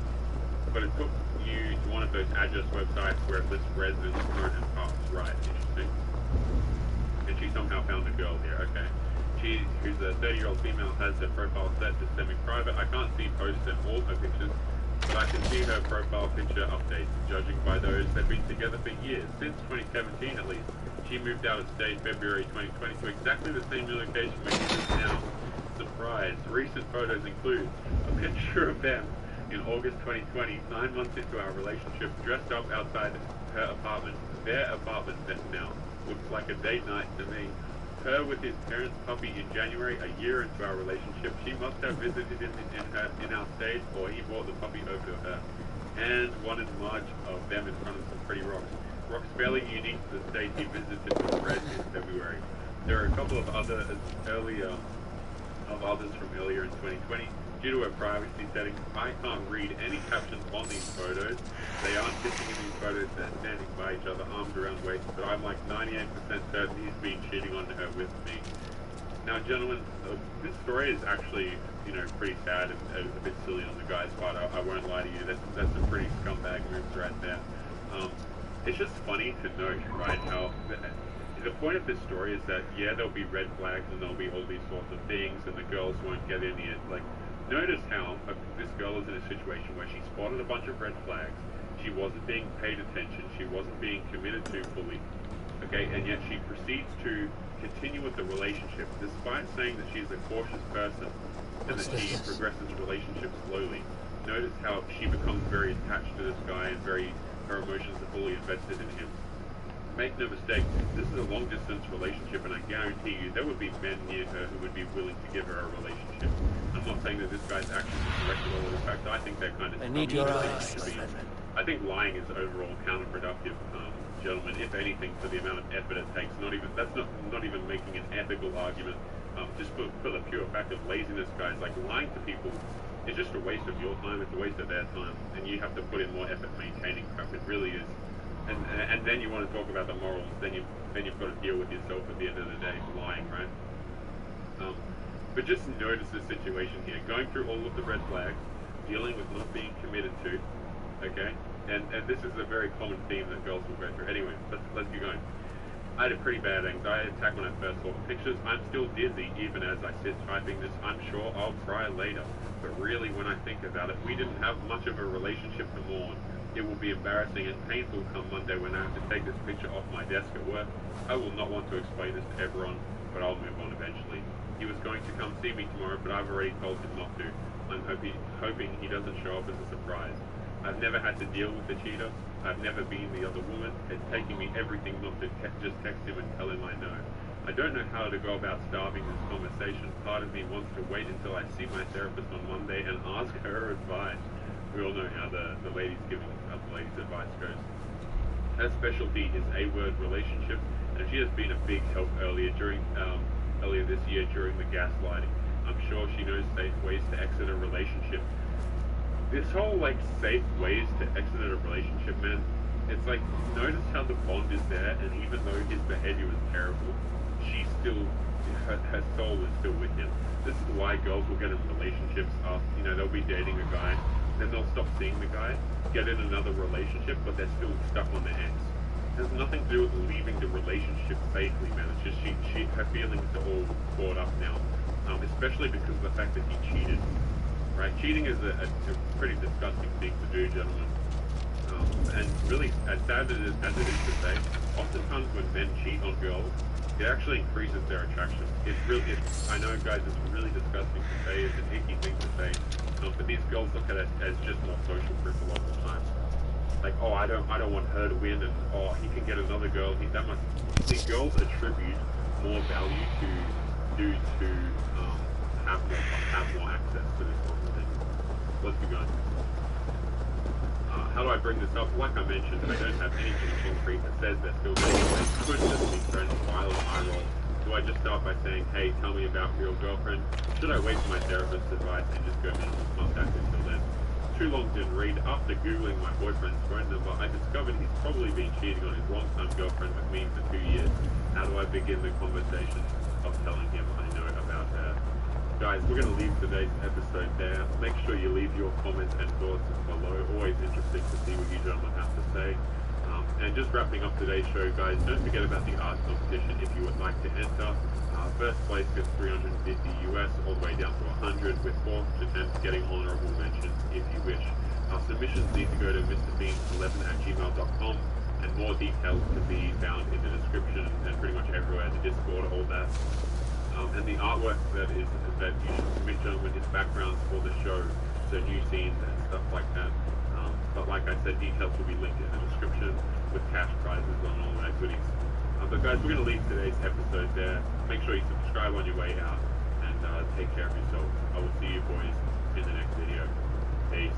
but it took you to one of those address websites where it lists residents, current, and past. Right, interesting. And she somehow found a girl here, okay. She, who's a 30-year-old female, has her profile set to semi-private. I can't see posts and all her pictures, but I can see her profile picture updates. Judging by those, they've been together for years, since 2017 at least. She moved out of state February 2020 to exactly the same location where he lives now. Surprise! Recent photos include a picture of them in August 2020, 9 months into our relationship, dressed up outside her apartment, their apartment now. Looks like a date night to me. Her with his parents' puppy in January, a year into our relationship. She must have visited him in our state, or he brought the puppy over to her. And one in March of them in front of some pretty rocks. Rocks fairly unique to the state he visited with Red in February. There are a couple of others from earlier in 2020. Due to her privacy settings, I can't read any captions on these photos. They aren't kissing in these photos, they're standing by each other, arms around waist, but I'm like 98% certain he's been cheating on her with me. Now, gentlemen, this story is actually, pretty sad and a bit silly on the guy's part. I won't lie to you, that's a pretty scumbag move right there. It's just funny to note, right, how the point of this story is that, yeah, there'll be red flags and there'll be all these sorts of things and the girls won't get any, notice how this girl is in a situation where she spotted a bunch of red flags, she wasn't being paid attention, she wasn't being committed to fully, okay, and yet she proceeds to continue with the relationship, despite saying that she's a cautious person and that she progresses relationships slowly. Notice how she becomes very attached to this guy and her emotions are fully invested in him. Make no mistake, this is a long-distance relationship, and I guarantee you there would be men near her who would be willing to give her a relationship. I'm not saying that this guy's actions are correct at all. In fact, I think they're kind of... I need your eyes. I think lying is overall counterproductive, gentlemen. If anything, for the amount of effort it takes, that's not even making an ethical argument. Just for the pure fact of laziness, guys, like lying to people is just a waste of your time. It's a waste of their time, and you have to put in more effort maintaining crap. It really is. And then you want to talk about the morals, then you've got to deal with yourself at the end of the day, lying, right? But just notice the situation here. Going through all of the red flags, dealing with not being committed to, okay? And this is a very common theme that girls will go through. Anyway, let's get going. I had a pretty bad anxiety attack when I first saw the pictures. I'm still dizzy even as I sit typing this. I'm sure I'll cry later. But really, when I think about it, we didn't have much of a relationship to mourn. It will be embarrassing and painful come Monday when I have to take this picture off my desk at work. I will not want to explain this to everyone, but I'll move on eventually. He was going to come see me tomorrow, but I've already told him not to. I'm hoping he doesn't show up as a surprise. I've never had to deal with the cheater. I've never been the other woman. It's taking me everything not to just text him and tell him I know. I don't know how to go about starting this conversation. Part of me wants to wait until I see my therapist on Monday and ask her advice. We all know how the ladies giving the ladies advice goes. Her specialty is A-word relationship, and she has been a big help earlier this year during the gaslighting. I'm sure she knows safe ways to exit a relationship. This whole safe ways to exit a relationship, man, it's notice how the bond is there, and even though his behavior was terrible, she still, her soul is still with him. This is why girls will get in relationships after, they'll be dating a guy, then they'll stop seeing the guy, get in another relationship, but they're still stuck on their ex. It has nothing to do with leaving the relationship safely, man. It's just her feelings are all caught up now, especially because of the fact that he cheated. Right? Cheating is a pretty disgusting thing to do, gentlemen. And really, as sad as it is to say, oftentimes when men cheat on girls, it actually increases their attraction. I know, guys, it's really disgusting to say, it's an icky thing to say, but these girls look at it as just more social proof a lot of the time. like, oh, I don't want her to win, and oh, he can get another girl. The girls attribute more value to dudes who have more access to this sort of thing. Let's keep going. How do I bring this up? Like I mentioned, I don't have anything concrete that says they're still dating. They could just be friends while in my role. Do I just start by saying, hey, tell me about your girlfriend? Should I wait for my therapist's advice and just go minimal contact until then? Too long didn't read. After Googling my boyfriend's phone number, I discovered he's probably been cheating on his long-time girlfriend with me for 2 years. How do I begin the conversation of telling him I know about her? Guys, we're going to leave today's episode there. Make sure you leave your comments and thoughts below. Always interesting to see what you gentlemen have to say. And just wrapping up today's show, guys, don't forget about the art competition if you would like to enter. First place gets 350 US, all the way down to 100, with 4th to 10th getting honorable mentions if you wish. Submissions need to go to mrbean11@gmail.com, and more details can be found in the description and pretty much everywhere, the Discord, all that. And the artwork that you should submit, gentlemen, is backgrounds for the show, so new scenes and stuff like that. But like I said, details will be linked in the description with cash prizes and all that goodies. But guys, we're going to leave today's episode there. Make sure you subscribe on your way out, and take care of yourself. I will see you boys in the next video. Peace.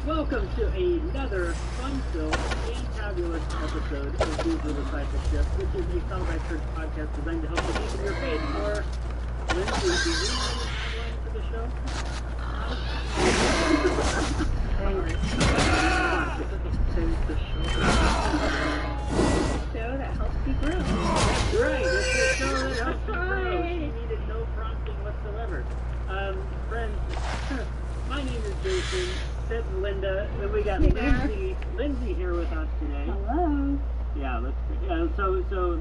Welcome to another fun-filled, fantabulous episode of These Are the Discipleship, which is a Celebrate Church podcast designed to help you deepen your faith. Or, Lindsay, do you know the tagline for the show? Show that helps you grow. That's right, it's the show that helps you grow. She needed no prompting whatsoever. Friends, my name is Jason. That's Linda, and we got Lindsay here with us today. Hello. Yeah, so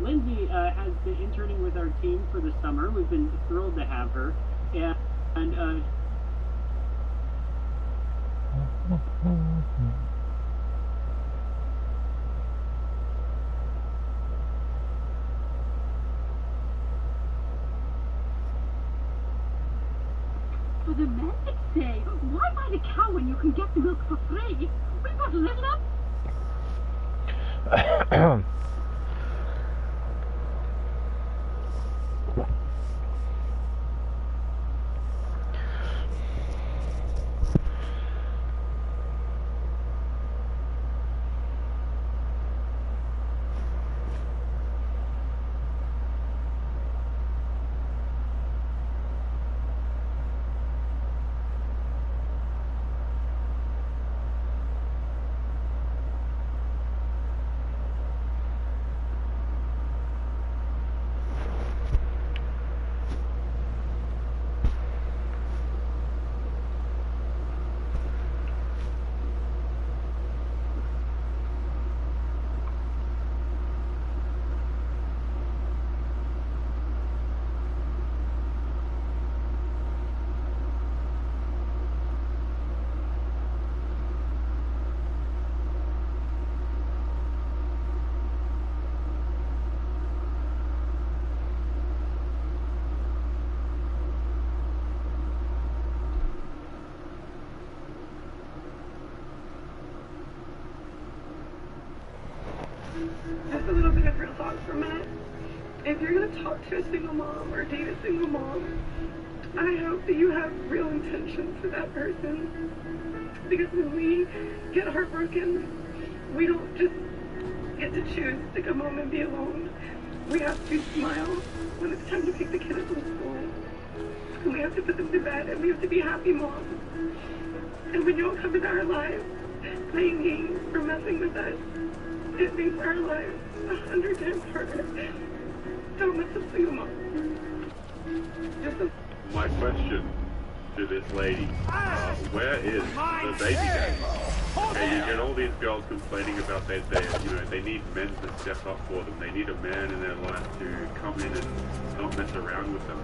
Lindsay has been interning with our team for the summer. We've been thrilled to have her, and For the men say, why buy the cow when you can get the milk for free? We got little up. Just a little bit of real talk for a minute. If you're going to talk to a single mom or date a single mom, I hope that you have real intentions for that person. Because when we get heartbroken, we don't just get to choose to come home and be alone. We have to smile when it's time to pick the kid up from school. And we have to put them to bed, and we have to be happy moms. And when you don't come into our lives, playing games or messing with us, it makes our lives 100 times harder. Don't miss a single mom. My question to this lady, where is the baby daddy? okay, you get all these girls complaining about they need men to step up for them. They need a man in their life to come in and not mess around with them.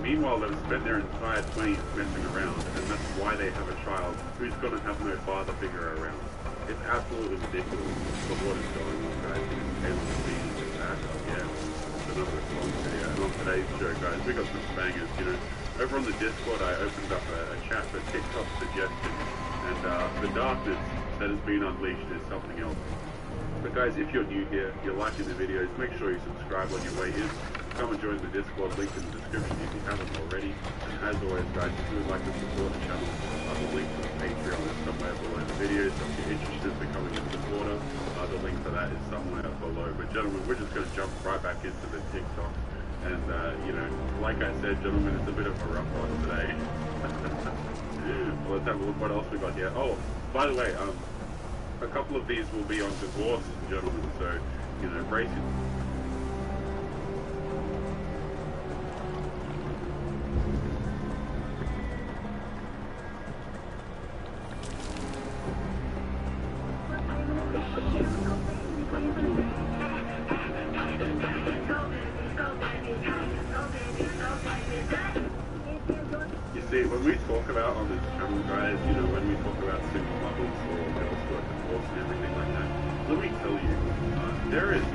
Meanwhile, they've spent their entire 20s messing around, and that's why they have a child who's going to have no father figure around. It's absolutely ridiculous for what is going on, guys. Taylor's being just that. Yeah, it's another response video. And on today's show, guys, we got some bangers, Over on the Discord, I opened up a chat for TikTok suggestions, and the darkness that has been unleashed is something else. But guys, if you're new here, you're liking the videos, make sure you subscribe on your way in. Come and join the Discord, link in the description if you haven't already. And as always, guys, if you would like to support the channel, the link to the Patreon is somewhere below the video, so if you're interested in becoming a supporter, the link for that is somewhere below. But gentlemen, we're just going to jump right back into the TikTok. And, like I said, gentlemen, it's a bit of a rough one today. Well, let's have a look what else we got here. Oh, by the way, a couple of these will be on divorce, gentlemen, so, brace it. See, when we talk about on this channel, guys, when we talk about single mothers or girls who are divorced and everything like that, let me tell you, there is,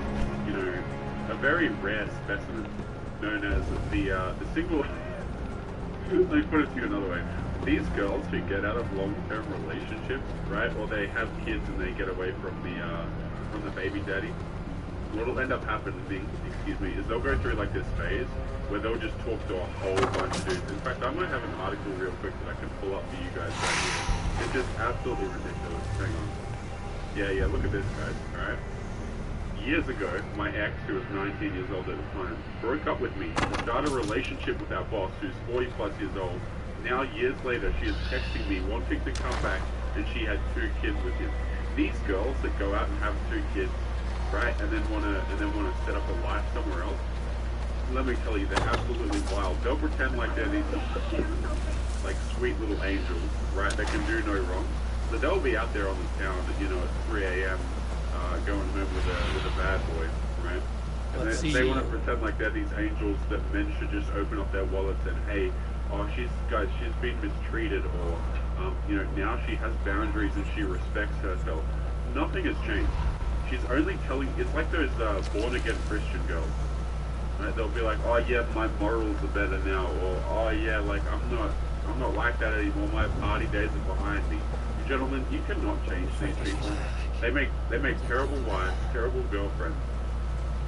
a very rare specimen known as the single. Let me put it to you another way. These girls who get out of long-term relationships, right, or they have kids and they get away from the baby daddy. What'll end up happening, is they'll go through like this phase where they'll just talk to a whole bunch of dudes. In fact, I might have an article real quick that I can pull up for you guys right here. It's just absolutely ridiculous. Hang on. Yeah, look at this, guys, alright? Years ago, my ex, who was 19 years old at the time, broke up with me to start a relationship with our boss, who's 40 plus years old. Now, years later, she is texting me, wanting to come back, and she had 2 kids with him. These girls that go out and have 2 kids, right, and then wanna set up a life somewhere else. Let me tell you, they're absolutely wild. They'll pretend like they're these like sweet little angels, right? They can do no wrong. So they'll be out there on the town, at 3 a.m. Going home with a bad boy, right? And they want to pretend like they're these angels that men should just open up their wallets and, hey, she's been mistreated, or now she has boundaries and she respects herself. Nothing has changed. She's only telling. It's like those born-again Christian girls. Right? They'll be like, oh yeah, my morals are better now, or oh yeah, like I'm not like that anymore. My party days are behind me. Gentlemen, you cannot change these people. They make terrible wives, terrible girlfriends.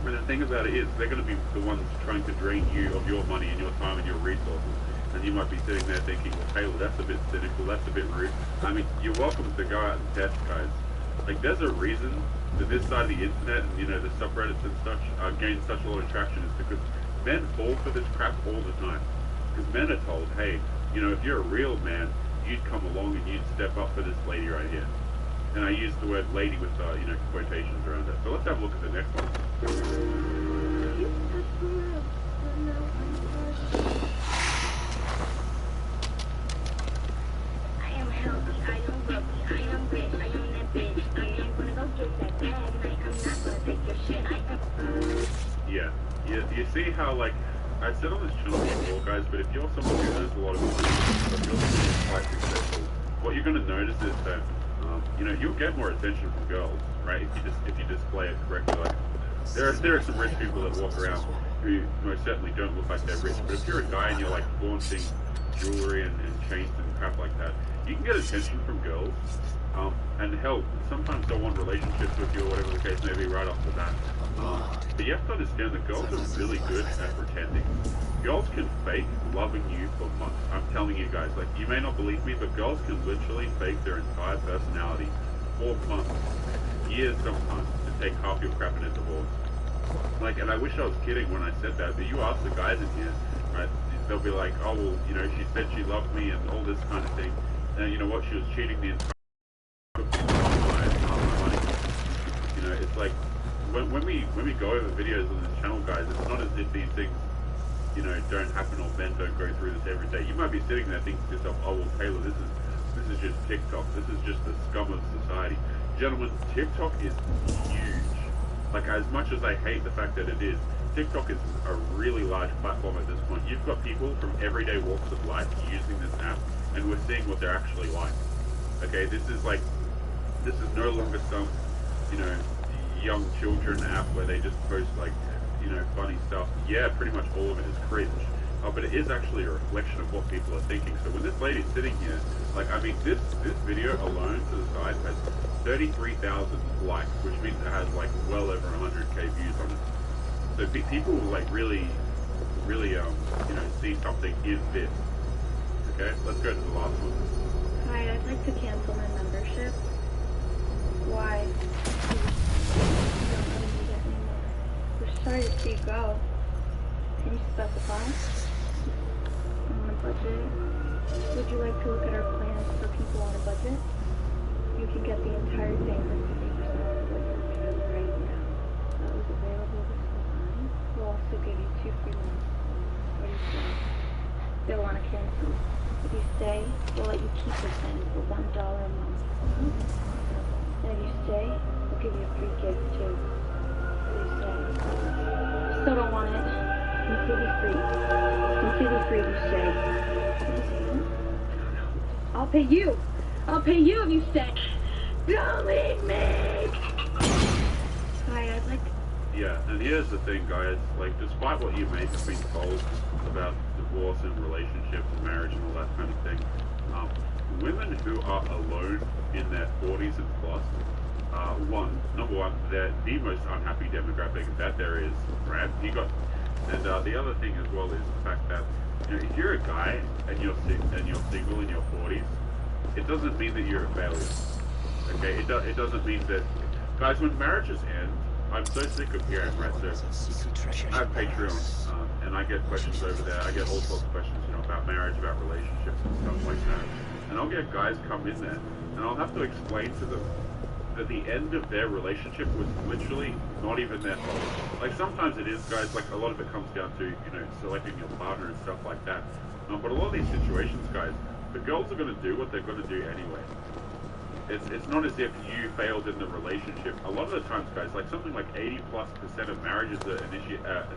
And the thing about it is, they're going to be the ones trying to drain you of your money and your time and your resources. And you might be sitting there thinking, well, Taylor, that's a bit cynical, that's a bit rude. I mean, you're welcome to go out and test, guys. Like, there's a reason that this side of the internet and, the subreddits and such gain such a lot of traction, is because men fall for this crap all the time. Because men are told, hey, if you're a real man, you'd come along and you'd step up for this lady right here. And I use the word lady with, quotations around it. So let's have a look at the next one. I am healthy, I am wealthy, I am rich, I am that bitch. I am gonna go get that bag, and I'm not gonna take your shit. Yeah. You see how, like, I said on this channel before, guys, but if you're someone who earns a lot of money, if you're someone who's quite successful, what you're going to notice is that, you'll get more attention from girls, right? If you display it correctly. Like, there are some rich people that walk around who most certainly don't look like they're rich, but if you're a guy and you're like flaunting jewelry and chains and crap like that, you can get attention from girls. And hell, sometimes they'll want relationships with you or whatever the case may be right off the bat. But you have to understand that girls are really good at pretending. Girls can fake loving you for months. I'm telling you guys, like, you may not believe me, but girls can literally fake their entire personality for months, years sometimes, to take half your crap in a divorce. Like, and I wish I was kidding when I said that, but you ask the guys in here, right, they'll be like, oh, well, she said she loved me and all this kind of thing. And you know what, she was cheating the entire it's like, when we go over videos on this channel, guys, it's not as if these things, don't happen or men don't go through this every day. You might be sitting there thinking to yourself, oh, well, Taylor, this this is just TikTok. This is just the scum of society. Gentlemen, TikTok is huge. Like, as much as I hate the fact that it is, TikTok is a really large platform at this point. You've got people from everyday walks of life using this app, and we're seeing what they're actually like. Okay, this is no longer some, young children app where they just post funny stuff. Yeah, pretty much all of it is cringe. But it is actually a reflection of what people are thinking. So when this lady's sitting here, this video alone to the side has 33,000 likes, which means it has well over 100k views on it. So people will really see something in this. Okay, let's go to the last one. Hi, I'd like to cancel my membership. Why? We're sorry to see you go. Can you specify? On a budget? Would you like to look at our plans for people on a budget? You can get the entire thing for 50% of what you're paying right now. That was available this whole time. We'll also give you 2 free months. What do you say? They'll want to cancel. If you stay, we'll let you keep the thing for $1 a month. And if you stay, we'll give you a free gift too. What do you say? Still don't want it. Completely free. Completely free if you stay. I'll pay you. I'll pay you if you stay. Don't leave me. Hi, I'd like. Yeah, and here's the thing, guys. Despite what you may have been told about divorce and relationships and marriage and all that kind of thing, women who are alone in their 40s and plus, number one, they're the most unhappy demographic that there is, right? And the other thing as well is the fact that if you're a guy and you're single in your 40s, it doesn't mean that you're a failure. Okay, it doesn't mean that, guys. When marriages end, I'm so sick of hearing, right? So I have Patreon, and I get questions over there. I get all sorts of questions, about marriage, about relationships and stuff like that. And I'll get guys come in there, and I'll have to explain to them that the end of their relationship was literally not even their fault. Sometimes it is, guys. A lot of it comes down to selecting your partner and stuff like that. But a lot of these situations, guys, the girls are going to do what they're going to do anyway. It's not as if you failed in the relationship. A lot of the times, guys, something like 80+% of marriages are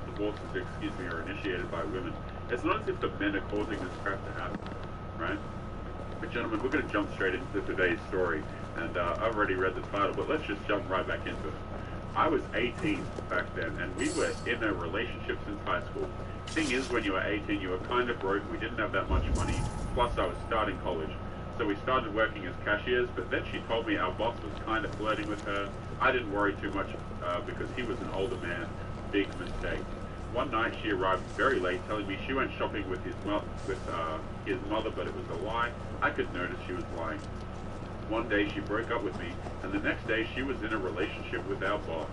divorces, are initiated by women. It's not as if the men are causing this crap to happen, right? But gentlemen, we're going to jump straight into today's story, and I've already read the title, but let's just jump right back into it. I was 18 back then, and we were in a relationship since high school. Thing is, when you were 18, you were kind of broke. We didn't have that much money. Plus, I was starting college. So we started working as cashiers, but then she told me our boss was kind of flirting with her. I didn't worry too much because he was an older man. Big mistake. One night she arrived very late, telling me she went shopping with his mother, but it was a lie. I could notice she was lying. One day she broke up with me, and the next day she was in a relationship with our boss.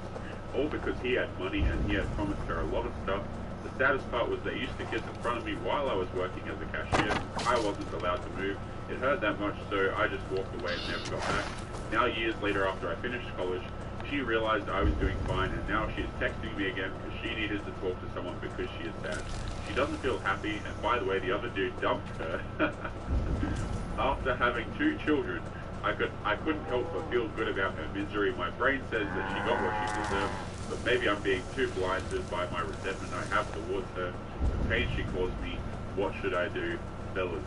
All because he had money and he had promised her a lot of stuff. The saddest part was they used to kiss in front of me while I was working as a cashier. I wasn't allowed to move. It hurt that much, so I just walked away and never got back. Now, years later, after I finished college, she realized I was doing fine, and now she's texting me again because she needed to talk to someone because she is sad. She doesn't feel happy, and by the way, the other dude dumped her. After having 2 children, I couldn't help but feel good about her misery. My brain says that she got what she deserved, but maybe I'm being too blinded by my resentment I have towards her, the pain she caused me. What should I do? Fellas.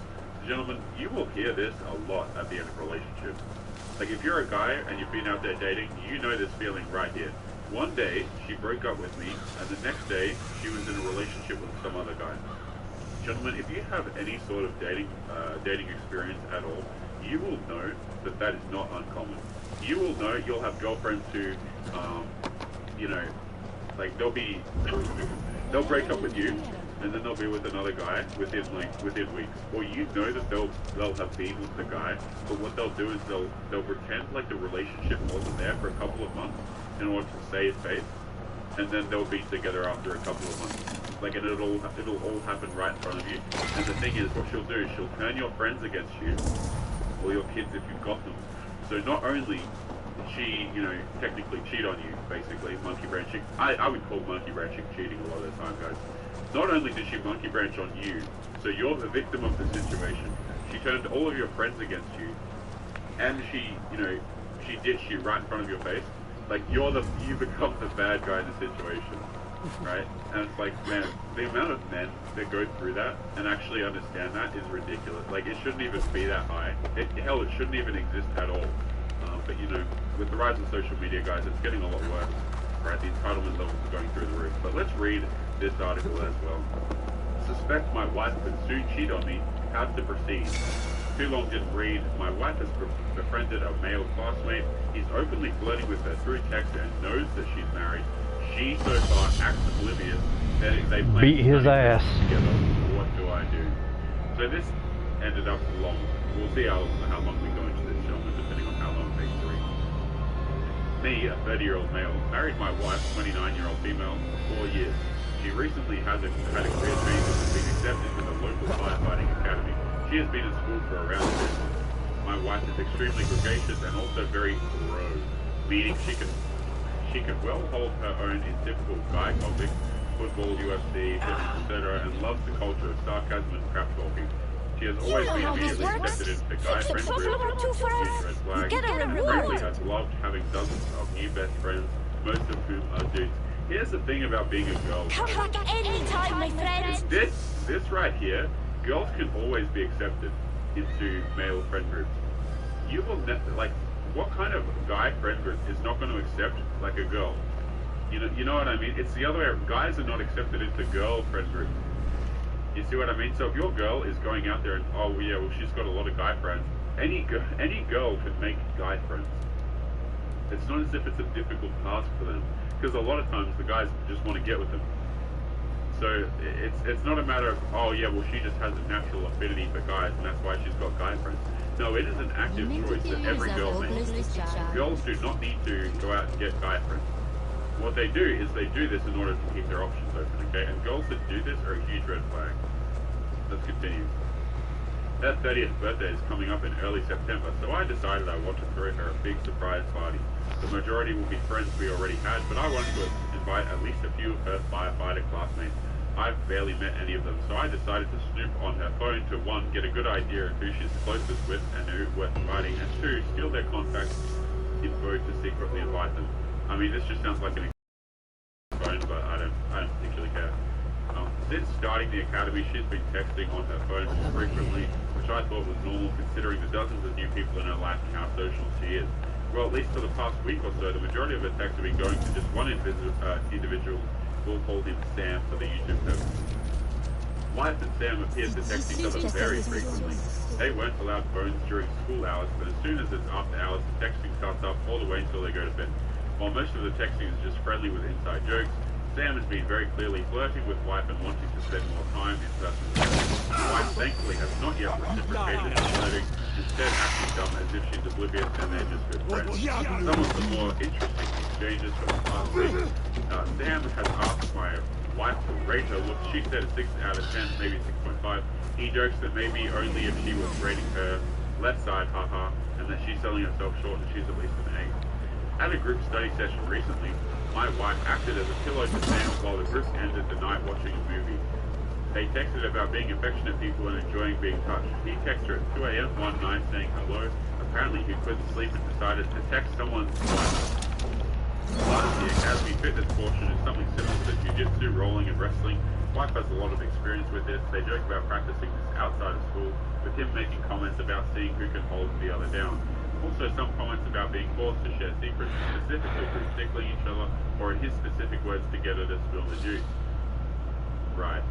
Gentlemen, you will hear this a lot at the end of relationships. If you're a guy and you've been out there dating, you know this feeling right here. One day, she broke up with me, and the next day, she was in a relationship with some other guy. Gentlemen, if you have any sort of dating experience at all, you will know that that is not uncommon. You will know you'll have girlfriends who, they'll break up with you, and then they'll be with another guy within weeks. Or you know that they'll have been with the guy, but what they'll do is they'll pretend like the relationship wasn't there for a couple of months in order to save face, and then they'll be together after a couple of months. And it'll all happen right in front of you. And the thing is, what she'll do is she'll turn your friends against you, or your kids if you've got them. So not only did she, technically cheat on you, basically, monkey branching. I would call monkey branching cheating a lot of the time, guys. Not only did she monkey branch on you, so you're the victim of the situation, She turned all of your friends against you, and she, you know, she ditched you right in front of your face. Like, you become the bad guy in the situation, right? And it's like, man, the amount of men that go through that and actually understand that is ridiculous. Like, it shouldn't even be that high. Hell, it shouldn't even exist at all. But, you know, with the rise of social media, guys, it's getting a lot worse, right? The entitlement levels are going through the roof. But let's read this article as well. Suspect my wife could soon cheat on me. How to proceed? Too long didn't read. My wife has befriended a male classmate. He's openly flirting with her through text and knows that she's married. She so far acts oblivious that they plan beat his ass together. What do I do? So this ended up long. We'll see how long we go into this gentleman, depending on how long it takes to read. Me, a 30-year-old male, married my wife, 29-year-old female, for 4 years. She recently had a career change and has been accepted to the local firefighting academy. She has been in school for around 10 months. My wife is extremely gregarious and also very bro, meaning she can well hold her own in typical guy topics, football, UFC, fitness, etc., and loves the culture of sarcasm and crap talking. She has always been immediately accepted into the guy friend group, huge red flag. Frankly, has loved having dozens of new best friends, most of whom are dudes. Here's the thing about being a girl. Come back anytime, my friend. This right here, girls can always be accepted into male friend groups. You will never, like, what kind of guy friend group is not going to accept, like, a girl? You know what I mean? It's the other way. Guys are not accepted into girl friend groups. You see what I mean? So if your girl is going out there and, oh yeah, well she's got a lot of guy friends, any girl can make guy friends. It's not as if it's a difficult task for them, because a lot of times the guys just want to get with them. So it's not a matter of, oh yeah, well she just has a natural affinity for guys and that's why she's got guy friends. No, it is an active choice that every girl makes. Girls do not need to go out and get guy friends. What they do is they do this in order to keep their options open, okay? And girls that do this are a huge red flag. Let's continue. Her 30th birthday is coming up in early September, so I decided I want to throw her a big surprise party. The majority will be friends we already had, but I wanted to invite at least a few of her firefighter classmates. I've barely met any of them, so I decided to snoop on her phone to 1, get a good idea of who she's closest with and who's worth inviting, and 2, steal their contact info to secretly invite them. I mean, this just sounds like an phone, but I don't particularly care. Since starting the academy, she's been texting on her phone frequently, which I thought was normal considering the dozens of new people in her life and how social she is. Well, at least for the past week or so, the majority of her texts have been going to just one individual. We'll call him Sam for the YouTube purposes. Wife and Sam appear to text each other very frequently. They weren't allowed phones during school hours, but as soon as it's after hours, the texting starts up all the way until they go to bed. While most of the texting is just friendly with inside jokes, Sam has been very clearly flirting with wife and wanting to spend more time in person with her. Wife thankfully has not yet reciprocated the flirting, instead acting dumb as if she's oblivious and they're just good friends. Some of the more interesting exchanges from the past week. Sam has asked my wife to rate her looks. She said a 6 out of 10, maybe 6.5. He jokes that maybe only if she was rating her left side, haha, and that she's selling herself short and she's at least an 8. At a group study session recently, my wife acted as a pillow to Sam while the group ended the night watching a movie. They texted about being affectionate people and enjoying being touched. He texted her at 2 a.m. one night saying hello. Apparently he couldn't sleep and decided to text someone's wife. Part of the Academy Fitness portion is something similar to jiu-jitsu, rolling and wrestling. Wife has a lot of experience with this. They joke about practicing this outside of school, with him making comments about seeing who can hold the other down. Also some comments about being forced to share secrets, specifically through tickling each other, or in his specific words to get her to spill the juice. Right.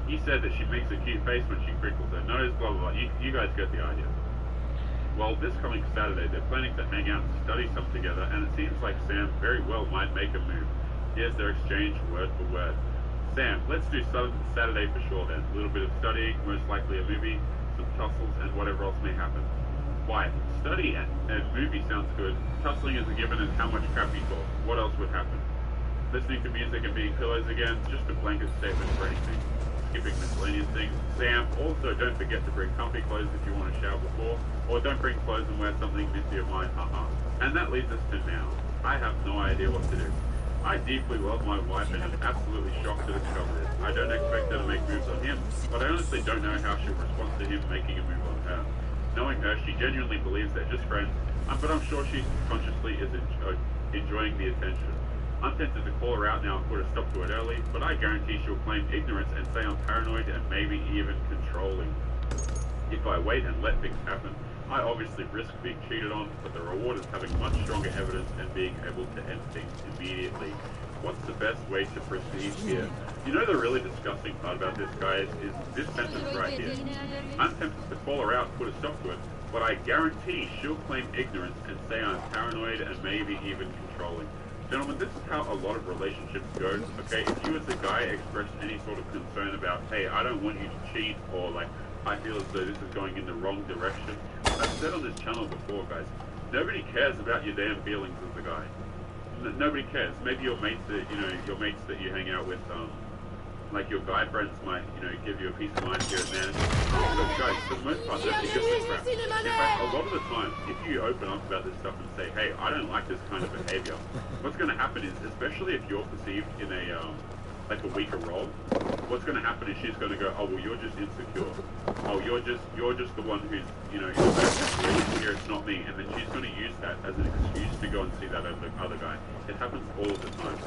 He said that she makes a cute face when she crinkles her nose, blah blah blah. You guys get the idea. Well, this coming Saturday, they're planning to hang out and study some together, and it seems like Sam very well might make a move. Here's their exchange word for word. Sam, let's do Saturday for sure then. A little bit of studying, most likely a movie, some tussles, and whatever else may happen. Wife, study and movie sounds good. Tussling is a given, and how much crap you talk. What else would happen? Listening to music and being pillows again, just a blanket statement for anything. Skipping miscellaneous things. Sam, also don't forget to bring comfy clothes if you want to shower before, or don't bring clothes and wear something missy of mine, haha. And that leads us to now. I have no idea what to do. I deeply love my wife and am absolutely shocked to discover this. I don't expect her to make moves on him, but I honestly don't know how she'll respond to him making a move on her. Knowing her, she genuinely believes they're just friends, but I'm sure she consciously is enjoying the attention. I'm tempted to call her out now and put a stop to it early, but I guarantee she'll claim ignorance and say I'm paranoid and maybe even controlling. If I wait and let things happen, I obviously risk being cheated on, but the reward is having much stronger evidence and being able to end things immediately. What's the best way to proceed here? You know the really disgusting part about this, guys, is this sentence right here. I'm tempted to call her out and put a stop to it, but I guarantee she'll claim ignorance and say I'm paranoid and maybe even controlling. Gentlemen, this is how a lot of relationships go, okay? If you as a guy express any sort of concern about, hey, I don't want you to cheat, or like, I feel as though this is going in the wrong direction. I've said on this channel before, guys, nobody cares about your damn feelings as a guy. Nobody cares. Maybe your mates that you hang out with, like your guy friends might, give you a peace of mind here and there. But guys, for the most part, that's just a crap. In fact, a lot of the time, if you open up about this stuff and say, hey, I don't like this kind of behavior, what's going to happen is, especially if you're perceived in a, like a weaker role, what's going to happen is she's going to go, oh, well, you're just insecure. Oh, you're just the one who's, in a bad situation here, it's not me. And then she's going to use that as an excuse to go and see that other guy. It happens all the time.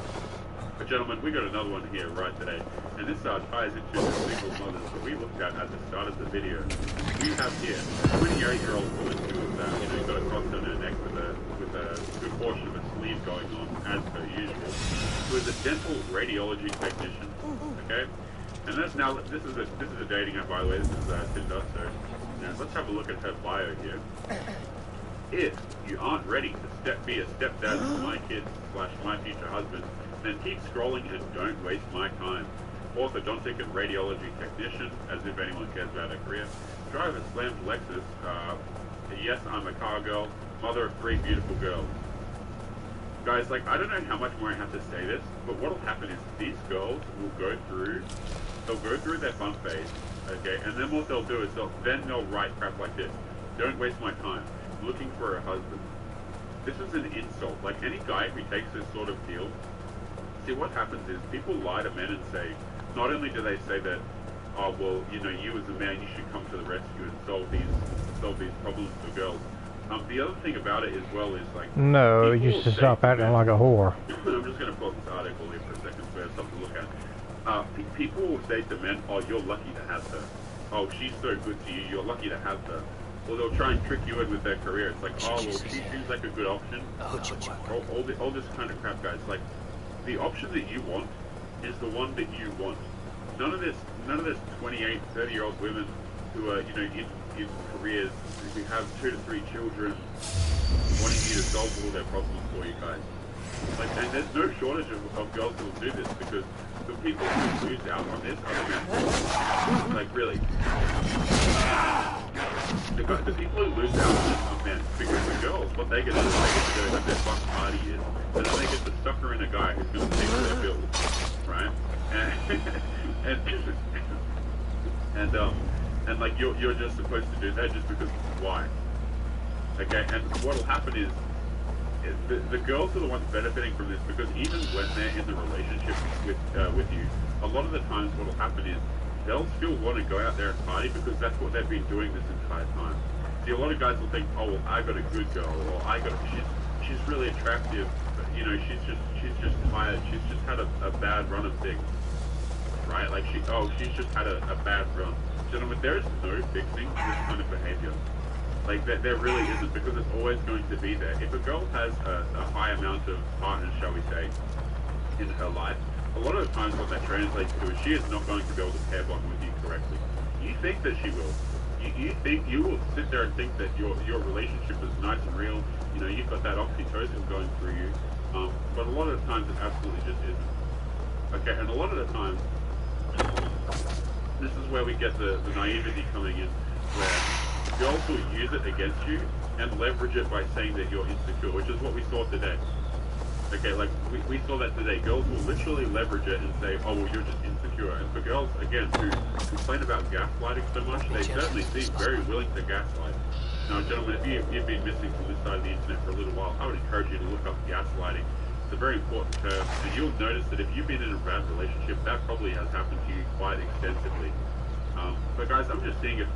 But gentlemen, we got another one here right today, and this ties into the single mothers that we looked at the start of the video. We have here a 28-year-old woman who was, got a cross on her neck with a good portion of a sleeve going on, as per usual, who is a dental radiology technician. Okay, and this is a dating app, by the way. This is Tinder. So now let's have a look at her bio here. If you aren't ready to be a stepdad to my kids / my future husband, then keep scrolling and don't waste my time. Orthodontic and radiology technician, as if anyone cares about her career. Drive a slammed Lexus. Yes, I'm a car girl. Mother of 3 beautiful girls. Guys, like, I don't know how much more I have to say this, but what'll happen is these girls will go through their fun phase, okay, and then what they'll do is they'll write crap like this. Don't waste my time. Looking for a husband. This is an insult. Like, any guy who takes this sort of deal, see, what happens is people lie to men and say, not only do they say that, oh, well, you as a man, you should come to the rescue and solve these problems for girls. The other thing about it as well is, like... No, you should stop acting like a whore. I'm just going to pull up this article here for a second so there's something to look at. People will say to men, oh, you're lucky to have her. Oh, she's so good to you, you're lucky to have her. Or they'll try and trick you in with their career. It's like, oh, well, she seems like a good option. All this kind of crap, guys. Like, the option that you want is the one that you want. None of this 28, 30-year-old women who are, in careers, who have 2 to 3 children, wanting you to solve all their problems for you guys. Like, and there's no shortage of girls who will do this, because the people who lose out on this are the men. Like, really. The people who lose out on this are men, because the girls, what they get to do is they get to go have their fun party is, and then they get to sucker in a guy who's going to pay for their bills, right? And like you're just supposed to do that just because why? Okay, and what'll happen is the girls are the ones benefiting from this, because even when they're in the relationship with you, a lot of the times what'll happen is they'll still want to go out there and party because that's what they've been doing this entire time. See, a lot of guys will think, oh well, I got a good girl, or she's really attractive, but, she's just tired, she's just had a bad run of things, right? Like she's just had a bad run. Gentlemen, there is no fixing this kind of behavior. Like, there really isn't, because it's always going to be there. If a girl has a high amount of partners, shall we say, in her life, a lot of the times what that translates to is she is not going to be able to pair bond with you correctly. You think that she will. You will sit there and think that your relationship is nice and real. You've got that oxytocin going through you. But a lot of the times it absolutely just isn't. Okay, and a lot of the times, this is where we get the naivety coming in, where girls will use it against you and leverage it by saying that you're insecure, which is what we saw today. Okay, like, we saw that today. Girls will literally leverage it and say, oh, well, you're just insecure. And for girls, again, who complain about gaslighting so much, they certainly seem very willing to gaslight. Now, gentlemen, if you've been missing from this side of the internet for a little while, I would encourage you to look up gaslighting. It's a very important term, and you'll notice that if you've been in a bad relationship, that probably has happened to you quite extensively. But guys, I'm just seeing if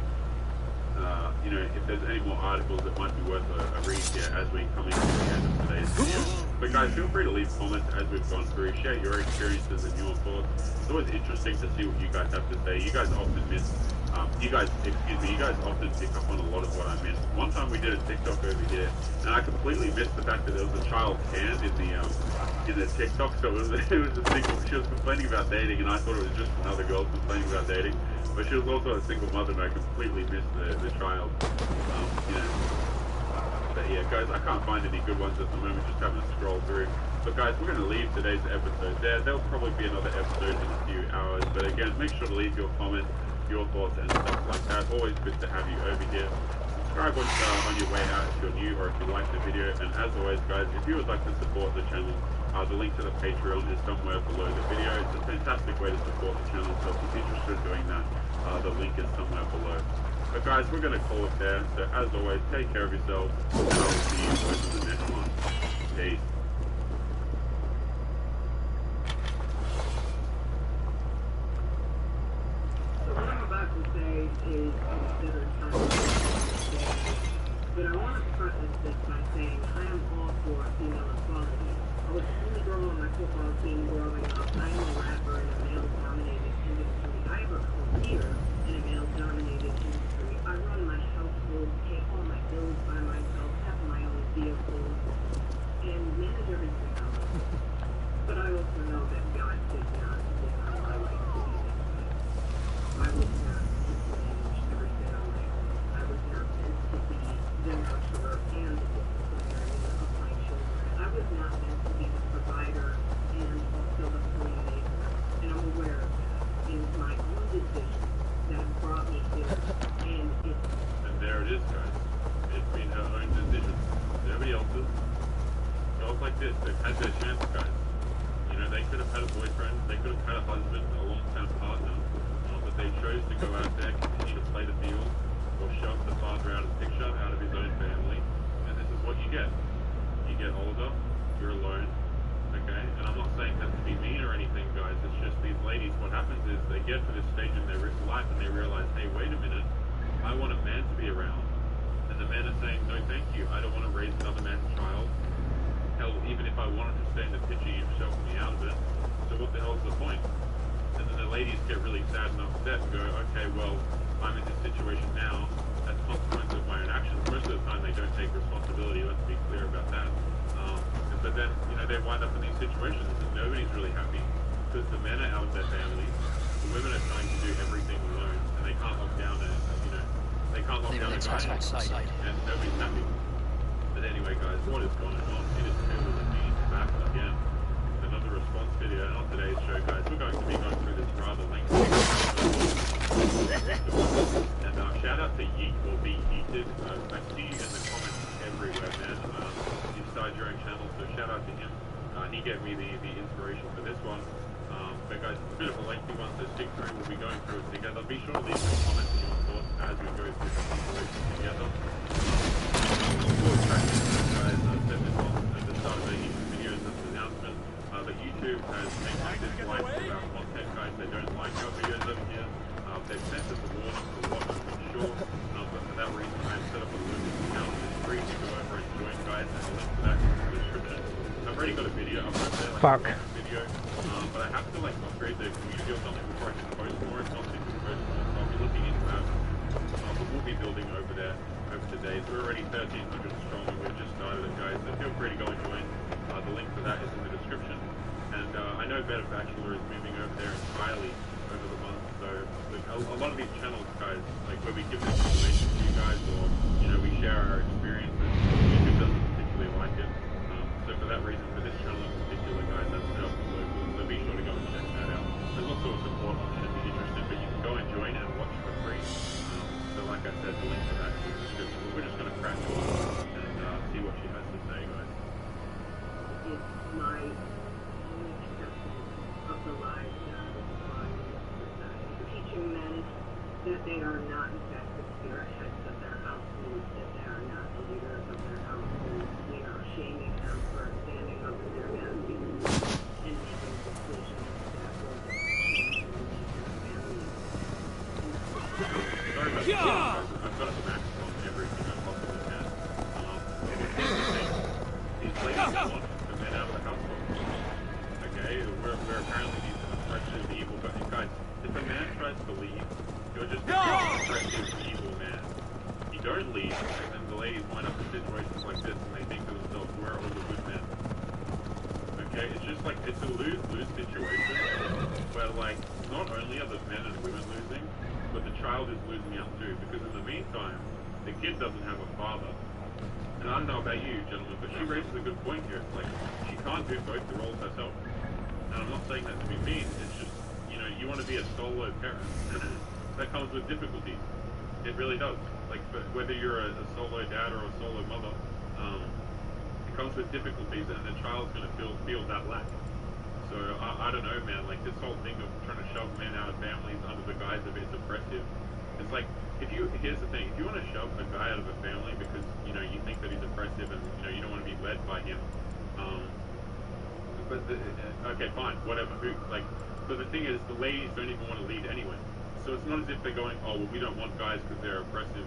you know, if there's any more articles that might be worth a read here as we come into the end of today's video. But guys, feel free to leave comments as we've gone through, share your experiences and your thoughts. It's always interesting to see what you guys have to say. You guys often miss, you guys often pick up on a lot of what I missed. One time we did a TikTok over here, and I completely missed the fact that there was a child's hand in the TikTok. So it was a single. She was complaining about dating, and I thought it was just another girl complaining about dating. But she was also a single mother, and I completely missed the child. You know. But yeah, guys, I can't find any good ones at the moment. Just having to scroll through. But guys, we're going to leave today's episode there. There'll probably be another episode in a few hours. But again, make sure to leave your comments, your thoughts, and stuff like that. Always good to have you over here. Subscribe on your way out if you're new or if you like the video. And as always, guys, if you would like to support the channel, the link to the Patreon is somewhere below the video. It's a fantastic way to support the channel, so if you're interested in doing that, the link is somewhere below. But guys, we're going to call it there. So as always, take care of yourselves, and I will see you guys in the next one. Peace. So what I'm about to say is considered kind of but I want to preface this by saying I am all for female equality. I was the only girl on my football team growing up. I am a rapper in a male-dominated industry. I have a career in a male-dominated industry. I run my household, pay all my bills by myself, have my own vehicle, and manage everything else. But I also know that God did not give us my life to be this way. I was not meant to manage everything on my own. I was not meant to be the nurturer and the disciplinarian of my children. I was not meant to be the provider and also the homemaker. And I'm aware of that. It is my own decision that has brought me here. And it's... And there it is, guys. It's been her own decision. Nobody else's. Girls like this, they've had their chance, guys. You know, they could have had a boyfriend, they could have had a husband, a long-term partner, but they chose to go out there, continue to play the field, or shove the father out of the picture, out of his own family, and this is what you get. You get older, you're alone, okay? And I'm not saying that to be mean or anything, guys, it's just these ladies, what happens is they get to this stage in their life and they realize, hey, wait a minute, I want a man to be around, and the men are saying, no thank you, I don't want to raise another man's child. Hell, even if I wanted to stay in the picture, you've shelved me out of it, so what the hell's the point? And then the ladies get really sad and upset and go, okay, well, I'm in this situation now, as a consequence of my own actions. Most of the time they don't take responsibility, let's be clear about that. And so then, you know, they wind up in these situations and nobody's really happy because the men are out of their families, the women are trying to do everything alone, and they can't lock down they can't lock down a guy, and nobody's happy. But anyway, guys, what is going on? It is Taylor Levine back again with another response video. And on today's show, guys, we're going to be going through this rather lengthy. And shout out to Yeet or Be Yeeted. I see you in the comments everywhere, man. Inside your own channel, so shout out to him. He gave me the inspiration for this one. But guys, it's a bit of a lengthy one, so stick through. We'll be going through it together. Be sure to leave some comments and your thoughts as we go through the situation together. Guys, I said this at the start of the videos as an announcement, but YouTube has made dislikes of our content, guys. They don't like our videos over here. They've sent us a warning for what I'm not sure, but for that reason I've set up a Lucas account. It's free to go over and join, guys, and a link to that is in the description. I've already got a video up there, like a video, but I have to like upgrade the community or something before I can post more. It's not super post more, so I'll be looking into that. But we'll be building over there over today. We're already 1,300 strong and we've just started it, guys, so feel free to go and join. The link for that is in the description. And I know Better Bachelor is moving over there entirely over the month, so a lot of these channels, guys, like where we give this information to you guys, or, you know, we share our experiences, YouTube doesn't particularly like it. So for that reason, for this channel in particular, guys, that's set up local, so be sure to go and check that out. There's also a support option if you're interested, but you can go and join and watch for free. So like I said, the link for that is in the description. But we're just going to crack on and see what she has to say, guys. It's my own acceptance of the lies that are applied in society. Teaching men that they are not, in fact, the spearheads of their households, that they are not the leaders of their households. We are shaming them for standing up in their families and making decisions that will change their families. Sorry about that. I've got a ladies want the men out of the household. Okay, we're apparently these oppressive, evil guys. If a man tries to leave, you're just an oppressive, evil man. You don't leave, and then the ladies wind up in situations like this, and they think to themselves, "Where are all the good men?" Okay, it's just like it's a lose-lose situation where, like, not only are the men and women losing, but the child is losing out too. Because in the meantime, the kid doesn't have a father. And I don't know about you, gentlemen, but she raises a good point here. It's like, she can't do both the roles herself. And I'm not saying that to be mean, it's just, you know, you want to be a solo parent. That comes with difficulties. It really does. Like, whether you're a solo dad or a solo mother, it comes with difficulties, and the child's going to feel that lack. So, I don't know, man, like, this whole thing of trying to shove men out of families under the guise of it's oppressive, it's like, here's the thing, if you want to shove a guy out of a family because, you know, you think that he's oppressive and, you know, you don't want to be led by him, okay, fine, whatever, but the thing is, the ladies don't even want to lead anyway. So it's not as if they're going, oh, well, we don't want guys because they're oppressive.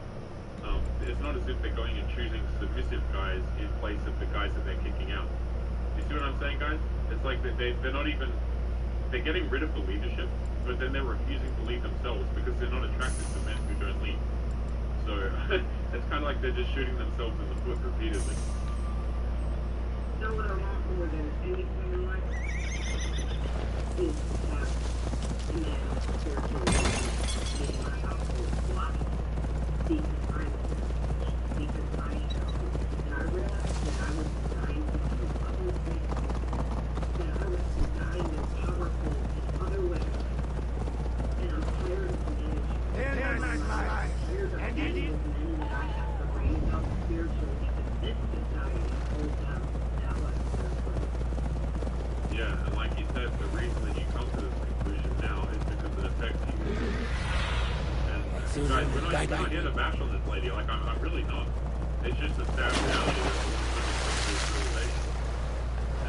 It's not as if they're going and choosing submissive guys in place of the guys that they're kicking out. You see what I'm saying, guys? It's like they're not even, they're getting rid of the leadership, but then they're refusing to lead themselves because they're not attracted to men who don't lead. So it's kind of like they're just shooting themselves in the foot repeatedly. You know what I want more than anything in life? Is to have a man spiritual in my household life. Because I know, and I realized that I was designed to do other things, that I was designed and powerful in other ways. And I'm tired of managing my life. Tired of managing the men that I have to raise up spiritually because this society holds them that way. Yeah, and like you said, the reason that you come to this conclusion now is because it affects you. And guys, we're not here to bash on this lady. Like, I'm really not. It's just a sad reality that we're living through this civilization.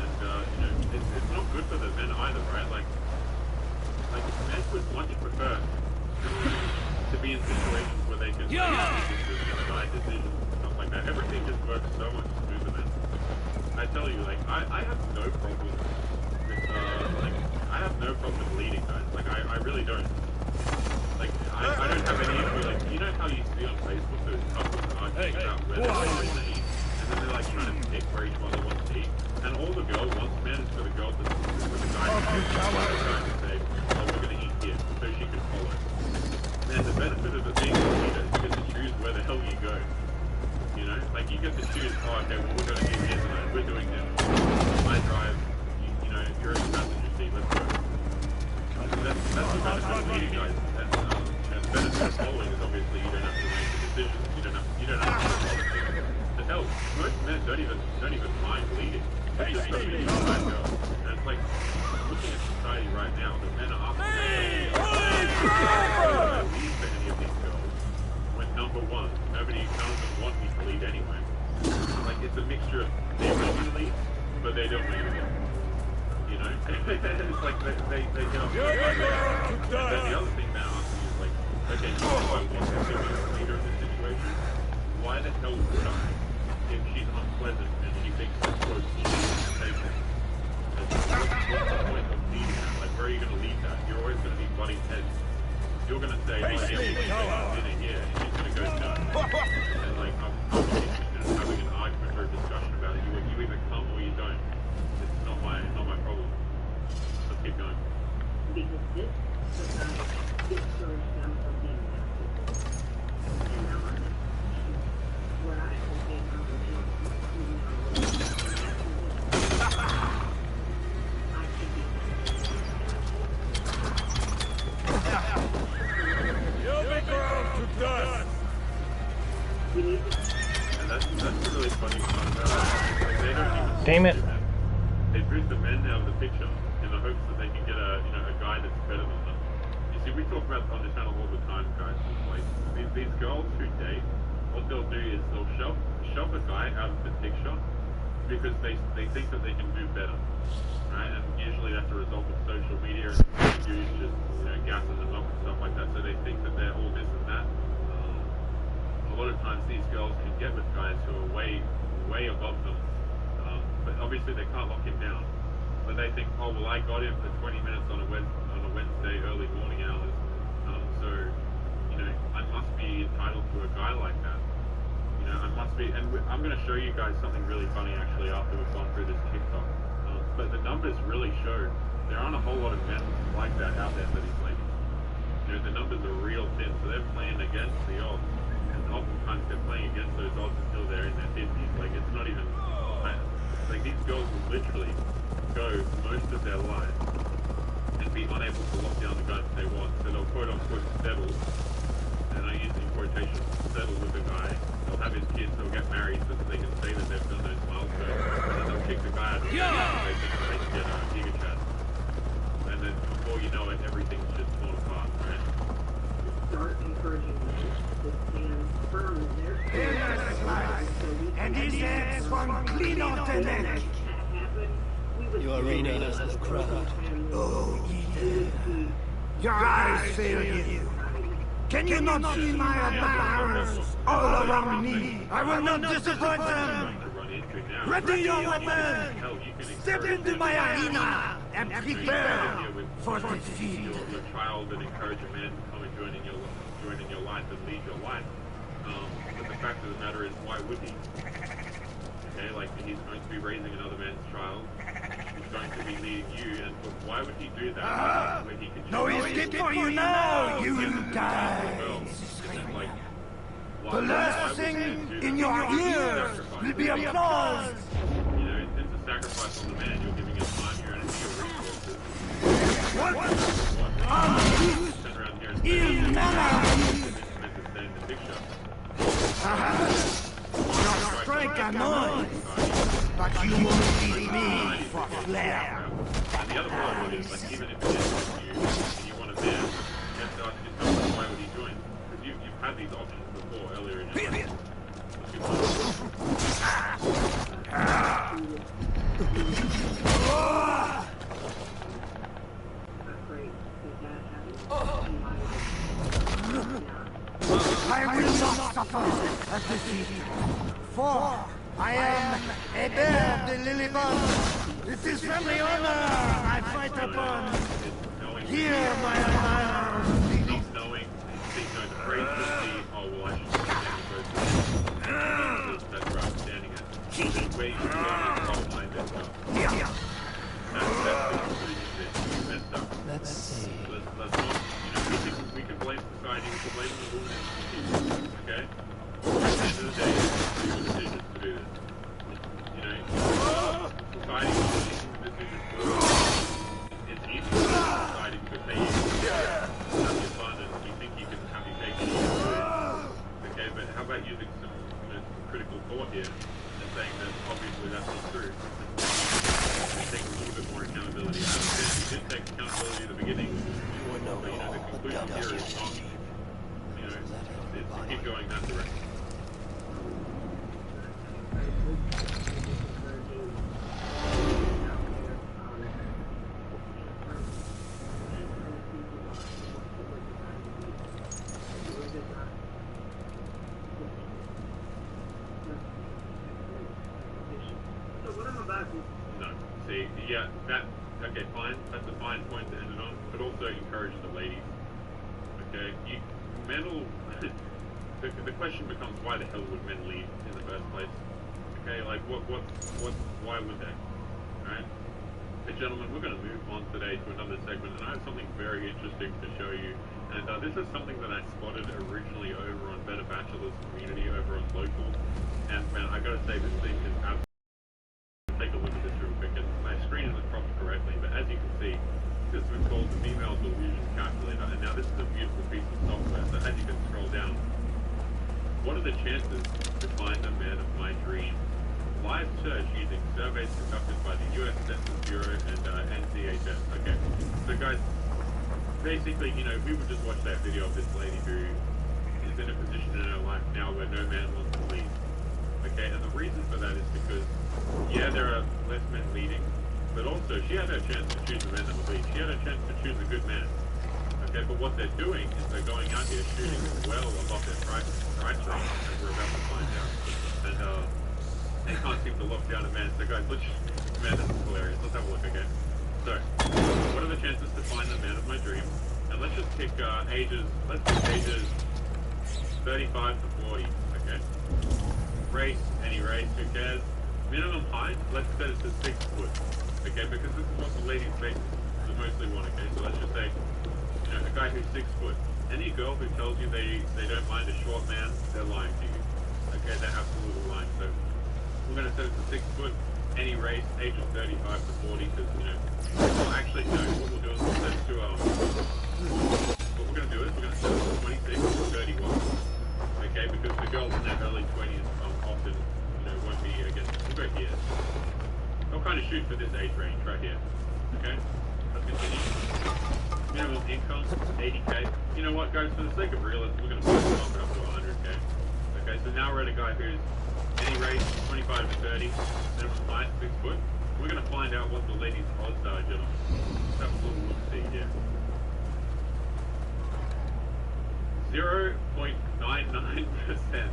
And, you know, it's not good for the men either, right? Like men would much prefer to be in situations where they can make decide decisions and stuff like that. Everything just works so much smoother then. I tell you, like, I have no problem with, I have no problem with leading, guys. Like, I really don't. Like, I don't have any issue, like, you know how you see on Facebook those couples arguing about where they're going to eat, and then they're, like, trying to pick where each other wants to eat, and all the girl wants, man, is for the girl to, for the guy to say, oh, we're going to eat here, so she can follow. And the benefit of it being a leader is you get to choose where the hell you go. You know, like, you get to choose, oh, okay, well, we're going to do this tonight, we're doing this. I drive, you know, you're in the passenger seat, let's go. That's the benefit of leading, guys. And the benefit of following is obviously you don't have to make the decisions, you don't have to follow things. And hell, most men don't even mind leading. They just don't even mind girls. And it's like, looking at society right now, the men are asking they don't lead for any of these girls. When number one, none of them want me to lead anyway. Like, it's a mixture of they want me to lead, but they don't want me to lead. You know? It's like they get off the and then the other thing they're asking is like, okay, so if I want to be a leader in this situation, why the hell would I if she's unpleasant and she thinks it's close to you and takes it? What's the point of leading that? Like, where are you going to lead that? You're always going to be butting heads. You're going to say, oh, yeah, we're going to take dinner here, and she's going to go no. And like, I'm not interested in having an argument or a discussion about it. You either come or you don't. It's not my problem. Let's keep going. Because this society discourages them from being active. And now I'm in a position where I can take on the man I can be You'll be ground to dust! And that's the really funny part about it. Like, they don't even Damn it. They bring the men out of the picture in the hopes that they can get a guy that's better than them. You see, we talk about on this channel all the time, guys. Like, these girls who date, what they'll do is they'll shove a guy out of the picture because they think that they can do better, right? And usually that's a result of social media and reviews just gassing them up and stuff like that. So they think that they're all this and that. A lot of times these girls can get with guys who are way above them. obviously they can't lock him down, but they think, oh well, I got him for 20 minutes on a Wednesday early morning hours, so you know I must be entitled to a guy like that. You know, I must be, and I'm going to show you guys something really funny actually after we've gone through this TikTok. But the numbers really show there aren't a whole lot of men like that out there for these ladies. You know, the numbers are real thin, so they're playing against the odds. And oftentimes they're playing against those odds until they're in their 50s. Like, it's not even, like, these girls will literally go most of their lives and be unable to lock down the guys that they want. So they'll quote unquote settle, and I use in quotation, settle with a guy. They'll have his kids, they'll get married so that they can say that they've done those milestones. And then they'll kick the guy out of the house and they think they can get a giga chat. And then before you know it, everything's just torn apart, right? Start encouraging them to stand firm in their stand. And his hands one clean off the neck. Your arena is crowded. Oh, Eden. Your eyes fail you. Can you not see my admirers all around me? I will not disappoint them. Ready your weapon. Step into my arena and prepare for defeat. Your child and encourage a man to come and join in your life and lead your life. But the fact of the matter is, why would he? Okay, like he's going to be raising another man's child. He's going to be leading you, and why would he do that? When he can No escape for you now, you guys! Like, The last thing in your ears will be applause! You know, it's a sacrifice on the man. You're giving his time, your energy, your resources. What? Turn around here and Il manner! stay in the picture. Your strength annoys, but you won't beat me for flair. And the other problem is, like, even if it is you and you want a man, you have to ask yourself, why would he join? Because you've had these options before, earlier in your life. I will not suffer as defeat, for I am a bear de Lillibond. It is family honor I fight upon. Hear my admirers. Not knowing, being going crazy to see, oh, well, I should stand that's where I'm standing at. Then where you go is all my messed up. That's the conclusion that you messed up. Let's see. Let's not, you know, we can blame society, we can blame the woman, okay? At the end of the day, it's your decision to do this. You know, society is making the decision for you. It's easy for society because they have your fun and you think you can have your cake and eat it. Okay, but how about using some critical thought here and saying that obviously that's not true. And take a little bit more accountability. I understand you did take accountability at the beginning. But, you know, the conclusion here is not, you know, it's to keep going that direction. No. See, yeah, that, okay, fine, that's a fine point to end it on, but also encourage the ladies. Okay, men will, the question becomes why the hell would men leave in the first place? Okay, like, why would they? Alright? Hey gentlemen, we're going to move on today to another segment, and I have something very interesting to show you. And this is something that I spotted originally over on Better Bachelor's community, over on Local. And man, I gotta say, this thing is absolutely... Take a look at this real quick, and my screen isn't cropped correctly, but as you can see, this is called the Female Delusion Calculator, and now this is a beautiful piece of software. So as you can scroll down, what are the chances to find the man of my dreams? Live search using surveys conducted by the U.S. Census Bureau and NCHS. Okay, so guys, basically, you know, we would just watch that video of this lady who is in a position in her life now where no man wants to leave. Okay, and the reason for that is because, yeah, there are less men leading, but also she had her chance to choose a man that would lead. She had a chance to choose a good man. Okay, but what they're doing is they're going out here shooting well above their price range, as we're about to find out. And they can't seem to lock down a man. So guys, let's just, man, this is hilarious. Let's have a look, okay? So, what are the chances to find the man of my dreams? And let's just pick ages 35 to 40, okay? Race, any race, who cares? Minimum height, let's set it to 6 foot, okay? Because this is what the ladies mostly want, okay? So let's just say, you know, a guy who's 6 foot. Any girl who tells you they don't mind a short man, they're lying to you. Okay, they're absolutely lying. So we're going to set it to 6 foot, any race, ages 35 to 40, because, you know, well, actually, no, what we'll do is we'll set it to, what we're going to do is we're going to set it to 26 to 31. Okay, because the girls in their early 20s often, you know, won't be against, we'll go here. They'll kind of shoot for this age range right here. Okay, let's continue. Minimum income, 80k. You know what, guys, for the sake of realism, we're going to bump it up to 100k. Okay, so now we're at a guy who's any race, 25 to 30, minimum height, 6 foot. We're going to find out what the ladies' odds are, gentlemen. Let's have a little look-see here. 0.99%.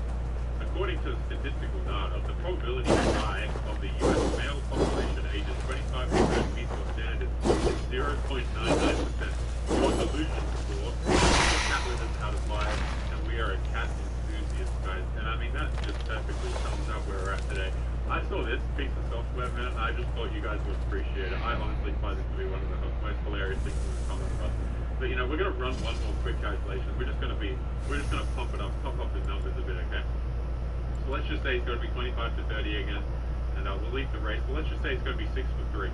According to statistical data, the probability of die of the US male population ages 25 to 30 meets your standards is 0.99%. Your delusion score is cat litters out of 5, and we are a cat enthusiast, guys. And I mean, that just perfectly sums up where we're at today. I saw this piece of software, man, and I just thought you guys would appreciate it. I honestly find this to be one of the most hilarious things in the comments. But you know, we're gonna run one more quick calculation. We're just gonna pump it up, pump up the numbers a bit, okay? So let's just say it's gonna be 25 to 30 again, and we'll leave the race. But let's just say it's gonna be 6'3",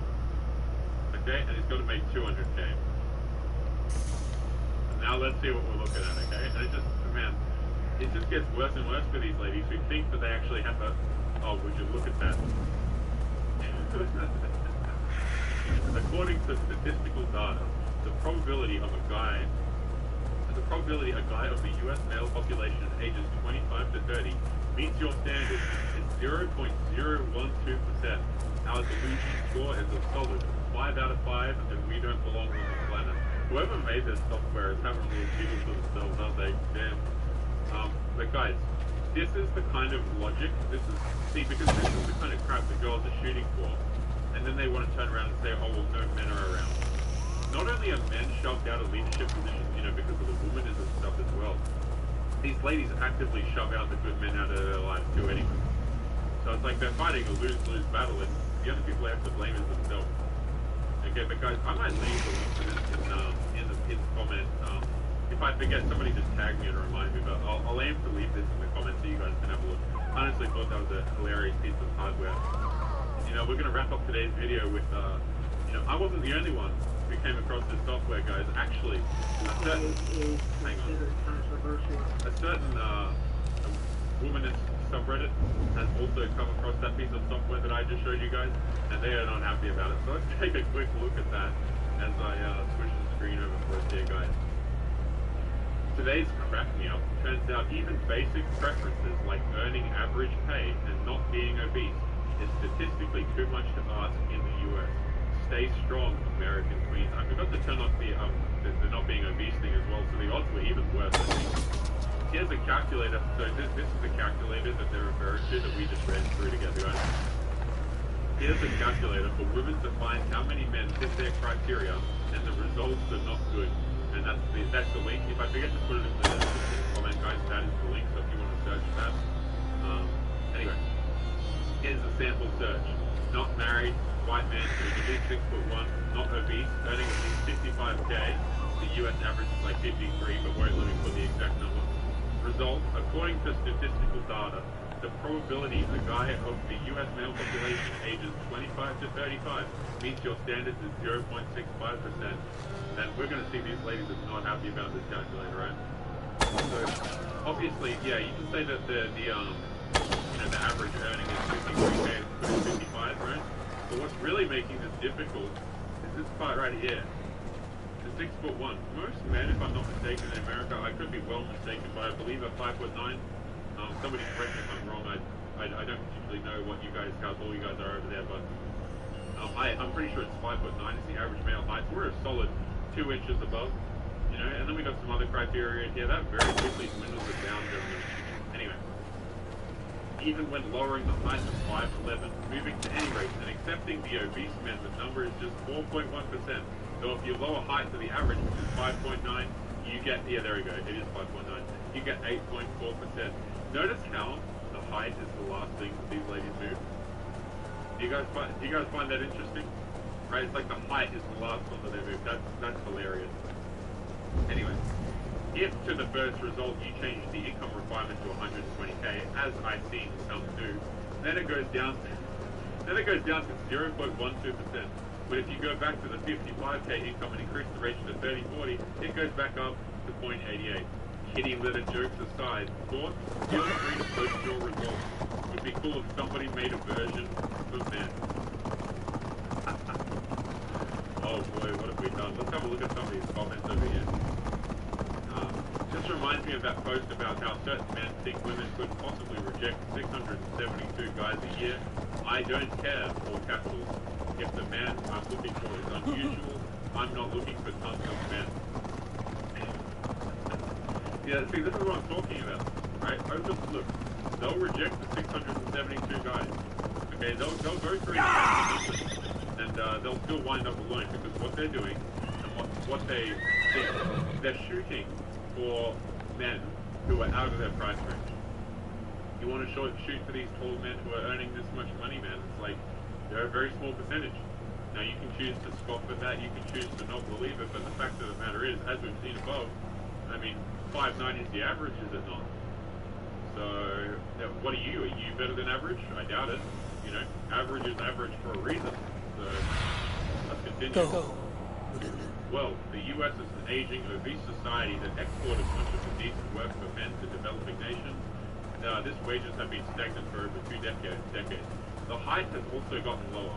okay? And it's gonna make 200k. And now let's see what we're looking at, okay? And it just, man, it just gets worse and worse for these ladies who think that they actually have a. Oh, would you look at that? According to statistical data, the probability a guy of the US male population ages 25 to 30 meets your standards is 0.012%. Our delusion score is a solid 5 out of 5, and we don't belong on the planet. Whoever made this software is having a little giggle to themselves, aren't they? Damn. But guys, this is the kind of logic, because this is the kind of crap the girls are shooting for, and then they want to turn around and say, oh, well, no men are around. Not only are men shoved out of leadership positions, you know, because of the womanism stuff as well, these ladies actively shove out the good men out of their lives too anyway. So it's like they're fighting a lose-lose battle, and the only people they have to blame is themselves. Okay, but guys, I might leave the link to this in the pinned comment. If I forget, somebody just tag me and remind me, but I'll aim to leave this in the comments so you guys can have a look. I honestly thought that was a hilarious piece of hardware. You know, we're going to wrap up today's video with, you know, I wasn't the only one who came across this software, guys. Actually, a certain womanist subreddit has also come across that piece of software that I just showed you guys, and they are not happy about it. So let's take a quick look at that as I switch the screen over for us here, guys. Today's crack me up turns out even basic preferences like earning average pay and not being obese is statistically too much to ask in the US. Stay strong, American queens. I forgot to turn off the not being obese thing as well, so the odds were even worse, I think. Here's a calculator. So this is the calculator that they're referring to that we just ran through together, guys. Here's a calculator for women to find how many men fit their criteria, and the results are not good. And that's the link. If I forget to put it in the comment, guys, that is the link. So if you want to search that, anyway, here's a sample search. Not married, white man, at least 6'1", not obese, earning at least 55k. The US average is like 53, but won't let me put the exact number. Result: according to statistical data, the probability a guy of the US male population ages 25 to 35 meets your standards is 0.65%. And we're going to see these ladies are not happy about this calculator, right? So, obviously, yeah, you can say that the average earning is 53k and put it 55, right? But what's really making this difficult is this part right here. The 6'1". Most men, if I'm not mistaken, in America, I could be well mistaken, but I believe are 5'9". Somebody correct me if I'm wrong. I don't particularly know what how tall you guys are over there, but I'm pretty sure it's 5'9" is the average male height. So we're a solid 2 inches above, you know, and then we got some other criteria here that very quickly dwindles it down. Anyway, even when lowering the height to 5'11", moving to any race and accepting the obese men, the number is just 4.1%. So if you lower height to the average, which is 5.9, you get, yeah, there we go, it is 5.9, you get 8.4%. Notice how the height is the last thing that these ladies move. Do you guys find that interesting? Right, it's like the height is the last one that they move. That's hilarious. Anyway, if to the first result you change the income requirement to 120k, as I've seen some do, then it goes down to 0.12%. But if you go back to the 55k income and increase the ratio to 30/40, it goes back up to 0.88. Kitty litter jokes aside, thoughts? Feel free to post your results. Would be cool if somebody made a version for men. Oh boy, what have we done? Let's have a look at some of these comments over here. Just reminds me of that post about how certain men think women could possibly reject 672 guys a year. I don't care, all capitals. If the man I'm looking for is unusual, I'm not looking for tons of men. Yeah, see, this is what I'm talking about, right? Look, they'll reject the 672 guys. Okay, they'll go through and they'll still wind up alone because what they're doing and what they're shooting for men who are out of their price range. You want to shoot for these tall men who are earning this much money, man. It's like they're a very small percentage. Now you can choose to scoff at that, you can choose to not believe it, but the fact of the matter is, as we've seen above, I mean, 5'9" is the average, is it not? So, what are you? Are you better than average? I doubt it. You know, average is average for a reason. So, let's continue. Go. Well, the U.S. is an aging, obese society that exported much of the decent work for men to developing nations. This wages have been stagnant for over 2 decades. The height has also gotten lower.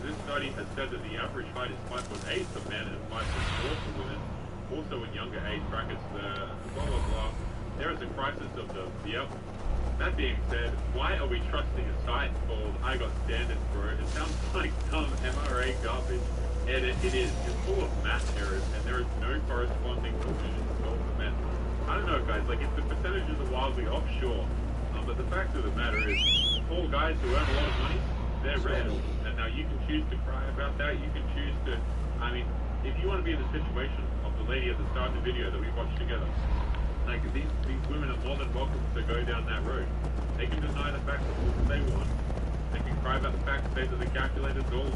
This study has said that the average height is 5'8" for men and 5'4" for women. Also in younger age brackets, blah blah blah. There is a crisis of the yep. That being said, why are we trusting a site called I Got Standards, bro? It sounds like some MRA garbage. And it is. It's full of math errors, and there is no corresponding conclusions at all for men. I don't know, guys. Like, if the percentages are wildly off, sure. But the fact of the matter is, all guys who earn a lot of money, they're rare. And now you can choose to cry about that. You can choose to. I mean, if you want to be in the situation of the lady at the start of the video that we watched together, like these women are more than welcome to go down that road. They can deny the fact that they want. They can cry about the fact, say that the calculator's all.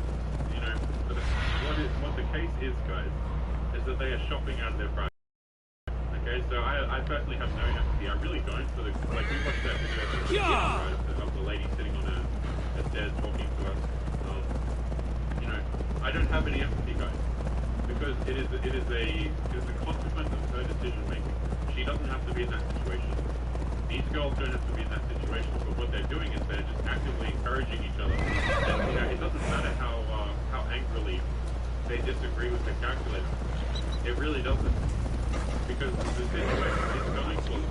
But what the case is, guys, is that they are shopping out of their price. Okay, so I personally have no empathy. I really don't. For the we watched that video of the lady sitting on a stairs talking to us. I don't have any empathy, guys, because it is a consequence of her decision making. She doesn't have to be in that situation. These girls don't have to be in that situation. But what they're doing is they're just actively encouraging each other. And, it doesn't matter how angrily they disagree with the calculator. It really doesn't. Because the situation is going for them.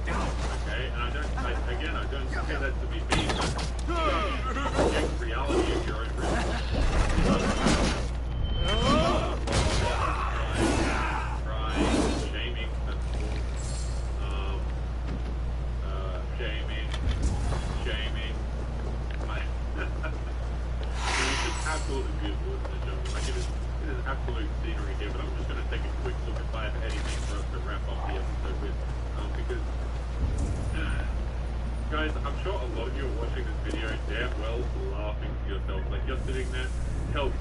Okay? And I don't say that to be mean, but reject reality of your own risk. Crying, shaming, shaming. It's just absolutely beautiful, isn't it, gentlemen? Like, it is absolute scenery here, but I'm just going to take a quick look if I have anything for us to wrap up the episode with, because, guys, I'm sure a lot of you are watching this video damn well laughing to yourselves. Like, you're sitting there, hell,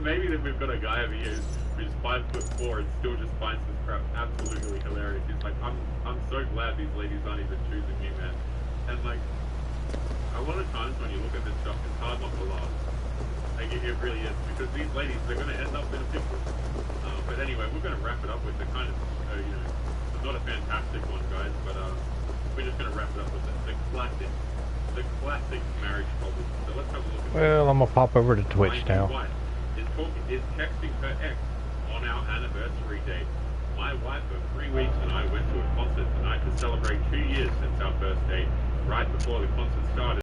maybe that we've got a guy over here who's 5'4" and still just finds this crap absolutely hilarious. He's like, I'm so glad these ladies aren't even choosing me, man. And like, a lot of times when you look at this stuff, it's hard not to laugh. Like, it really is, because these ladies, they're going to end up in a pickle. But anyway, we're going to wrap it up with the kind of, not a fantastic one, guys, but we're just going to wrap it up with the classic marriage problem. So let's have a look at Well, I'm going to pop over to Twitch now. My wife is texting her ex on our anniversary date. My wife of 3 weeks and I went to a concert tonight to celebrate 2 years since our first date. Right before the concert started,